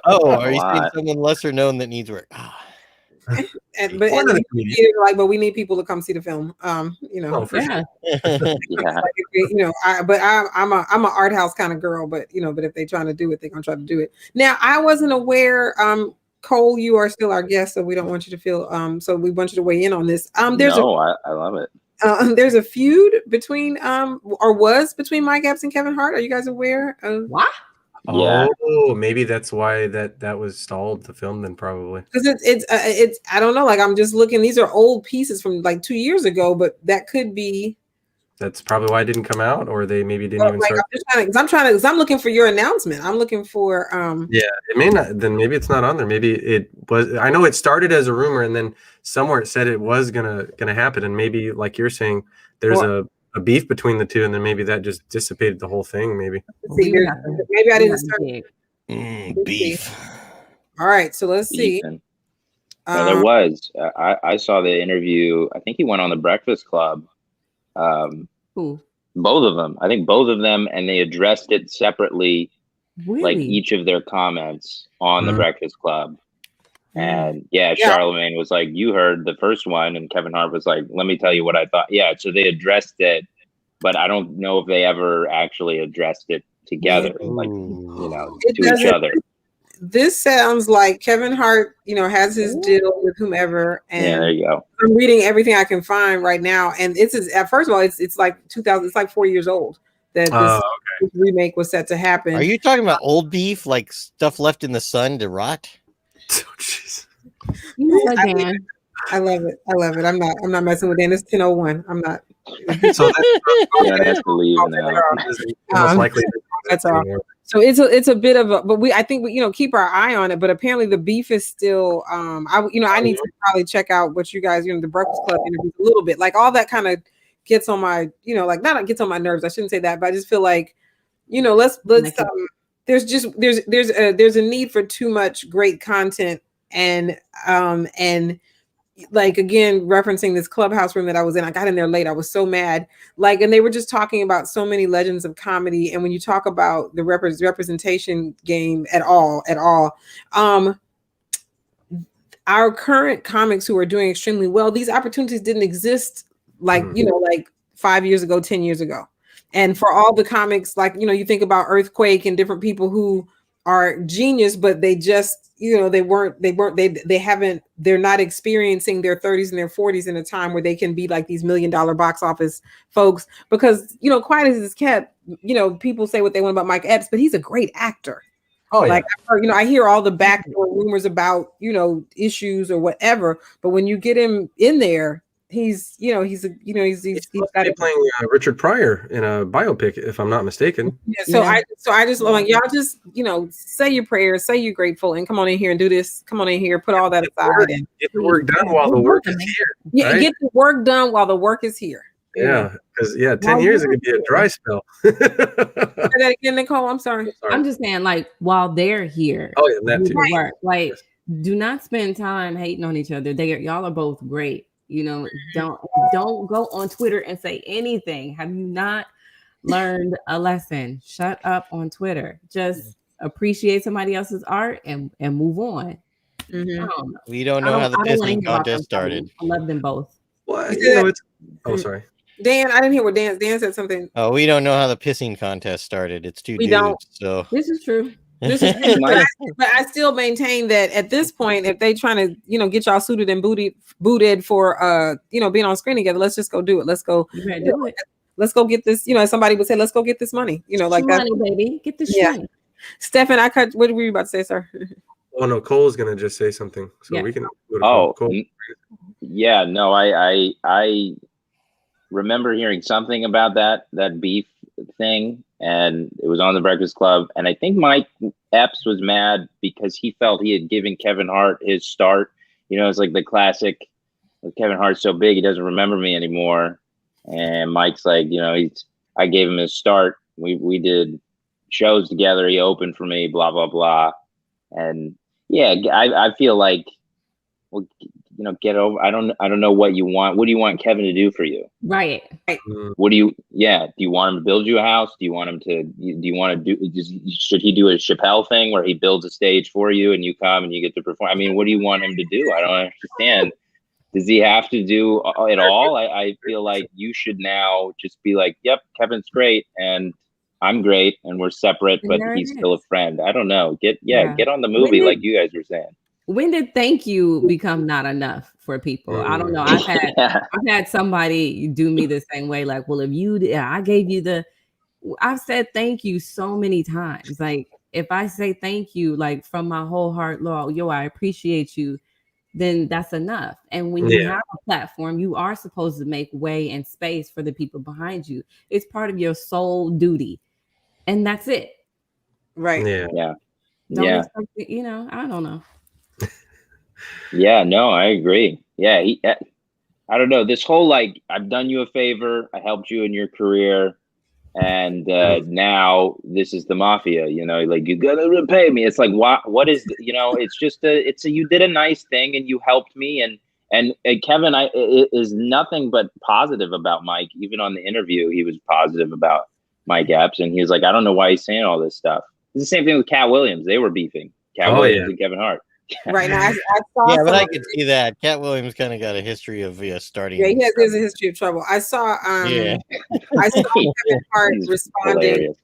Are you saying someone lesser known that needs work? But we need people to come see the film. You know, for sure. I'm an art house kind of girl, but if they're trying to do it, they're gonna try to do it. Now, I wasn't aware. Cole, you are still our guest, so we don't want you to feel. So we want you to weigh in on this. I love it. There's a feud between between Mike Epps and Kevin Hart. Are you guys aware of what? Yeah. Oh, maybe that's why that was stalled, the film, then probably. Because it's I don't know. Like, I'm just looking. These are old pieces from like 2 years ago, but that could be That's probably why it didn't come out, or they maybe didn't even start. I'm looking for your announcement. I'm looking for Yeah, it may not. Then maybe it's not on there. Maybe it was. I know it started as a rumor, and then somewhere it said it was gonna happen, and maybe like you're saying, there's a beef between the two, and then maybe that just dissipated the whole thing. Maybe. maybe I didn't start. Beef. All right, so let's see. No, there was. I saw the interview. I think he went on the Breakfast Club. Who? Both of them. I think both of them, and they addressed it separately, Really? like each of their comments on the Breakfast Club. And Charlemagne was like, "You heard the first one," and Kevin Hart was like, "Let me tell you what I thought." Yeah, so they addressed it, but I don't know if they ever actually addressed it together, like to each other. This sounds like Kevin Hart, has his deal with whomever, and there you go. I'm reading everything I can find right now, and first of all, it's like 2000. It's like 4 years old that this remake was set to happen. Are you talking about old beef, like stuff left in the sun to rot? Oh, jeez. I love it. I'm not messing with Dan. It's 10:01. I'm not. So that's to leave now. Most likely. That's all. So it's a bit of a, but I think we keep our eye on it. But apparently the beef is still. I need to probably check out what you guys the Breakfast Club interviews a little bit. Like all that kind of gets on my not gets on my nerves. I shouldn't say that, but I just feel like let's there's a need for too much great content and like again referencing this Clubhouse room that I was in. I got in there late. I was so mad. And they were just talking about so many legends of comedy. And when you talk about the representation game at all, our current comics who are doing extremely well, these opportunities didn't exist like 5 years ago, 10 years ago. And for all the comics, you think about Earthquake and different people who are genius, but they just they're not experiencing their 30s and their 40s in a time where they can be like these $1 million box office folks, because quiet as it's kept, people say what they want about Mike Epps, but he's a great actor. Oh yeah. I hear all the backdoor rumors about issues or whatever, but when you get him in there, he's playing Richard Pryor in a biopic, if I'm not mistaken. Yeah, so I just like y'all just say your prayers, say you're grateful, and come on in here and do this. Come on in here, put all that aside, and get the work done while the work is here. Yeah, right? Get the work done while the work is here. Yeah, because 10 years it could be a dry spell. Say that again, Nicole. I'm sorry. I'm just saying, while they're here. Oh yeah, that too. Work. Do not spend time hating on each other. Y'all are both great. Don't go on Twitter and say anything. Have you not learned a lesson? Shut up on Twitter. Just appreciate somebody else's art and move on. Mm-hmm. We don't know how the pissing contest started. I love them both. Well, sorry. Dan, I didn't hear what Dan said something. Oh, we don't know how the pissing contest started. It's two dudes. Don't. So this is true. But I still maintain that at this point, if they trying to, get y'all suited and booted for, being on screen together, let's just go do it. Let's go do it. Let's go get this. Somebody would say, let's go get this money. Like that. Money, baby. Get this money. Stefan, what were you about to say, sir? Oh no, Cole's gonna just say something, so we can go to Cole. Yeah, no, I remember hearing something about that beef thing. And it was on the Breakfast Club. And I think Mike Epps was mad because he felt he had given Kevin Hart his start. It's like the classic, Kevin Hart's so big, he doesn't remember me anymore. And Mike's like, I gave him his start. We did shows together. He opened for me, blah, blah, blah. And yeah, I feel like, well, get over. I don't know what you want. What do you want Kevin to do for you? Right. What do you want him to build you a house? Do you want him to, should he do a Chappelle thing where he builds a stage for you and you come and you get to perform? I mean, what do you want him to do? I don't understand. Does he have to do it all? I feel like you should now just be like, yep, Kevin's great and I'm great and we're separate, but he's still a friend. I don't know. Get on the movie like you guys were saying. When did thank you become not enough for people? I don't know. I've had somebody do me the same way. Like, well, if I gave you I've said thank you so many times. Like, if I say thank you, like from my whole heart, Lord, I appreciate you. then that's enough. And when you have a platform, you are supposed to make way and space for the people behind you. It's part of your sole duty, and that's it. Right. Yeah. Don't expect it, I don't know. Yeah, no, I agree. Yeah, I don't know. This whole like, I've done you a favor, I helped you in your career, and now this is the mafia. Like, you gotta repay me. It's like, what is? It's just you did a nice thing and you helped me, and Kevin, is nothing but positive about Mike. Even on the interview, he was positive about Mike Epps, and he was like, I don't know why he's saying all this stuff. It's the same thing with Cat Williams. They were beefing. Cat Williams and Kevin Hart. Right now, I saw. Yeah, but I can see that Cat Williams kind of got a history of starting. Yeah, there's a history of trouble. I saw. I saw Kevin Hart responding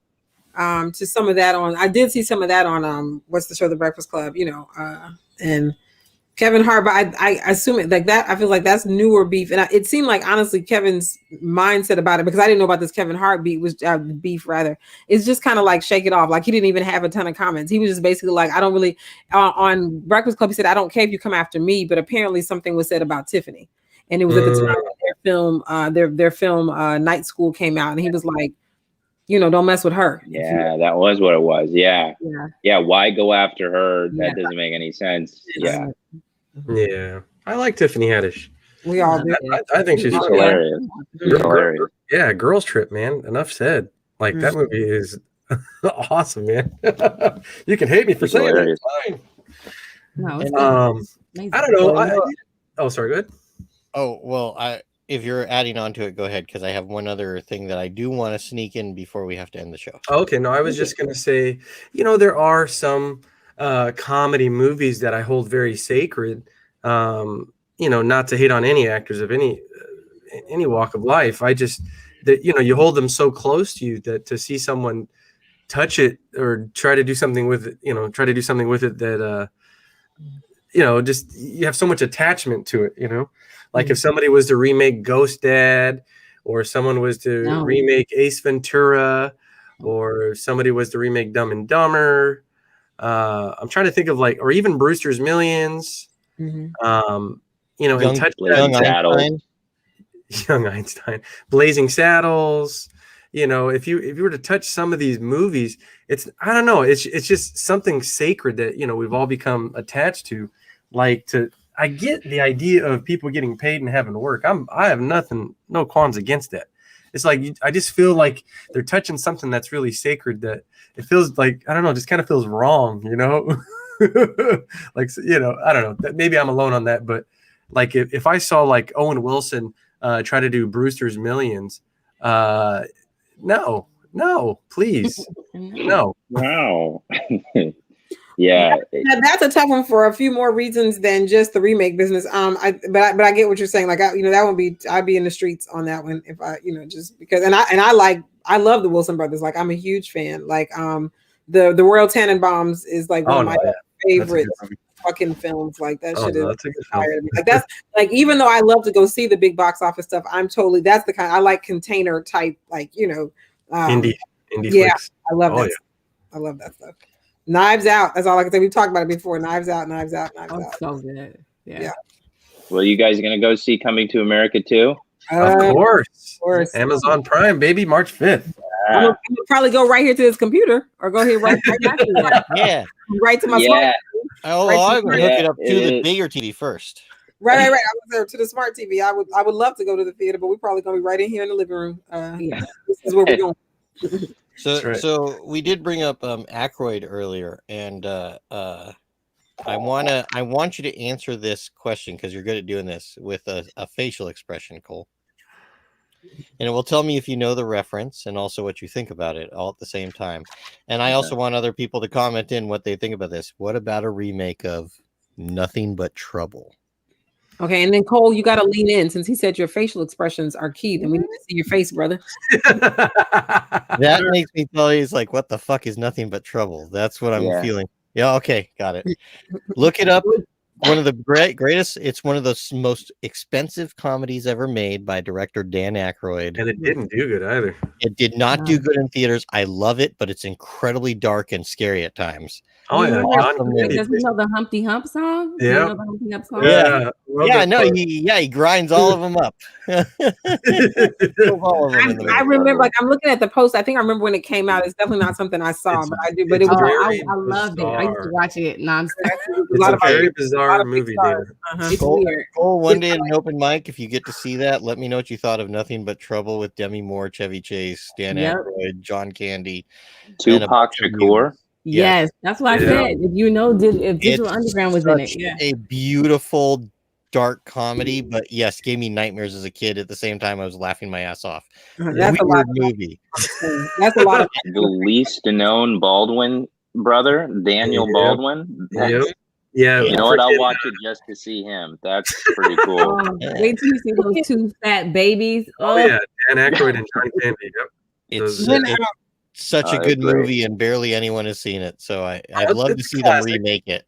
to some of that on. I did see some of that on what's the show, The Breakfast Club. And Kevin Hart, but I assume it like that. I feel like that's newer beef, and it seemed like honestly Kevin's mindset about it, because I didn't know about this Kevin Hart beef it's just kind of like shake it off. Like he didn't even have a ton of comments. He was just basically like, I don't really on Breakfast Club. He said, I don't care if you come after me, but apparently something was said about Tiffany, and it was at the time their film Night School came out, and he was like, don't mess with her. Yeah, that was what it was. Yeah. Why go after her? That doesn't make any sense. Yeah. I like Tiffany Haddish. We all do. I think she's hilarious. Yeah, Girls Trip, man. Enough said. Like that movie is awesome, man. You can hate me for saying that. It's fine. No, it's I don't know. Sorry, go ahead. Oh, well, if you're adding on to it, go ahead, because I have one other thing that I do want to sneak in before we have to end the show. Okay, no, I was just going to say, there are some comedy movies that I hold very sacred, not to hate on any actors of any walk of life. I just, you hold them so close to you that to see someone touch it or try to do something with it, that, just you have so much attachment to it, Like if somebody was to remake Ghost Dad, or someone was to remake Ace Ventura, or somebody was to remake Dumb and Dumber. I'm trying to think of or even Brewster's Millions. Young Einstein, Blazing Saddles. If you were to touch some of these movies, I don't know. It's just something sacred that we've all become attached to. I get the idea of people getting paid and having to work. I have no qualms against that. It's like, I just feel like they're touching something that's really sacred, that it feels like, I don't know, just kind of feels wrong, I don't know, that maybe I'm alone on that, but like if I saw like Owen Wilson try to do Brewster's Millions, no, please, no. Wow. Yeah, that's a tough one for a few more reasons than just the remake business. But I get what you're saying. Like, that would be, I'd be in the streets on that one if I, just because. And I love the Wilson brothers. Like, I'm a huge fan. Like, the Royal Tenenbaums is like one of my favorite fucking films. Like that shit is tired. Like that's like, even though I love to go see the big box office stuff, that's the kind I like container type, like indie yeah, flicks. I love that. I love that stuff. Knives Out. That's all I can say. We've talked about it before. Knives Out. So good. Yeah. Well, you guys are gonna go see Coming to America too? Of course. Amazon Prime, baby, March 5th. I'm gonna probably go right here to this computer, or go here right after that. Yeah. Right to my smart. Oh, I'm gonna hook it up to the bigger TV first. Right. I was there to the smart TV. I would love to go to the theater, but we're probably gonna be right in here in the living room. This is where we're going. So we did bring up Aykroyd earlier, and I want you to answer this question, because you're good at doing this with a facial expression, Cole. And it will tell me if you know the reference and also what you think about it all at the same time. And I also want other people to comment in what they think about this. What about a remake of Nothing But Trouble? Okay, and then Cole, you got to lean in, since he said your facial expressions are key. Then we need to see your face, brother. That makes me tell you, it's like, what the fuck is Nothing But Trouble? That's what I'm feeling. Yeah, okay, got it. Look it up. one of the greatest. It's one of the most expensive comedies ever made by director Dan Aykroyd. And it didn't do good either. It did not do good in theaters. I love it, but it's incredibly dark and scary at times. Oh yeah, Does he know the Humpty Hump song? Do you Yeah. know the Humpty Hump song? Yeah, no, he grinds all of them up. All of them in the I movie. remember, like, I'm looking at the post. I think I remember when it came out. It's definitely not something I saw, but I do. But it was I loved it. I used to watch it nonstop. It's a very bizarre movie, Dana. It's weird. Cole, one day at an open mic, if you get to see that, let me know what you thought of Nothing But Trouble with Demi Moore, Chevy Chase, Dan Aykroyd, John Candy, Tupac Shakur. Yes, that's what I said. If you know, if Digital Underground was in it, a beautiful dark comedy, but yes, gave me nightmares as a kid. At the same time, I was laughing my ass off. That's a weird movie. That's a lot of the least known Baldwin brother, Daniel Baldwin. Yeah, you know what? I'll watch it just to see him. That's pretty cool. Wait till you see those two fat babies. Oh yeah, Dan Aykroyd and John Candy. Yep. It's such a good movie, and barely anyone has seen it. So I'd love to see them remake it.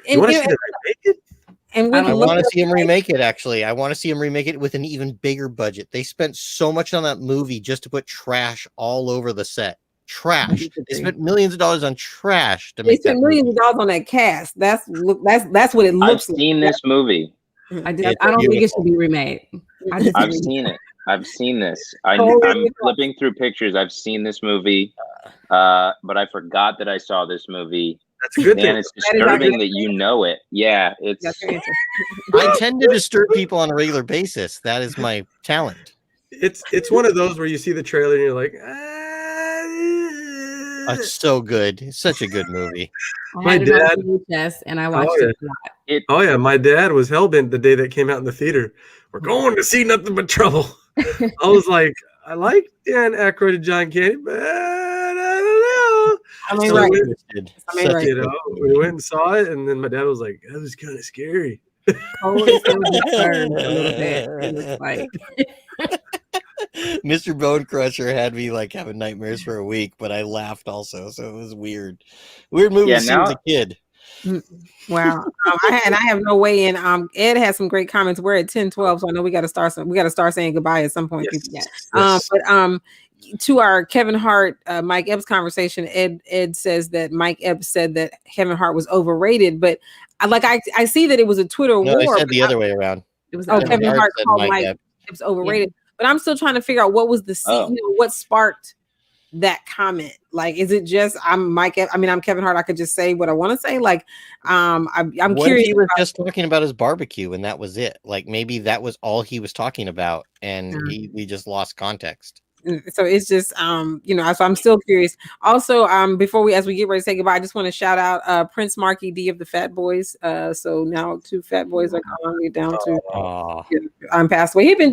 You want to see them remake it? And I want to see him remake it. Actually, I want to see him remake it with an even bigger budget. They spent so much on that movie just to put trash all over the set. Trash. They spent millions of dollars on trash to make. They spent millions of dollars on that cast. That's what it looks like. I've seen this movie. I don't think it should be remade. I've seen it. I've seen this. I'm flipping through pictures. I've seen this movie, but I forgot that I saw this movie. That's a good thing. And it's disturbing that you know it. Yeah, it's. I tend to disturb people on a regular basis. That is my talent. It's one of those where you see the trailer and you're like, it's so good. It's such a good movie. My dad, and I watched it a lot. Oh yeah, my dad was hellbent the day that came out in the theater. We're going to see Nothing But Trouble. I was like, I like Dan Aykroyd and John Candy, but I don't know. We went and saw it, and then my dad was like, "That was kind of scary." Mr. Bone Crusher had me like having nightmares for a week, but I laughed also, so it was weird. Weird movie to see as a kid. Wow. I have no way in. Ed has some great comments. We're at 10:12, so I know we got to start saying goodbye at some point. Yes. But to our Kevin Hart, Mike Epps conversation, Ed says that Mike Epps said that Kevin Hart was overrated, but I see that it was a Twitter war. They said the other way around. It was Kevin Hart called Mike Epps overrated, but I'm still trying to figure out what was what sparked that comment. Like, is it just I'm Kevin Hart, I could just say what I want to say? Like, I'm curious. He was just talking about his barbecue and that was it. Like, maybe that was all he was talking about, and we just lost context. So it's just so I'm still curious. Also, as we get ready to say goodbye, I just want to shout out Prince Marky D of the Fat Boys. So now 2 Fat Boys are calling down to passed away. He's been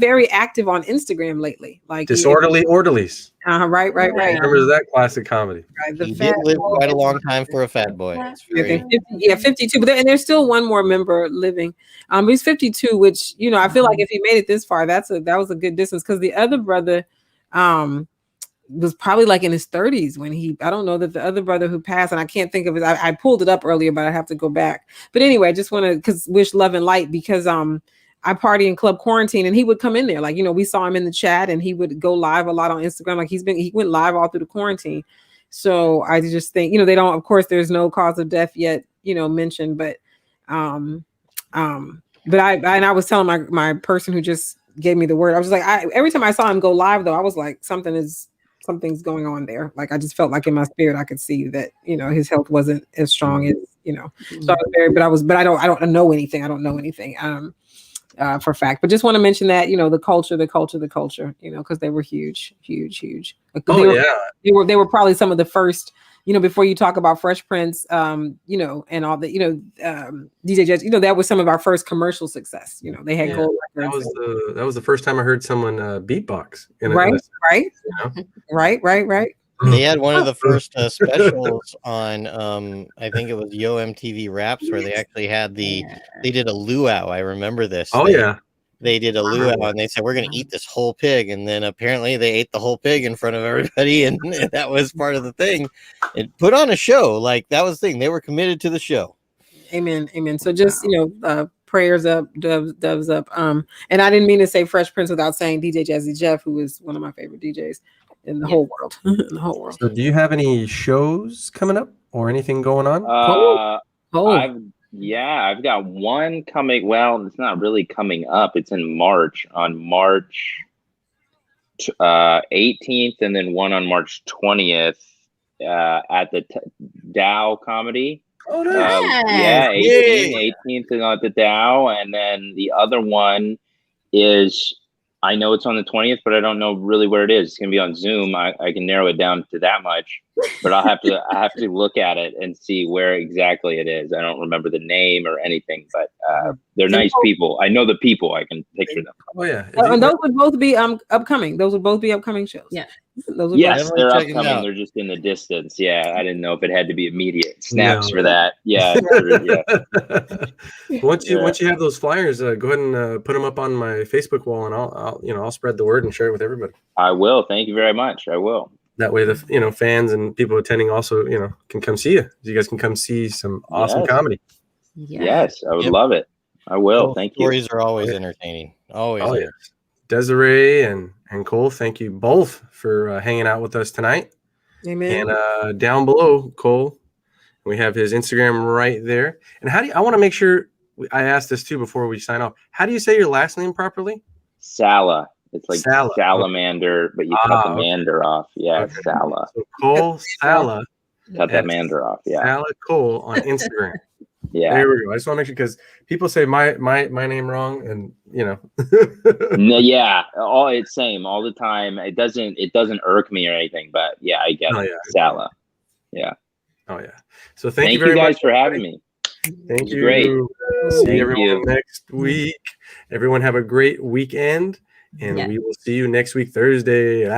very active on Instagram lately. Like Disorderly Orderlies. Right. Remember that classic comedy? Right, he did live quite a long time for a fat boy. 52. But and there's still one more member living. He's 52, which I feel like if he made it this far, that was a good distance, because the other brother was probably like in his 30s when I don't know that the other brother who passed, and I can't think of it. I pulled it up earlier, but I have to go back. But anyway, I just want to wish love and light, because I party in Club Quarantine, and he would come in there. Like, we saw him in the chat, and he would go live a lot on Instagram. Like, he went live all through the quarantine. So I just think, they don't, of course, there's no cause of death yet, mentioned, but I was telling my person who just gave me the word, I was like, every time I saw him go live though, I was like, something's going on there. Like, I just felt like in my spirit, I could see that, his health wasn't as strong as, so I was but I don't know anything. I don't know anything. For a fact, but just want to mention that the culture, because they were huge. They were probably some of the first, before you talk about Fresh Prince, and all the, DJ Jets, that was some of our first commercial success. They had gold records. That was the first time I heard someone beatbox. Right. They had one of the first specials on, I think it was Yo MTV Raps, where they actually had they did a luau. I remember this. They did a luau, and they said, we're going to eat this whole pig. And then apparently they ate the whole pig in front of everybody. And that was part of the thing. It put on a show. Like, that was the thing. They were committed to the show. Amen. Amen. So just, prayers up, doves up. And I didn't mean to say Fresh Prince without saying DJ Jazzy Jeff, who is one of my favorite DJs in the whole world. In the whole world. So do you have any shows coming up or anything going on? I've got one coming. Well, it's not really coming up. It's in March, on March 18th, and then one on March 20th at the Dow Comedy. Oh, nice. 18th is at the Dow, and then the other one is, I know it's on the 20th, but I don't know really where it is. It's gonna be on Zoom. I can narrow it down to that much, but I have to look at it and see where exactly it is. I don't remember the name or anything, but they're nice people. I know the people. I can picture them. Oh yeah, and those would both be upcoming. Those would both be upcoming shows. Yeah. Yes, they're upcoming. They're just in the distance. Yeah, I didn't know if it had to be immediate snaps for that. Yeah. Once you have those flyers, go ahead and put them up on my Facebook wall, and I'll spread the word and share it with everybody. I will. Thank you very much. I will. That way, the fans and people attending also can come see you. You guys can come see some awesome comedy. Yeah. Yes, I would love it. I will. Thank you. Stories are always entertaining. Always. Oh, yeah. Desiree and Cole, thank you both for hanging out with us tonight. Amen. And down below, Cole, we have his Instagram right there. And I want to make sure I asked this too before we sign off. How do you say your last name properly? Sala. It's like salamander, but you cut the mander off. Yeah, okay. Sala. So Cole Sala. Cut that mander off. Yeah. Sala Cole on Instagram. Yeah. There we go. I just want to make sure, because people say my name wrong, and No, yeah, it's same all the time. It doesn't irk me or anything, but yeah, I get it. Sala. Yeah. Oh yeah. So thank you very much for having me. Thank you. Great. See everyone next week. Everyone have a great weekend, and we will see you next week Thursday.